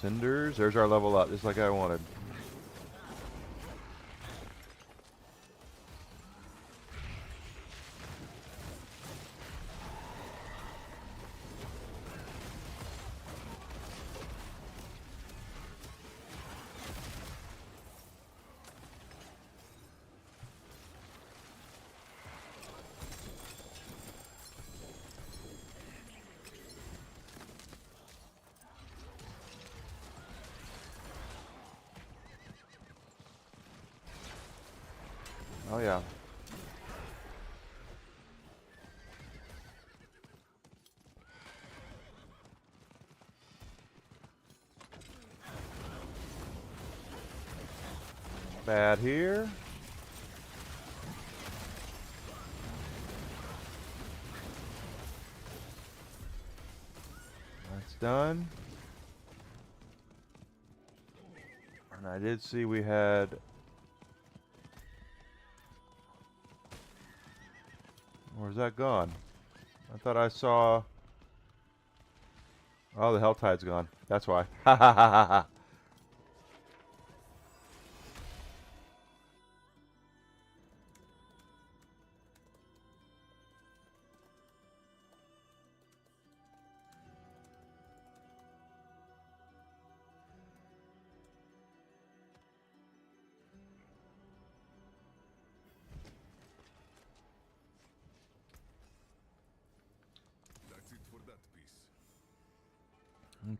Cinders. There's our level up, just like I wanted. Oh yeah. Bad here. That's done. And I did see we had... Where's that gone? I thought I saw... Oh, the Hell Tide's gone. That's why. Ha ha ha ha ha. That's it for that piece.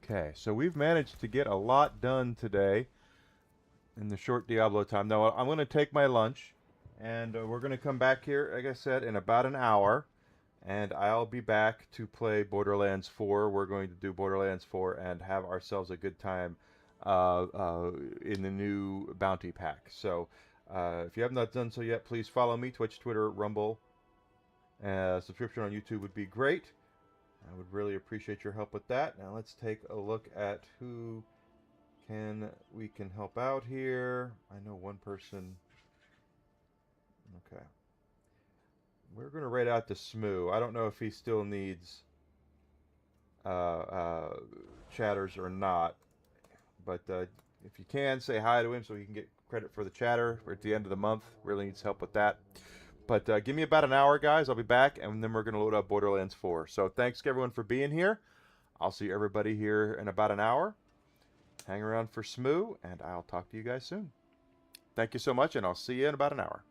Okay, so we've managed to get a lot done today in the short Diablo time. Now, I'm going to take my lunch, and we're going to come back here, like I said, in about an hour, and I'll be back to play Borderlands 4. We're going to do Borderlands 4 and have ourselves a good time in the new bounty pack. So, if you have not done so yet, please follow me, Twitch, Twitter, Rumble. Subscription on YouTube would be great. I would really appreciate your help with that. Now let's take a look at who we can help out here. I know one person. Okay. We're going to raid out to Smoo. I don't know if he still needs chatters or not. But if you can, say hi to him so he can get credit for the chatter at the end of the month. Really needs help with that. But give me about an hour, guys. I'll be back, and then we're going to load up Borderlands 4. So thanks, everyone, for being here. I'll see everybody here in about an hour. Hang around for Smoo, and I'll talk to you guys soon. Thank you so much, and I'll see you in about an hour.